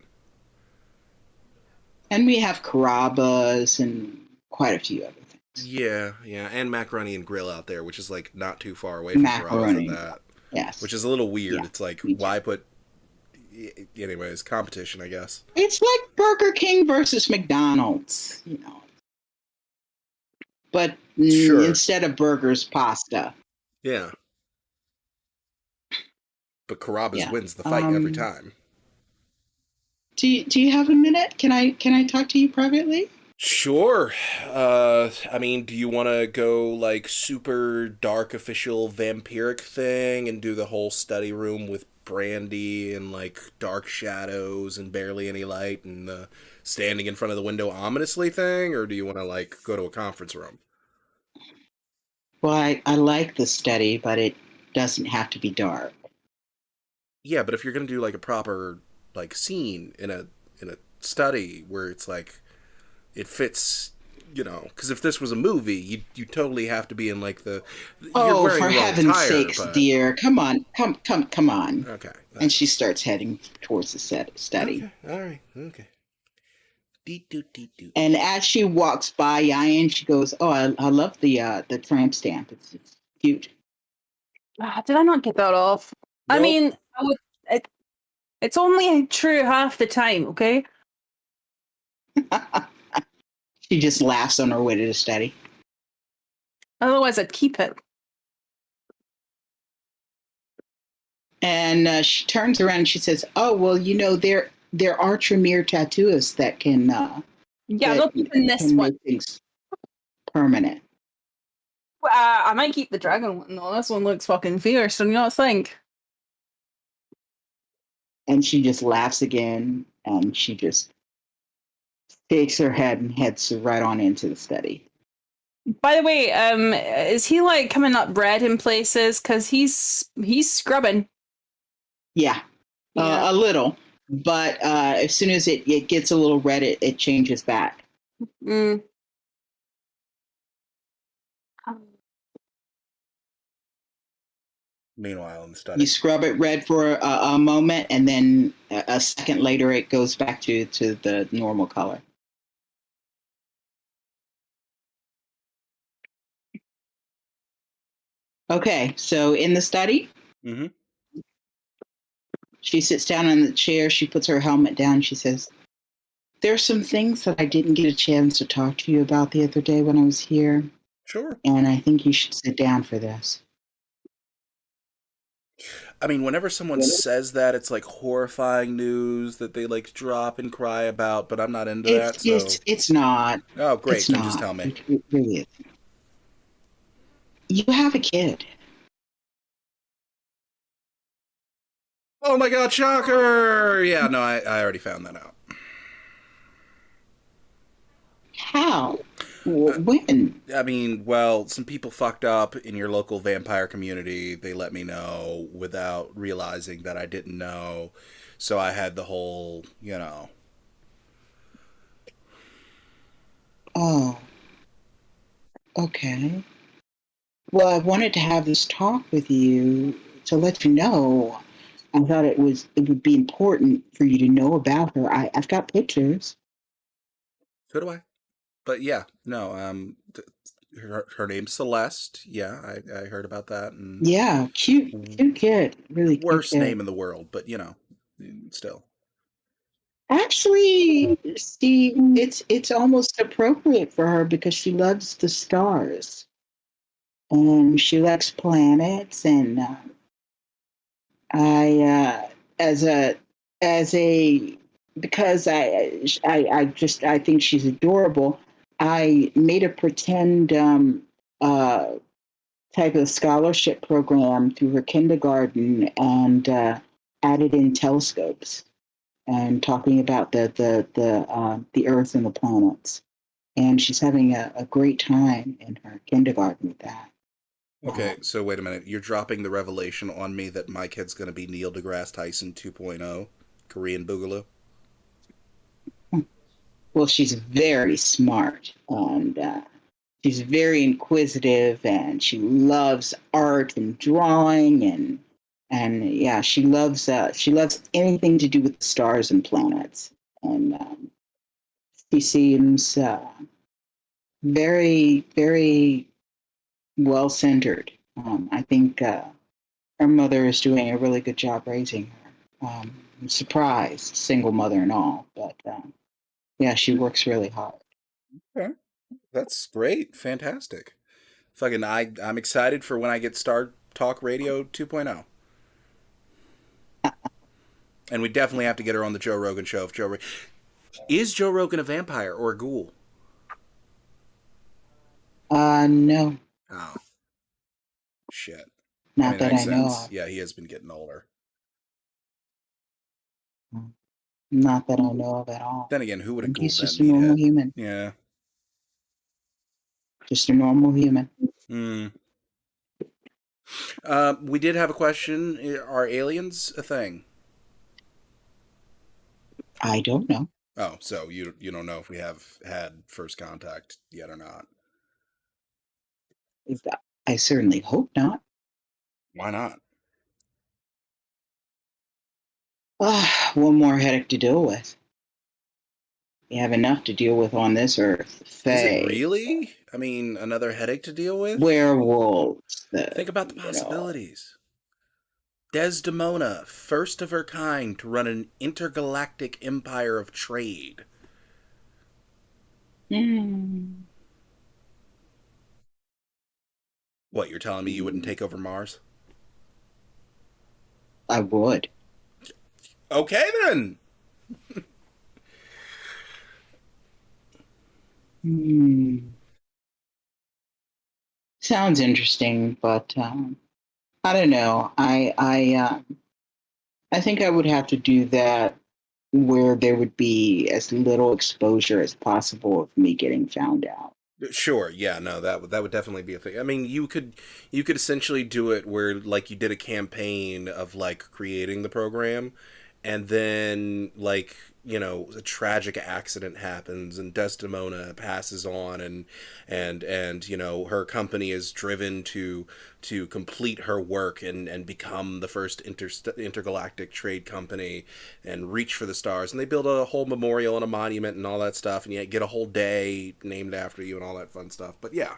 And we have Carrabba's and quite a few other things. Yeah, and Macaroni and Grill out there, which is like not too far away from Carrabba's and that. Yes. Which is a little weird. Yeah, it's like, why put anyways, competition, I guess. It's like Burger King versus McDonald's, but Sure. instead of burgers, pasta. Yeah. But Carrabba's Yeah. wins the fight every time. Do you have a minute? Can I talk to you privately? Sure. I mean, do you want to go like super dark official vampiric thing and do the whole study room with brandy and like dark shadows and barely any light and the standing in front of the window ominously thing, or do you want to like go to a conference room? Well, I like the study, but it doesn't have to be dark. Yeah, but if you're gonna do like a proper like scene in a study where it's like it fits, because if this was a movie, you totally have to be in like the. Oh, for heaven's sakes, but... dear! Come on. Okay. And she starts heading towards the study. Okay. All right. Okay. And as she walks by Yayan, she goes, "Oh, I love the tramp stamp. It's cute." Did I not get that off? Nope. I mean, it's only true half the time, okay? She just laughs on her way to the study. Otherwise, I'd keep it. And she turns around and she says, "Oh, well, there are Tremere tattooists that can they'll keep in this one. make things permanent." I might keep the dragon one though. This one looks fucking fierce, don't you not think? And she just laughs again, and she just shakes her head and heads right on into the study. By the way, is he like coming up red in places? Because he's scrubbing. Yeah, a little. But as soon as it gets a little red, it changes back. Mm. Meanwhile, in the study, you scrub it red for a moment, and then a second later, it goes back to the normal color. Okay, so in the study, she sits down in the chair. She puts her helmet down. She says, "There's some things that I didn't get a chance to talk to you about the other day when I was here. Sure. And I think you should sit down for this." I mean, whenever someone says that, it's like horrifying news that they like drop and cry about, but I'm not into that. So it's not. Oh, great! It's Then not. just tell me. It really is. You have a kid. Oh my God! Shocker! Yeah, no, I already found that out. How? When? I mean, well, some people fucked up in your local vampire community. They let me know without realizing that I didn't know. So I had the whole, Oh. Okay. Well, I wanted to have this talk with you to let you know. I thought it would be important for you to know about her. I've got pictures. So do I. But yeah, no, her name's Celeste. Yeah, I heard about that. And yeah, cute kid. Really worst cute kid. name in the world, but still. Actually, Steve, it's almost appropriate for her because she loves the stars, and she likes planets. And because I think she's adorable. I made a pretend type of scholarship program through her kindergarten and added in telescopes and talking about the Earth and the planets. And she's having a great time in her kindergarten with that. Okay, so wait a minute. You're dropping the revelation on me that my kid's going to be Neil deGrasse Tyson 2.0, Korean Boogaloo? Well, she's very smart, and she's very inquisitive, and she loves art and drawing, and yeah, she loves anything to do with the stars and planets, and she seems very, very well centered. I think her mother is doing a really good job raising her. I'm surprised, single mother and all. But yeah, she works really hard. Okay. That's great. Fantastic. Fucking I'm excited for when I get Star Talk Radio 2.0. And we definitely have to get her on the Joe Rogan show. Is Joe Rogan a vampire or a ghoul? No, Oh, shit. not That that makes I know sense. of. Yeah, he has been getting older. Not that I know of at all. Then again, who would a And ghoul he's been, just a normal meathead? human. Yeah. Just a normal human. Hmm. We did have a question. Are aliens a thing? I don't know. Oh, so you don't know if we have had first contact yet or not? I certainly hope not. Why not? One more headache to deal with. We have enough to deal with on this earth. Is it Fae, really? I mean, another headache to deal with? werewolves. Think about the possibilities. Desdemona, first of her kind to run an intergalactic empire of trade. What, you're telling me you wouldn't take over Mars? I would. Okay, then. Sounds interesting, but I don't know. I think I would have to do that where there would be as little exposure as possible of me getting found out. Sure, yeah, no, that would definitely be a thing. I mean, you could essentially do it where like you did a campaign of like creating the program, and then like a tragic accident happens and Desdemona passes on, and her company is driven to complete her work and become the first intergalactic trade company and reach for the stars, and they build a whole memorial and a monument and all that stuff, and you get a whole day named after you and all that fun stuff. But yeah.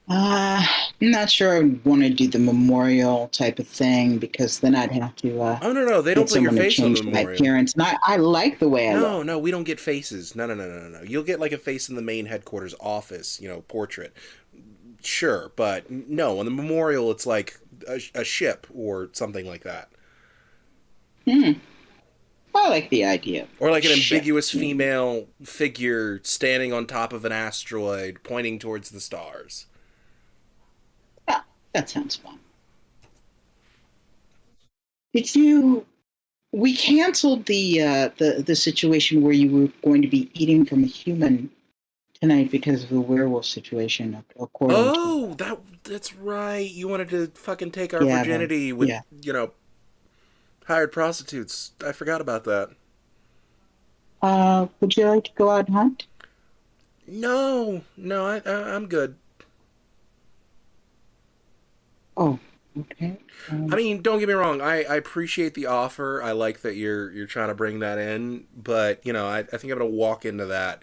I'm not sure I would want to do the memorial type of thing because then I'd have to Oh no, they don't get put your someone to face on the change my memorial. appearance. And I like the way I look. No, we don't get faces. No. You'll get like a face in the main headquarters office, portrait. Sure, but no, on the memorial it's like a ship or something like that. I like the idea. Or like an Shit. ambiguous female figure standing on top of an asteroid pointing towards the stars. Ah, that sounds fun. Did you? We canceled the situation where you were going to be eating from a human tonight because of the werewolf situation. Oh, that's right. You wanted to fucking take our virginity with hired prostitutes. I forgot about that. Would you like to go out and hunt? No, I'm good. Oh, okay. I mean, don't get me wrong. I appreciate the offer. I like that you're trying to bring that in, but I think I'm gonna walk into that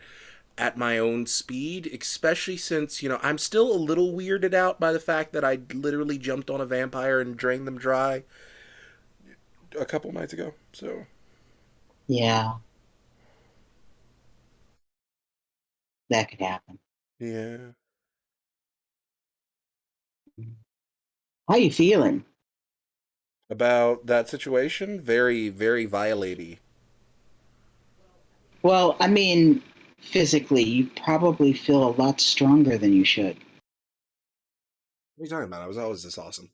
at my own speed, especially since I'm still a little weirded out by the fact that I literally jumped on a vampire and drained them dry a couple nights ago. So yeah, that could happen. yeah. How you feeling? About that situation, very, very violating. Well, I mean, physically, you probably feel a lot stronger than you should. What are you talking about? I was always this awesome.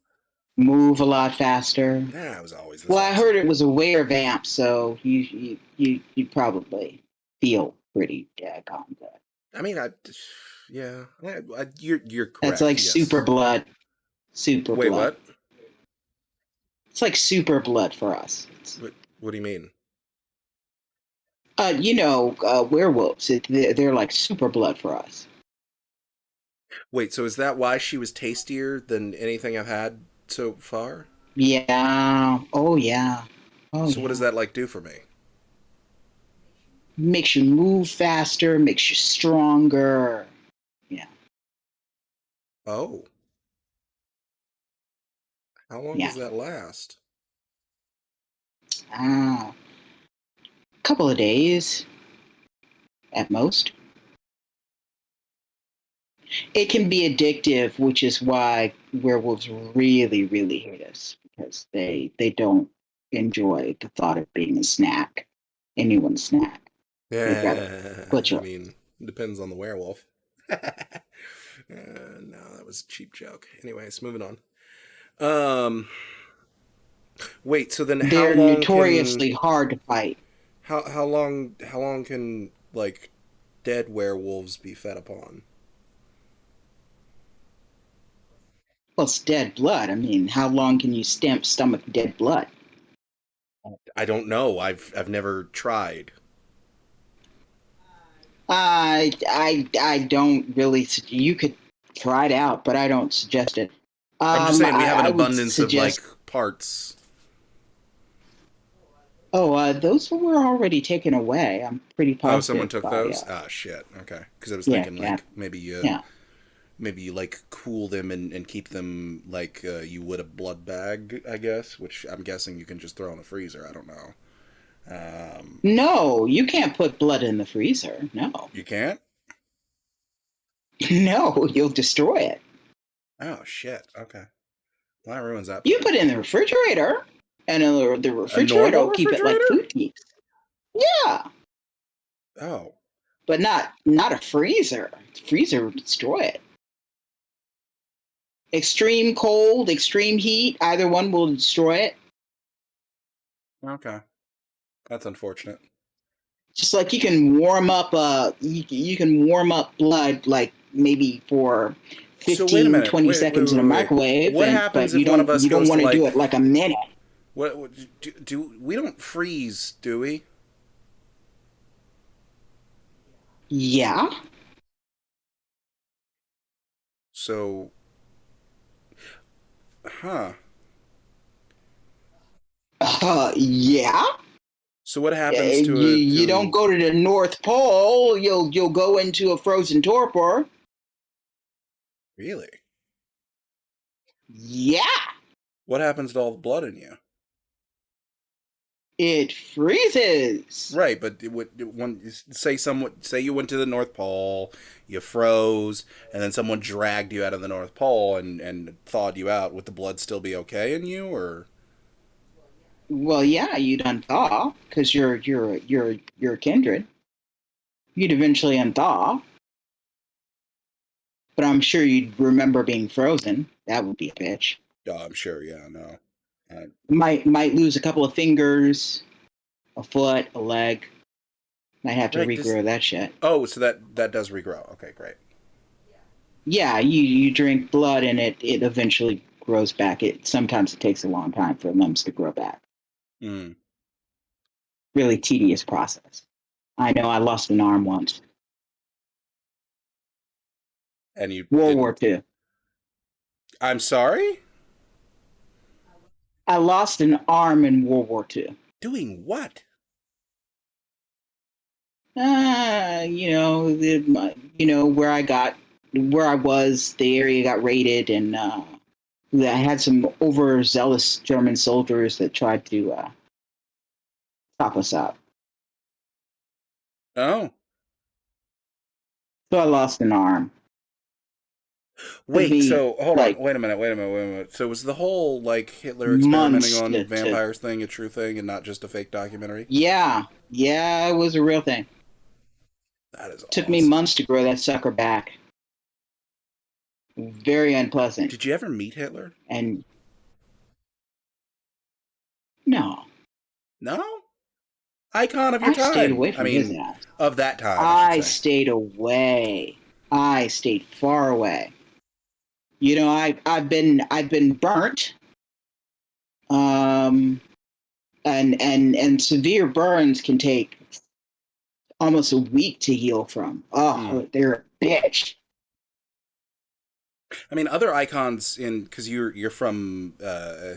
Move a lot faster. Yeah, I was always this Well, awesome. I heard it was a were vamp, so you probably feel pretty daggone good. I mean, you're correct. That's like yes. super blood. Super Wait, blood. what? It's like super blood for us. What do you mean? Werewolves. They're like super blood for us. Wait, so is that why she was tastier than anything I've had so far? Yeah. Oh, yeah. Oh, so what does that like do for me? Makes you move faster, makes you stronger. Yeah. Oh. How long does that last? Couple of days at most. It can be addictive, which is why werewolves really, really hate us, because they don't enjoy the thought of being a snack, anyone's snack. Yeah, Butcher. I mean, depends on the werewolf. No, that was a cheap joke. Anyways, moving on. Wait. So then, how They're long notoriously can hard to fight. how long can like dead werewolves be fed upon? Well, it's dead blood. I mean, how long can you stomach dead blood? I don't know. I've never tried. I don't really. You could try it out, but I don't suggest it. I'm just saying we have an I would abundance of like suggest- parts. Oh, those were already taken away. I'm pretty positive. Oh, someone took by, those? Ah, shit. Okay. Because I was yeah, thinking, yeah. like, maybe you like cool them and keep them like you would a blood bag, I guess, which I'm guessing you can just throw in the freezer. I don't know. No, you can't put blood in the freezer. No. You can't? No, you'll destroy it. Oh, shit. Okay. Well, that ruins that. You put it in the refrigerator, and the refrigerator will keep it like food keeps. Yeah. Oh. But not a freezer. Freezer will destroy it. Extreme cold, extreme heat, either one will destroy it. Okay. That's unfortunate. Just like you can warm up you can warm up blood like maybe for 15, 20 seconds in a microwave. What happens if one of us you don't goes want to to do like, it like a minute? What do we don't freeze, do we? Yeah. So, huh. Yeah. So what happens to it? You don't go to the North Pole. You'll go into a frozen torpor. Really? Yeah. What happens to all the blood in you? It freezes. Right, but say you went to the North Pole, you froze, and then someone dragged you out of the North Pole and thawed you out. Would the blood still be okay in you, or? Well, yeah, you'd unthaw because you're kindred. You'd eventually unthaw, but I'm sure you'd remember being frozen. That would be a bitch. Oh, I'm sure. Yeah, no. Might lose a couple of fingers, a foot, a leg. Might have to regrow that shit. Oh, so that does regrow. Okay, great. Yeah, you drink blood and it eventually grows back. Sometimes it takes a long time for limbs to grow back. Mm. Really tedious process. I know. I lost an arm once. And you World War II. I'm sorry? I lost an arm in World War II. Doing what? Where I was, the area got raided, and I had some overzealous German soldiers that tried to chop us up. Oh. So I lost an arm. Wait, so hold on. Wait a minute. So was the whole like Hitler experimenting on vampires thing a true thing and not just a fake documentary? Yeah, it was a real thing. That is awesome. Took me months to grow that sucker back. Very unpleasant. Did you ever meet Hitler? And no. Icon of your time. I stayed away from his ass. Of that time. I stayed away. I stayed far away. You know, I've been burnt. And severe burns can take almost a week to heal from. Oh, they're a bitch. I mean, other icons because you're from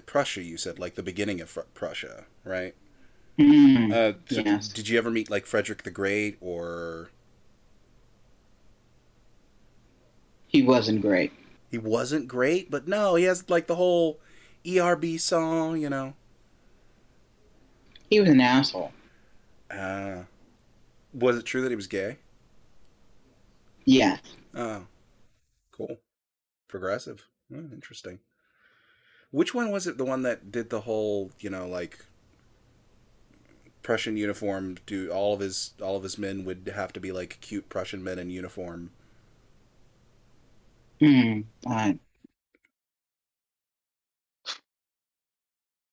Prussia. You said like the beginning of Prussia, right? Yes. Did you ever meet like Frederick the Great or? He wasn't great. He wasn't great, but no, he has like the whole ERB song, you know. He was an asshole. Uh, was it true that he was gay? Yes. Oh, cool. Progressive. Interesting. Which one was it? The one that did the whole, like Prussian uniform? Do all of his men would have to be like cute Prussian men in uniform? Hmm.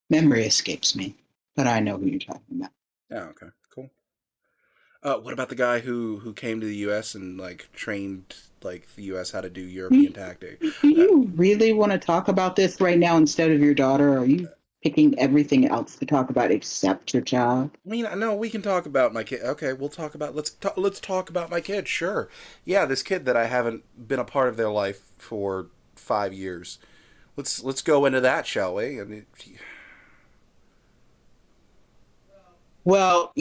Memory escapes me, but I know who you're talking about. Oh, okay, cool. What about the guy who came to the U.S. and like trained like the U.S. how to do European Do tactic? Uh, you really want to talk about this right now instead of your daughter? Or are you picking everything else to talk about except your child? I mean, no, we can talk about my kid. Okay, we'll talk about let's talk about my kid. Sure, yeah, this kid that I haven't been a part of their life for 5 years. Let's go into that, shall we? I mean, Well,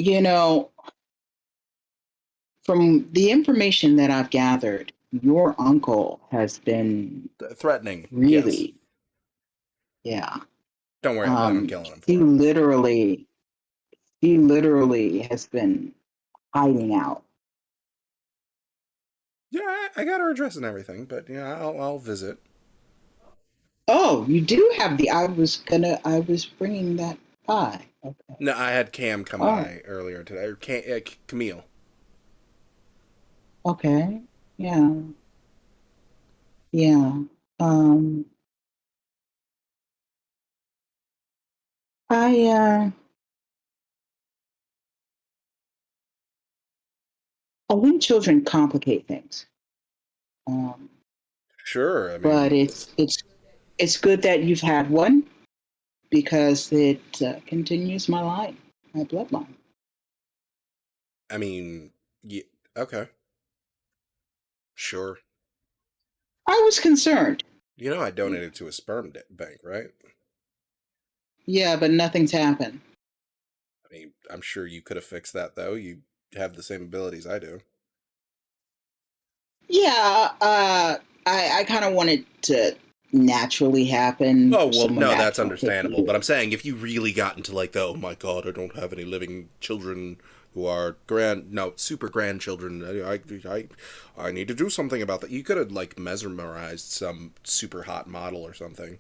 from the information that I've gathered, your uncle has been threatening. Yes. really, yeah. Don't worry, I plan on killing him He for it. literally, he literally has been hiding out. Yeah, I got her address and everything, but yeah, I'll visit. Oh, you do have I was bringing that by. Okay. No, I had Cam come Oh, by earlier today, or Camille. okay. Yeah. Yeah. Um, I, I think children complicate things. Um, Sure, I but mean, it's good that you've had one because it continues my bloodline. I mean, yeah, okay, sure. I was concerned. I donated to a sperm bank, right? Yeah, but nothing's happened. I mean, I'm sure you could have fixed that though. You have the same abilities I do. Yeah, I kind of wanted to naturally happen Oh for well, some more no, that's natural understandable. But history. I'm saying if you really got into like the oh my god, I don't have any living children who are super grandchildren. I need to do something about that. You could have like mesmerized some super hot model or something.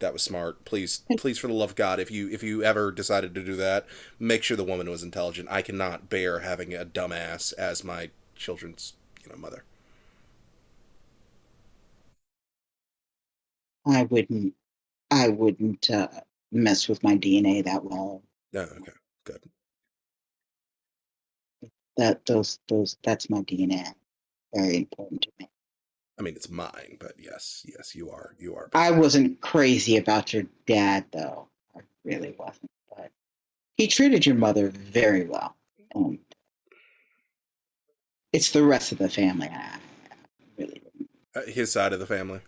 That was smart. Please, please, for the love of God, if you ever decided to do that, make sure the woman was intelligent. I cannot bear having a dumbass as my children's mother. I wouldn't I wouldn't mess with my DNA that well. No, okay, good. That's my DNA. Very important to me. I mean, it's mine, but yes, yes, you are I best. wasn't crazy about your dad though. I really wasn't. But he treated your mother very well. And it's the rest of the family. I really, His side of the family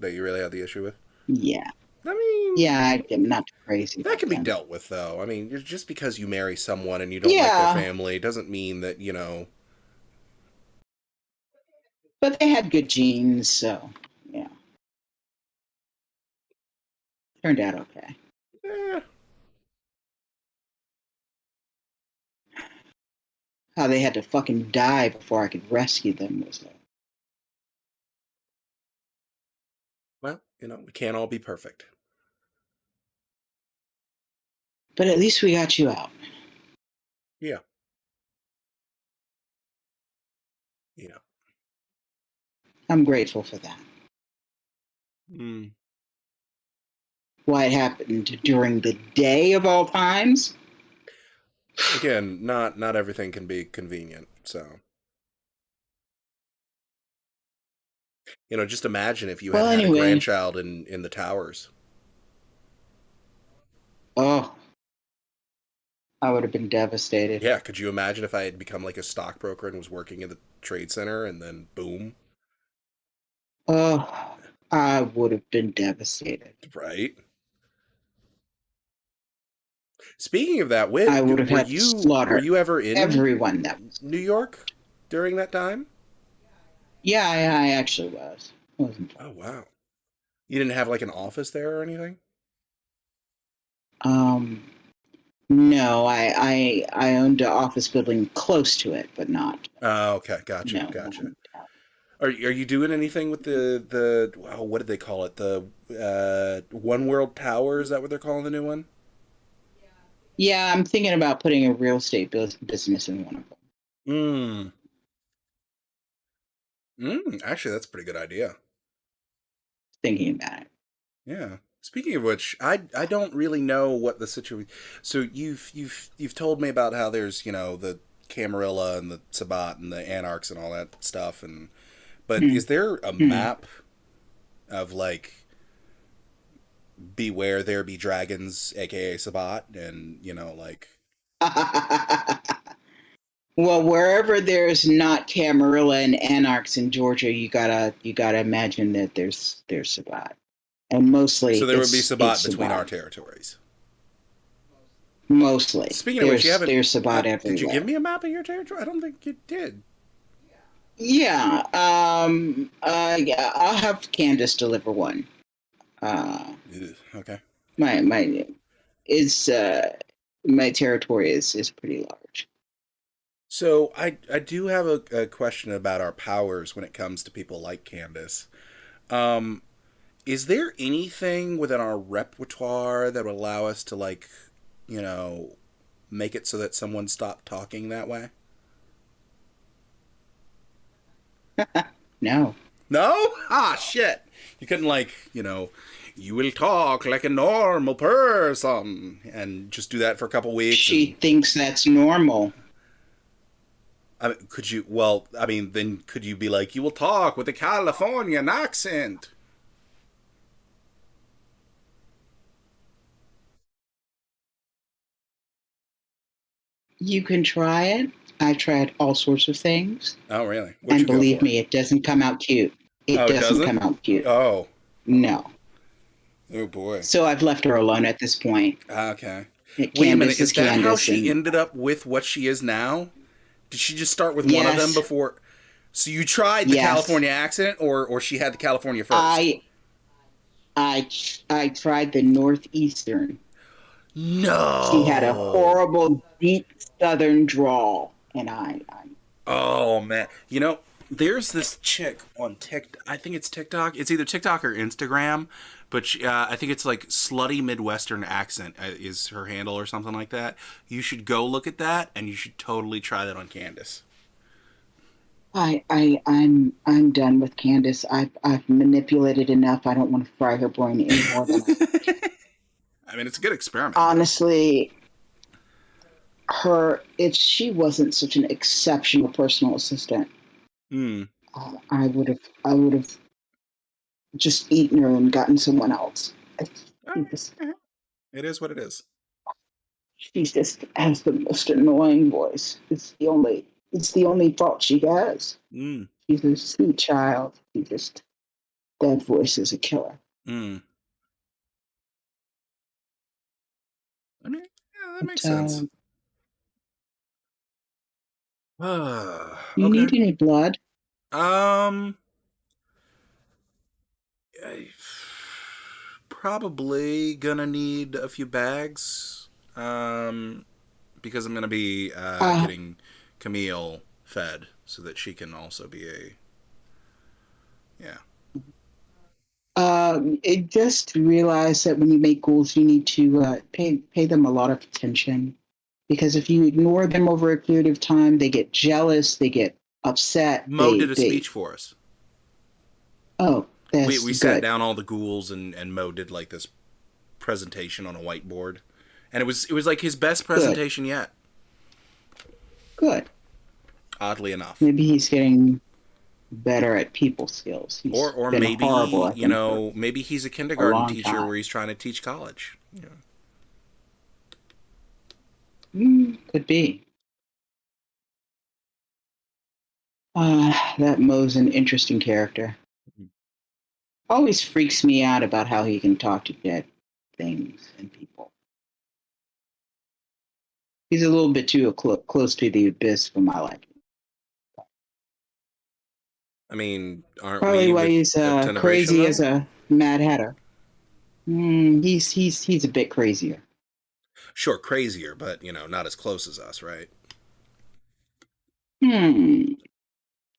that you really had the issue with. yeah, I mean, yeah. I'm not crazy that about can be them. dealt with, though. I mean, just because you marry someone and you don't like their Yeah, family doesn't mean that but they had good genes, so yeah, turned out okay. Eh, How they had to fucking die before I could rescue them was. well, we can't all be perfect. But at least we got you out. Yeah, yeah. I'm grateful for that. Mm. Why it happened during the day of all times? Again, not everything can be convenient. So just imagine if you had Well, had a anyway. grandchild in the towers. Oh, I would have been devastated. Yeah, could you imagine if I had become like a stockbroker and was working in the trade center and then boom, Oh, I would have been devastated. right? Speaking of that, I would have were had to you slaughter ever in everyone that was. New York during that time? Yeah, I actually was. Wasn't. Oh wow. You didn't have like an office there or anything? Um, No, I owned an office building close to it, but not. Oh, okay, gotcha, No. gotcha. Are you doing anything with the what did they call it? The One World Tower? Is that what they're calling the new one? Yeah, I'm thinking about putting a real estate business in one of them. Mm. Actually, that's a pretty good idea. Thinking about it. Yeah. Speaking of which, I don't really know what the situation. So you've told me about how there's the Camarilla and the Sabbat and the Anarchs and all that stuff, but Hmm. is there a Hmm. map of like beware there be dragons, aka Sabbat, and like Well, wherever there's not Camarilla and Anarchs in Georgia, you gotta imagine that there's Sabbat, and so mostly there would be it's Sabbat between our Sabbat. territories. Mostly Speaking of which, you haven't. there's Sabbat Did you give everywhere. me a map of your territory? I don't think you did. Yeah. Yeah. I'll have Candace deliver one. Uh, Ugh, okay. my is my territory is pretty large. So I do have a question about our powers when it comes to people like Candace. Um, is there anything within our repertoire that would allow us to you know, make it so that someone stopped talking that way? No. No? Ah, shit. You couldn't you will talk like a normal person and just do that for a couple weeks and She thinks that's normal. I mean, could you? Well, I mean, then could you be like, you will talk with a Californian accent? You can try it. I tried all sorts of things, Oh, really? What'd and you go believe for? me, it doesn't come out cute. It Oh, it doesn't doesn't. come out cute. Oh, No. oh boy. So I've left her alone at this point. Okay. Wait a minute. Candace is Is that how Candace, she and ended up with what she is now? Did she just start with one of them yes, before? So you tried the yes, California accent, or she had the California first? I I I tried the northeastern. She had a No. horrible deep southern drawl, and I Oh man, there's this chick on Tik. I think it's TikTok. It's either TikTok or Instagram, but I think it's like slutty Midwestern accent is her handle or something like that. You should go look at that, and you should totally try that on Candace. I'm done with Candace. I've manipulated enough. I don't want to fry her brain any more than I I mean, it's a good experiment. honestly. Her if she wasn't such an exceptional personal assistant, Hmm. I would have just eaten her and gotten someone else. All She right. just, It is what it is. she just has the most annoying voice. It's the only fault she has. Hmm. She's a sweet child. That voice is a killer. Hmm. I mean, yeah, that But makes sense. you Okay. need any blood? Um. I- Probably gonna need a few bags. Because I'm gonna be Uh, getting Camille fed so that she can also be a yeah. just realize that when you make goals, you need to pay them a lot of attention, because if you ignore them over a period of time, they get jealous, they get upset. Mo They did a they speech for us. oh, We that's sat good, down all the ghouls and Mo did like this presentation on a whiteboard, and it was like his best good, presentation yet. good. Oddly enough. Maybe he's getting better at people skills. He's Or been horrible, maybe, I think, for maybe he's a a kindergarten long teacher time. where he's trying to teach college. Could be. That Mo's an interesting character. Always freaks me out about how he can talk to dead things and people. He's a little bit too close to the abyss for my liking. I mean, aren't Probably we why with he's Teneration crazy as though? a Mad Hatter. He's a bit crazier. Sure, crazier, but not as close as us, right?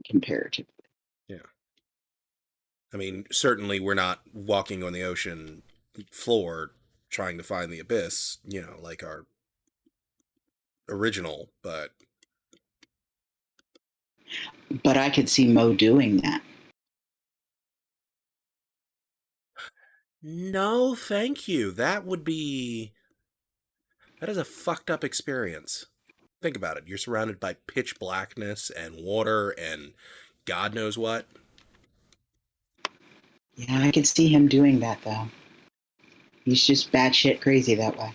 Comparatively. Yeah. I mean, certainly we're not walking on the ocean floor trying to find the abyss, like our original, but I could see Mo doing that. no, thank you. That is a fucked up experience. Think about it. You're surrounded by pitch blackness and water and God knows what. Yeah, I could see him doing that though. He's just batshit crazy that way.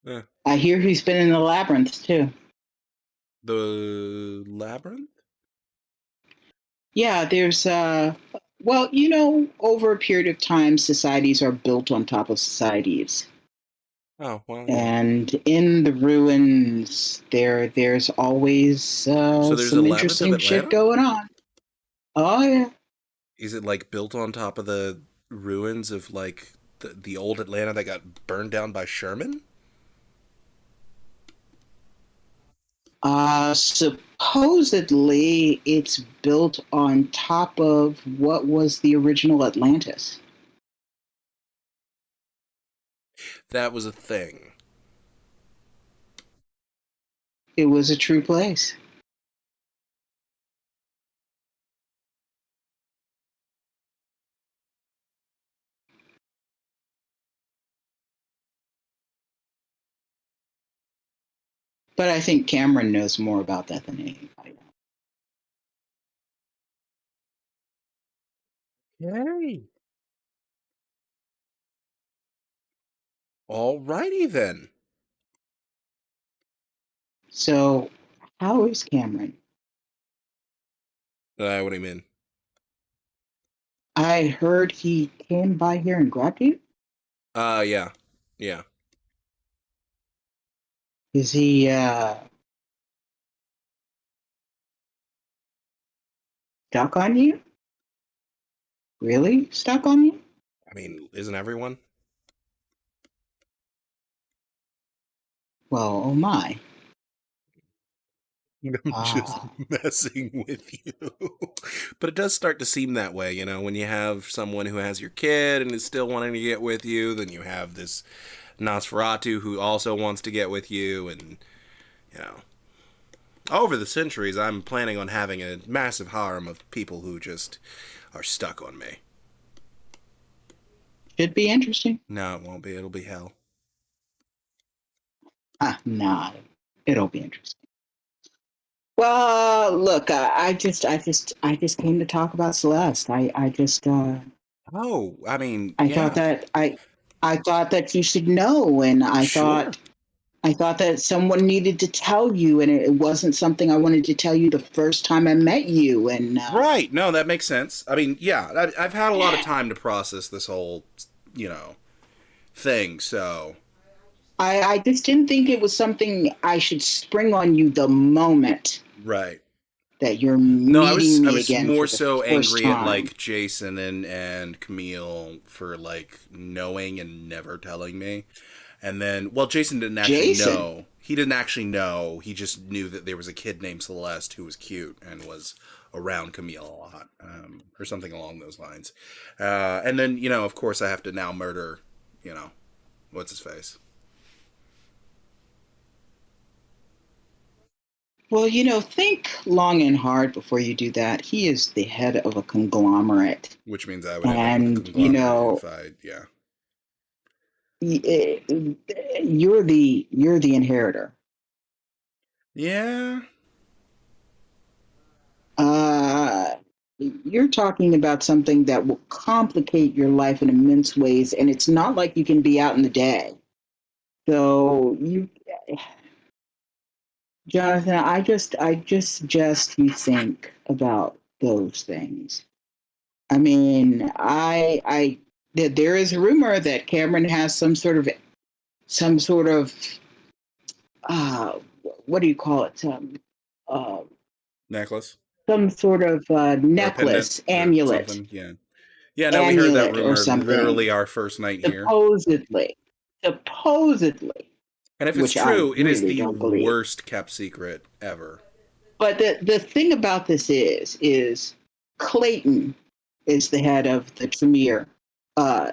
Eh. I hear he's been in the labyrinth too. The labyrinth? Yeah, there's well, over a period of time societies are built on top of societies. Oh, well, yeah. And in the ruins there's always So there's some a labyrinth of interesting shit Atlanta? going on. Oh yeah. Is it like built on top of the ruins of like the old Atlanta that got burned down by Sherman? Supposedly it's built on top of what was the original Atlantis. That was a thing. It was a true place. But I think Cameron knows more about that than anybody. Yay. Alrighty then. So, how is Cameron? What do you mean? I heard he came by here and grabbed you. Yeah. Yeah. Is he stuck on you? Really stuck on you? I mean, isn't everyone? Well, oh my. I'm just messing with you. But it does start to seem that way, when you have someone who has your kid and is still wanting to get with you, then you have this Nosferatu who also wants to get with you, and, over the centuries, I'm planning on having a massive harem of people who just are stuck on me. Should be interesting. No, it won't be. It'll be hell. Nah, it'll be interesting. Well, look, I just came to talk about Celeste. I just Oh, I mean, I yeah. thought that you should know, and I Sure. thought that someone needed to tell you, and it wasn't something I wanted to tell you the first time I met you. And Right. No, that makes sense. I mean, yeah, I've had a lot of time to process this whole, thing. So I just didn't think it was something I should spring on you the moment right. that you're No, I meeting me was again. more for the so first angry time. at like Jason and Camille for like knowing and never telling me. And then, well, Jason didn't actually know. He didn't actually know. He just knew that there was a kid named Celeste who was cute and was around Camille a lot, or something along those lines. And then, of course, I have to now murder, what's his face? Well, think long and hard before you do that. He is the head of a conglomerate. Which means I would end up with a conglomerate if yeah. You're the inheritor. Yeah. You're talking about something that will complicate your life in immense ways, and it's not like you can be out in the day. So Jonathan, I just suggest you think about those things. I mean, there is a rumor that Cameron has some sort of what do you call it? Necklace. Some sort of necklace, amulet. Yeah. Yeah, no, we heard that rumor or something. literally our first night here. Supposedly. supposedly, And if it's which I true, it is really the don't believe. worst kept secret ever. But the thing about this is Clayton is the head of the Tremere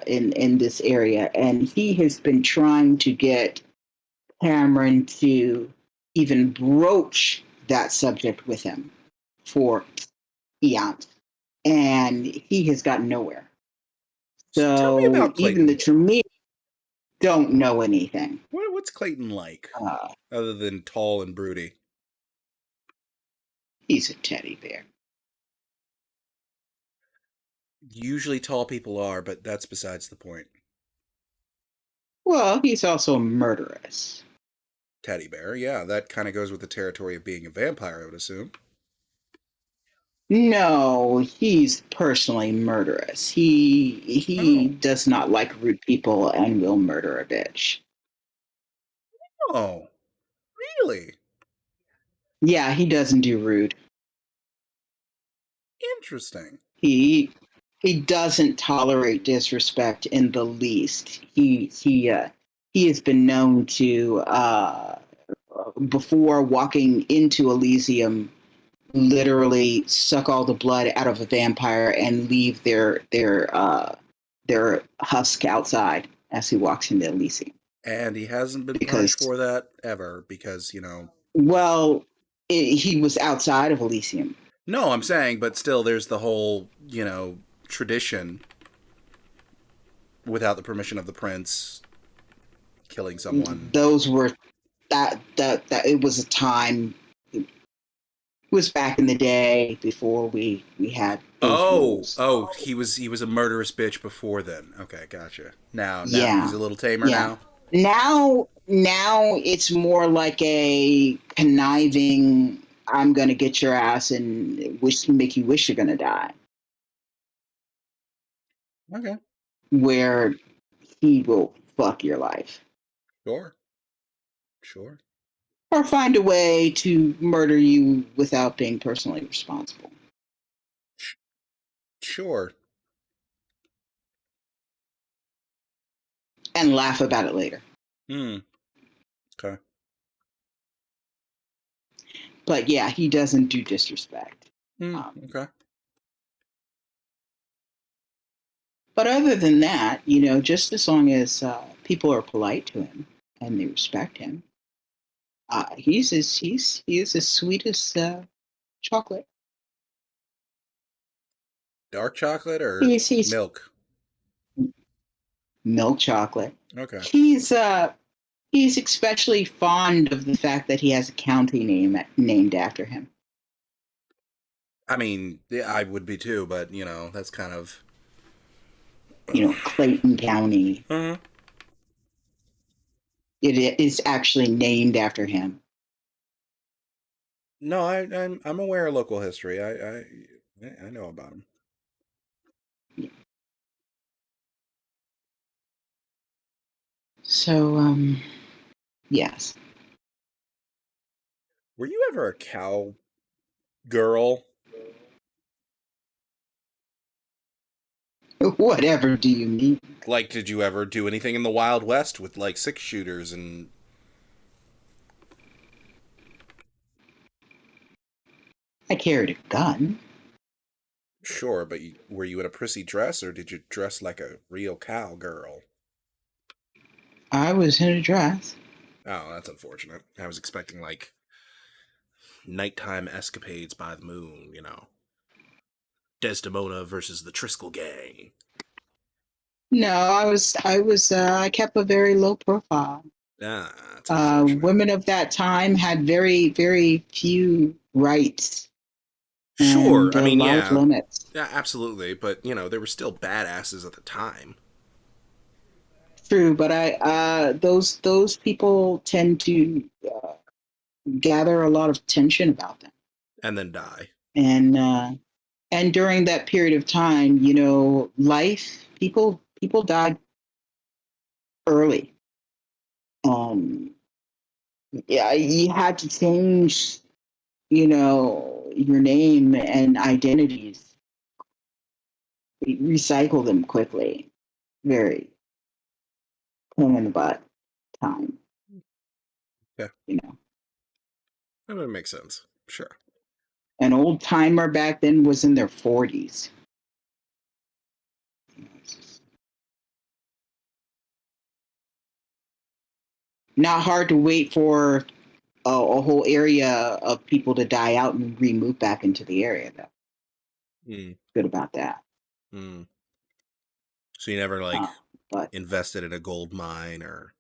in this area, and he has been trying to get Cameron to even broach that subject with him for eons, and he has gotten nowhere. So tell me So about even the Clayton. Tremere don't know anything. What's Clayton like, Uh, other than tall and broody? he's a teddy bear. Usually tall people are, but that's besides the point. Well, he's also murderous. Teddy bear, yeah, that kind of goes with the territory of being a vampire, I would assume. No, he's personally murderous. He does not like rude people and will murder a bitch. Oh, really? Yeah, he doesn't do rude. Interesting. He doesn't tolerate disrespect in the least. He has been known to before walking into Elysium literally suck all the blood out of a vampire and leave their husk outside as he walks into Elysium. And he hasn't been Because- punished for that ever because, Well, he was outside of Elysium. No, I'm saying, but still there's the whole, tradition without the permission of the prince killing someone. Those were that it was a time. It was back in the day before we had. Those rules. He was a murderous bitch before then. Okay, gotcha. Now Yeah. he's a little tamer now. Now it's more like a conniving. I'm gonna get your ass and make you wish you're gonna die. Okay. Where he will fuck your life. Sure. Or find a way to murder you without being personally responsible. Sure. And laugh about it later. Okay. But yeah, he doesn't do disrespect. Okay. But other than that, just as long as people are polite to him and they respect him, he is as sweet as chocolate. Dark chocolate or He's milk? Milk chocolate. Okay. He's especially fond of the fact that he has a county named after him. I mean, yeah, I would be too, but that's kind of Clayton County. Uh-huh. It is actually named after him. No, I'm aware of local history. I know about him. So, yes. Were you ever a cow girl? Whatever do you mean? Like, did you ever do anything in the Wild West with, like, 6-shooters and... I carried a gun. Sure, but were you in a prissy dress, or did you dress like a real cow girl? I was in a dress. Oh, that's unfortunate. I was expecting, like, nighttime escapades by the moon, Desdemona versus the Triskel gang. No, I kept a very low profile. Ah, that's unfortunate. Women of that time had very, very few rights. Sure, and, I mean, large limits. Yeah, absolutely, but, there were still badasses at the time. True, but those people tend to gather a lot of tension about them. And then die. And during that period of time, life, people died early. Yeah, you had to change, your name and identities, recycle them quickly, very pain in the butt time. Yeah. You know, That would make sense. Sure. an old timer back then was in their 40s. Not hard to wait for a whole area of people to die out and remove back into the area, though. Good about that. So you never like but invested in a gold mine or?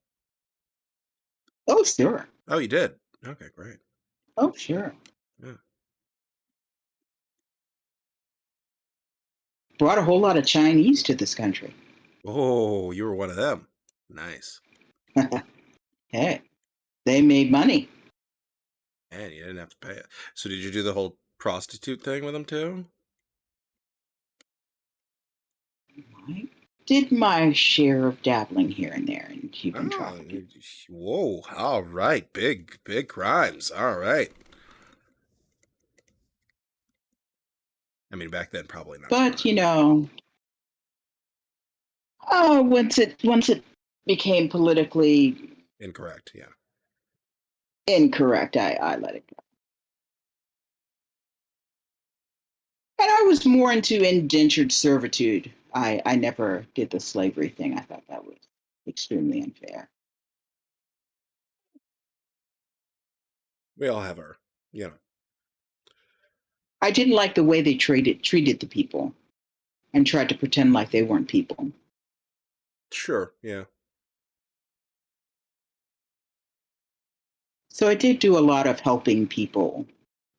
Oh, sure. Oh, you did. Okay, great. Oh, sure. Yeah. Brought a whole lot of Chinese to this country. Oh, you were one of them. Nice. Hey, they made money. Man, you didn't have to pay it. So did you do the whole prostitute thing with them too? I did my share of dabbling here and there in human trafficking. Whoa! All right, big crimes. All right. I mean, back then probably not. But you know, once it became politically incorrect, yeah. Incorrect, I let it go. And I was more into indentured servitude. I never did the slavery thing. I thought that was extremely unfair. We all have our, you know. I didn't like the way they treated the people and tried to pretend like they weren't people. Sure, yeah. So I did do a lot of helping people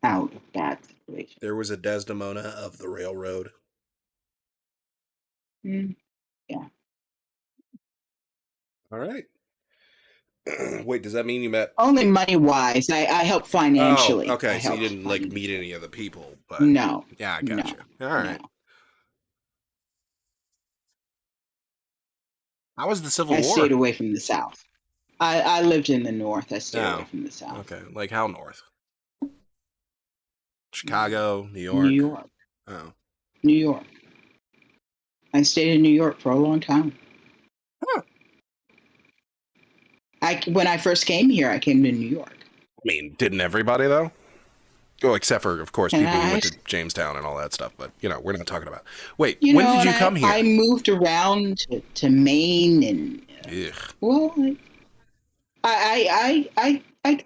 out of bad situations. There was a Desdemona of the railroad. Yeah. All right. Wait, does that mean you met? Only money wise. I helped financially. Oh, okay. So you didn't like meet any of the people, but no. Yeah, I got you. All right. No. How was the Civil War? I stayed away from the South. I lived in the North. I stayed away from the South. Okay. Like how north? Chicago, New York? New York. Oh. New York. I stayed in New York for a long time. Huh. When I first came here, I came to New York. I mean, didn't everybody though? Oh, except for, of course, people who went to Jamestown and all that stuff. But you know, we're not talking about. Wait, when did you come here? I moved around to Maine and. Well, I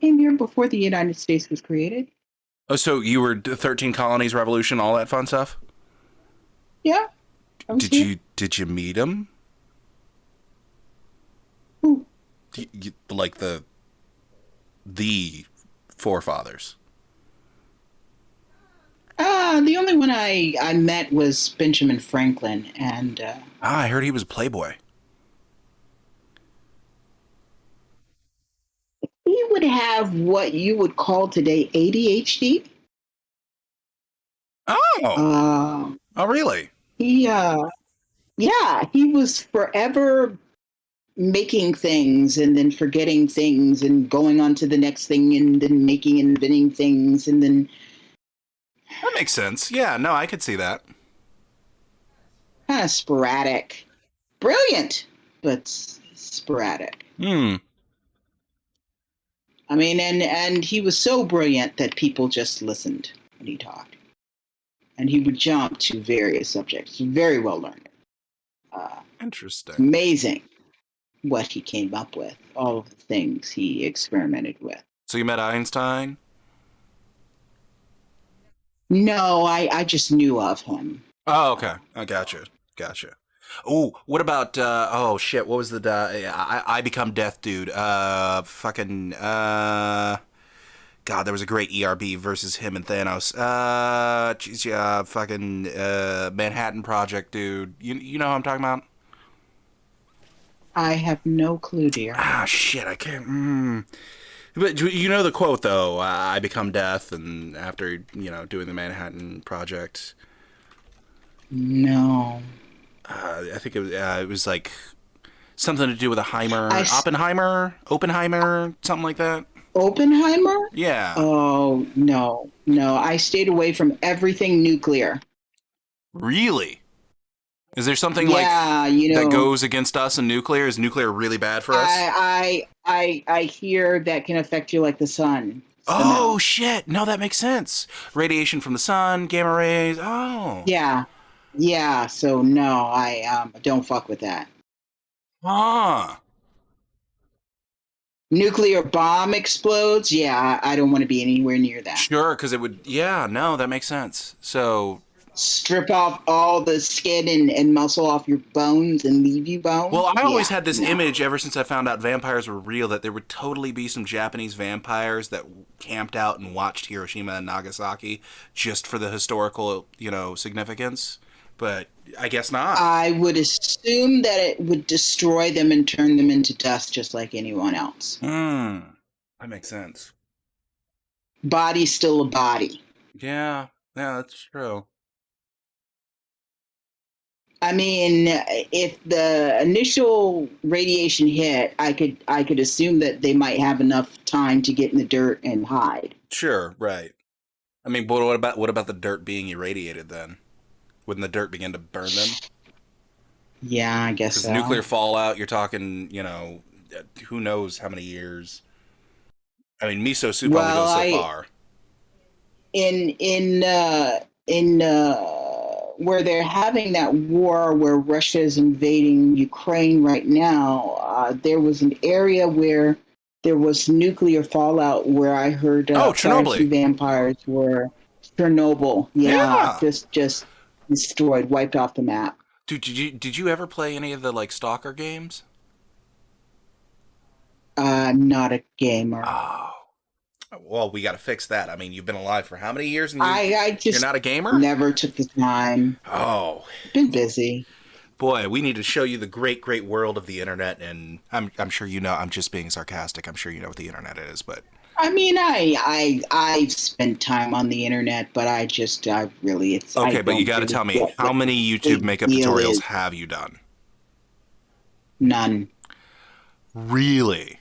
came here before the United States was created. Oh, so you were 13 Colonies Revolution, all that fun stuff? Yeah. Did you meet him? Who? Like the forefathers. The only one I met was Benjamin Franklin, and I heard he was a playboy. He would have what you would call today ADHD. Oh. Oh, really? He was forever making things and then forgetting things and going on to the next thing and then inventing things and then. That makes sense. Yeah, no, I could see that. Kind of sporadic. Brilliant, but sporadic. I mean, and he was so brilliant that people just listened when he talked. And he would jump to various subjects. Very well learned. Interesting. Amazing what he came up with. All of the things he experimented with. So you met Einstein? No, I just knew of him. Oh, okay. I gotcha. Oh, what about, oh shit, what was the, I Become Death dude? God, there was a great ERB versus him and Thanos. Manhattan Project dude. You know who I'm talking about? I have no clue, dear. Shit, I can't, But you know the quote, though, I become death, and after, doing the Manhattan Project. No. I think it was like something to do with a Oppenheimer, something like that. Oppenheimer? Yeah. Oh, no. I stayed away from everything nuclear. Really? Is there something Yeah, that goes against us in nuclear? Is nuclear really bad for us? I hear that can affect you like the sun. So Oh, no. shit. No, that makes sense. Radiation from the sun, gamma rays. Oh. Yeah. Yeah, so no, I don't fuck with that. Ah. Nuclear bomb explodes. Yeah, I don't want to be anywhere near that. Sure, because it would... Yeah, no, that makes sense. So... Strip off all the skin and muscle off your bones and leave you bones. Well, I always had this image ever since I found out vampires were real that there would totally be some Japanese vampires that camped out and watched Hiroshima and Nagasaki just for the historical, significance. But I guess not. I would assume that it would destroy them and turn them into dust just like anyone else. That makes sense. Body's still a body. Yeah, that's true. I mean, if the initial radiation hit, I could assume that they might have enough time to get in the dirt and hide. Sure, right. I mean, but what about the dirt being irradiated then? Wouldn't the dirt begin to burn them? Yeah, I guess so. Nuclear fallout, you're talking, who knows how many years. I mean, miso soup only goes so far. In where they're having that war where Russia is invading Ukraine right now, there was an area where there was nuclear fallout where I heard Chernobyl vampires were Chernobyl. Yeah. Just destroyed, wiped off the map. Dude, did you ever play any of the Stalker games? Not a gamer. Oh. Well, we got to fix that. I mean, you've been alive for how many years? And you're not a gamer? Never took the time. Oh. Been busy. Boy, we need to show you the great, great world of the internet. And I'm sure you know, I'm just being sarcastic. I'm sure you know what the internet is, but... I mean, I've spent time on the internet, but I really... Okay, but you got to tell me, how many YouTube makeup tutorials have you done? None. Really?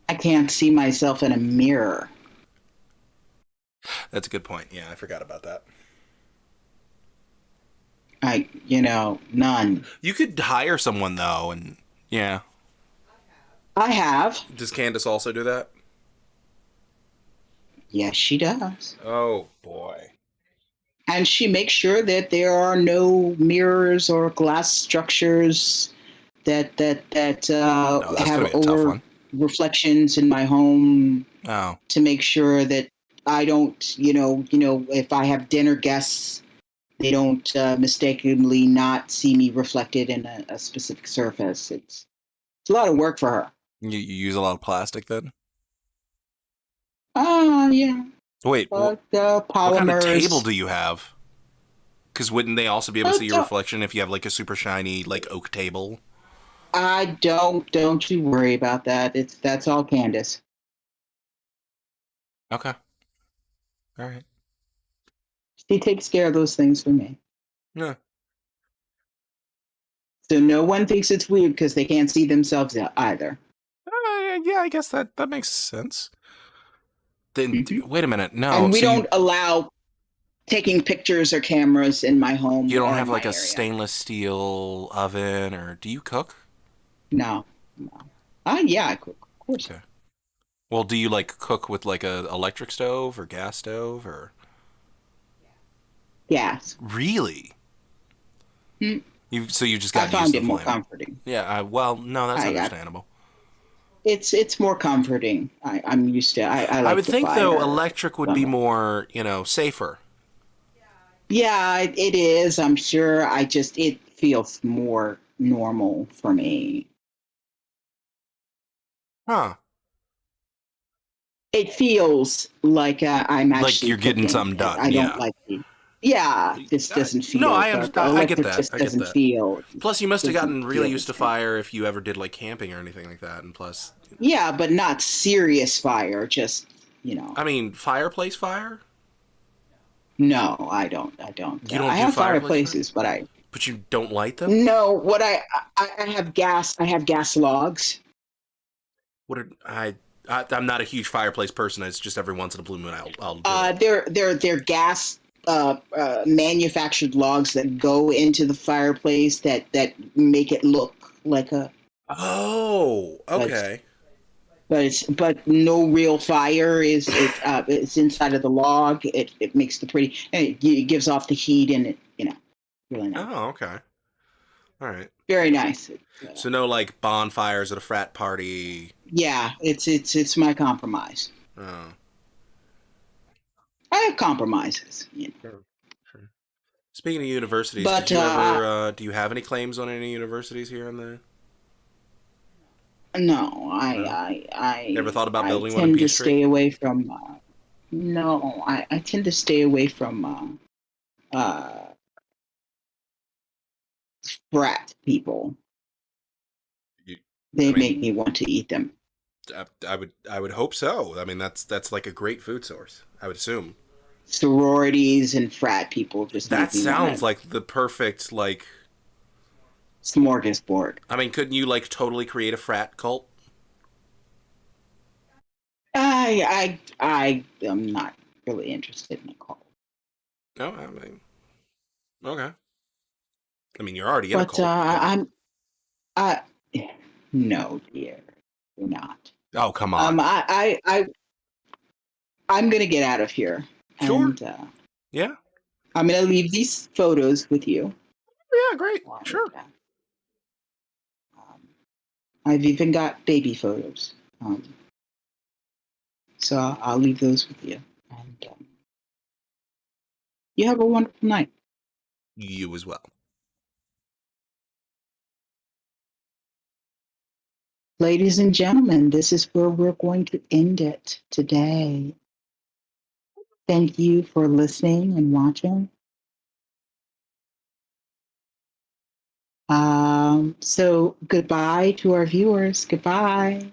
I can't see myself in a mirror. That's a good point. Yeah, I forgot about that. None. You could hire someone, though, and yeah. I have. Does Candace also do that? Yes, she does. Oh, boy. And she makes sure that there are no mirrors or glass structures that have over reflections in my home. Oh. To make sure that I don't, if I have dinner guests, they don't mistakenly not see me reflected in a specific surface. It's a lot of work for her. You use a lot of plastic then? Yeah. Wait, polymers. What kind of table do you have? Because wouldn't they also be able to see your reflection if you have a super shiny oak table? I don't you worry about that. That's all Candace. Okay. All right. She takes care of those things for me. Yeah. So no one thinks it's weird because they can't see themselves either. Yeah, I guess that makes sense. Then wait a minute. No. And we don't allow taking pictures or cameras in my home. You don't have a stainless steel oven, or do you cook? No. Yeah, I cook. Of course. Okay. Well, do you cook with a electric stove or gas stove or? Gas. Really? Mm. You just got. I found it more comforting. Yeah. Well, no, that's understandable. It's more comforting. I'm used to. I would think though electric would be more safer. Yeah, it is. I'm sure. It feels more normal for me. Huh. It feels like I'm actually like you're getting something done. I don't like it. Yeah, this doesn't feel. No, I get that. Just doesn't feel. Plus, you must have gotten really used to fire if you ever did camping or anything like that, and plus. Yeah, but not serious fire. Just I mean, fireplace fire. No, I don't. You don't. I have fireplaces, but But you don't light them. No, what I have gas. I have gas logs. I'm not a huge fireplace person. It's just every once in a blue moon I'll do it. They're gas manufactured logs that go into the fireplace that make it look like a. Oh, okay. But no real fire is it's inside of the log. It makes the pretty and it gives off the heat and it really nice. Oh, okay. All right. Very nice. So no like bonfires at a frat party. Yeah, it's my compromise. Oh. I have compromises. Sure. Speaking of universities, But, did you ever do you have any claims on any universities here in the? No, I Never thought about I building one in tend to Peachtree? stay away from. No, I tend to stay away from frat people. They make me want to eat them. I would hope so. I mean, that's like a great food source. I would assume. Sororities and frat people just That make me sounds wanna like the perfect like. smorgasbord. I mean, couldn't you like totally create a frat cult? I am not really interested in a cult. No, I mean, okay. I mean, you're already in a But cult. I no dear, you're not. Oh, come on. I'm gonna get out of here. Sure. And, Yeah. I'm gonna leave these photos with you. Yeah, great. Sure. I've even got baby photos. So I'll leave those with you. And you have a wonderful night. You as well. Ladies and gentlemen, this is where we're going to end it today. Thank you for listening and watching. So goodbye to our viewers. Goodbye.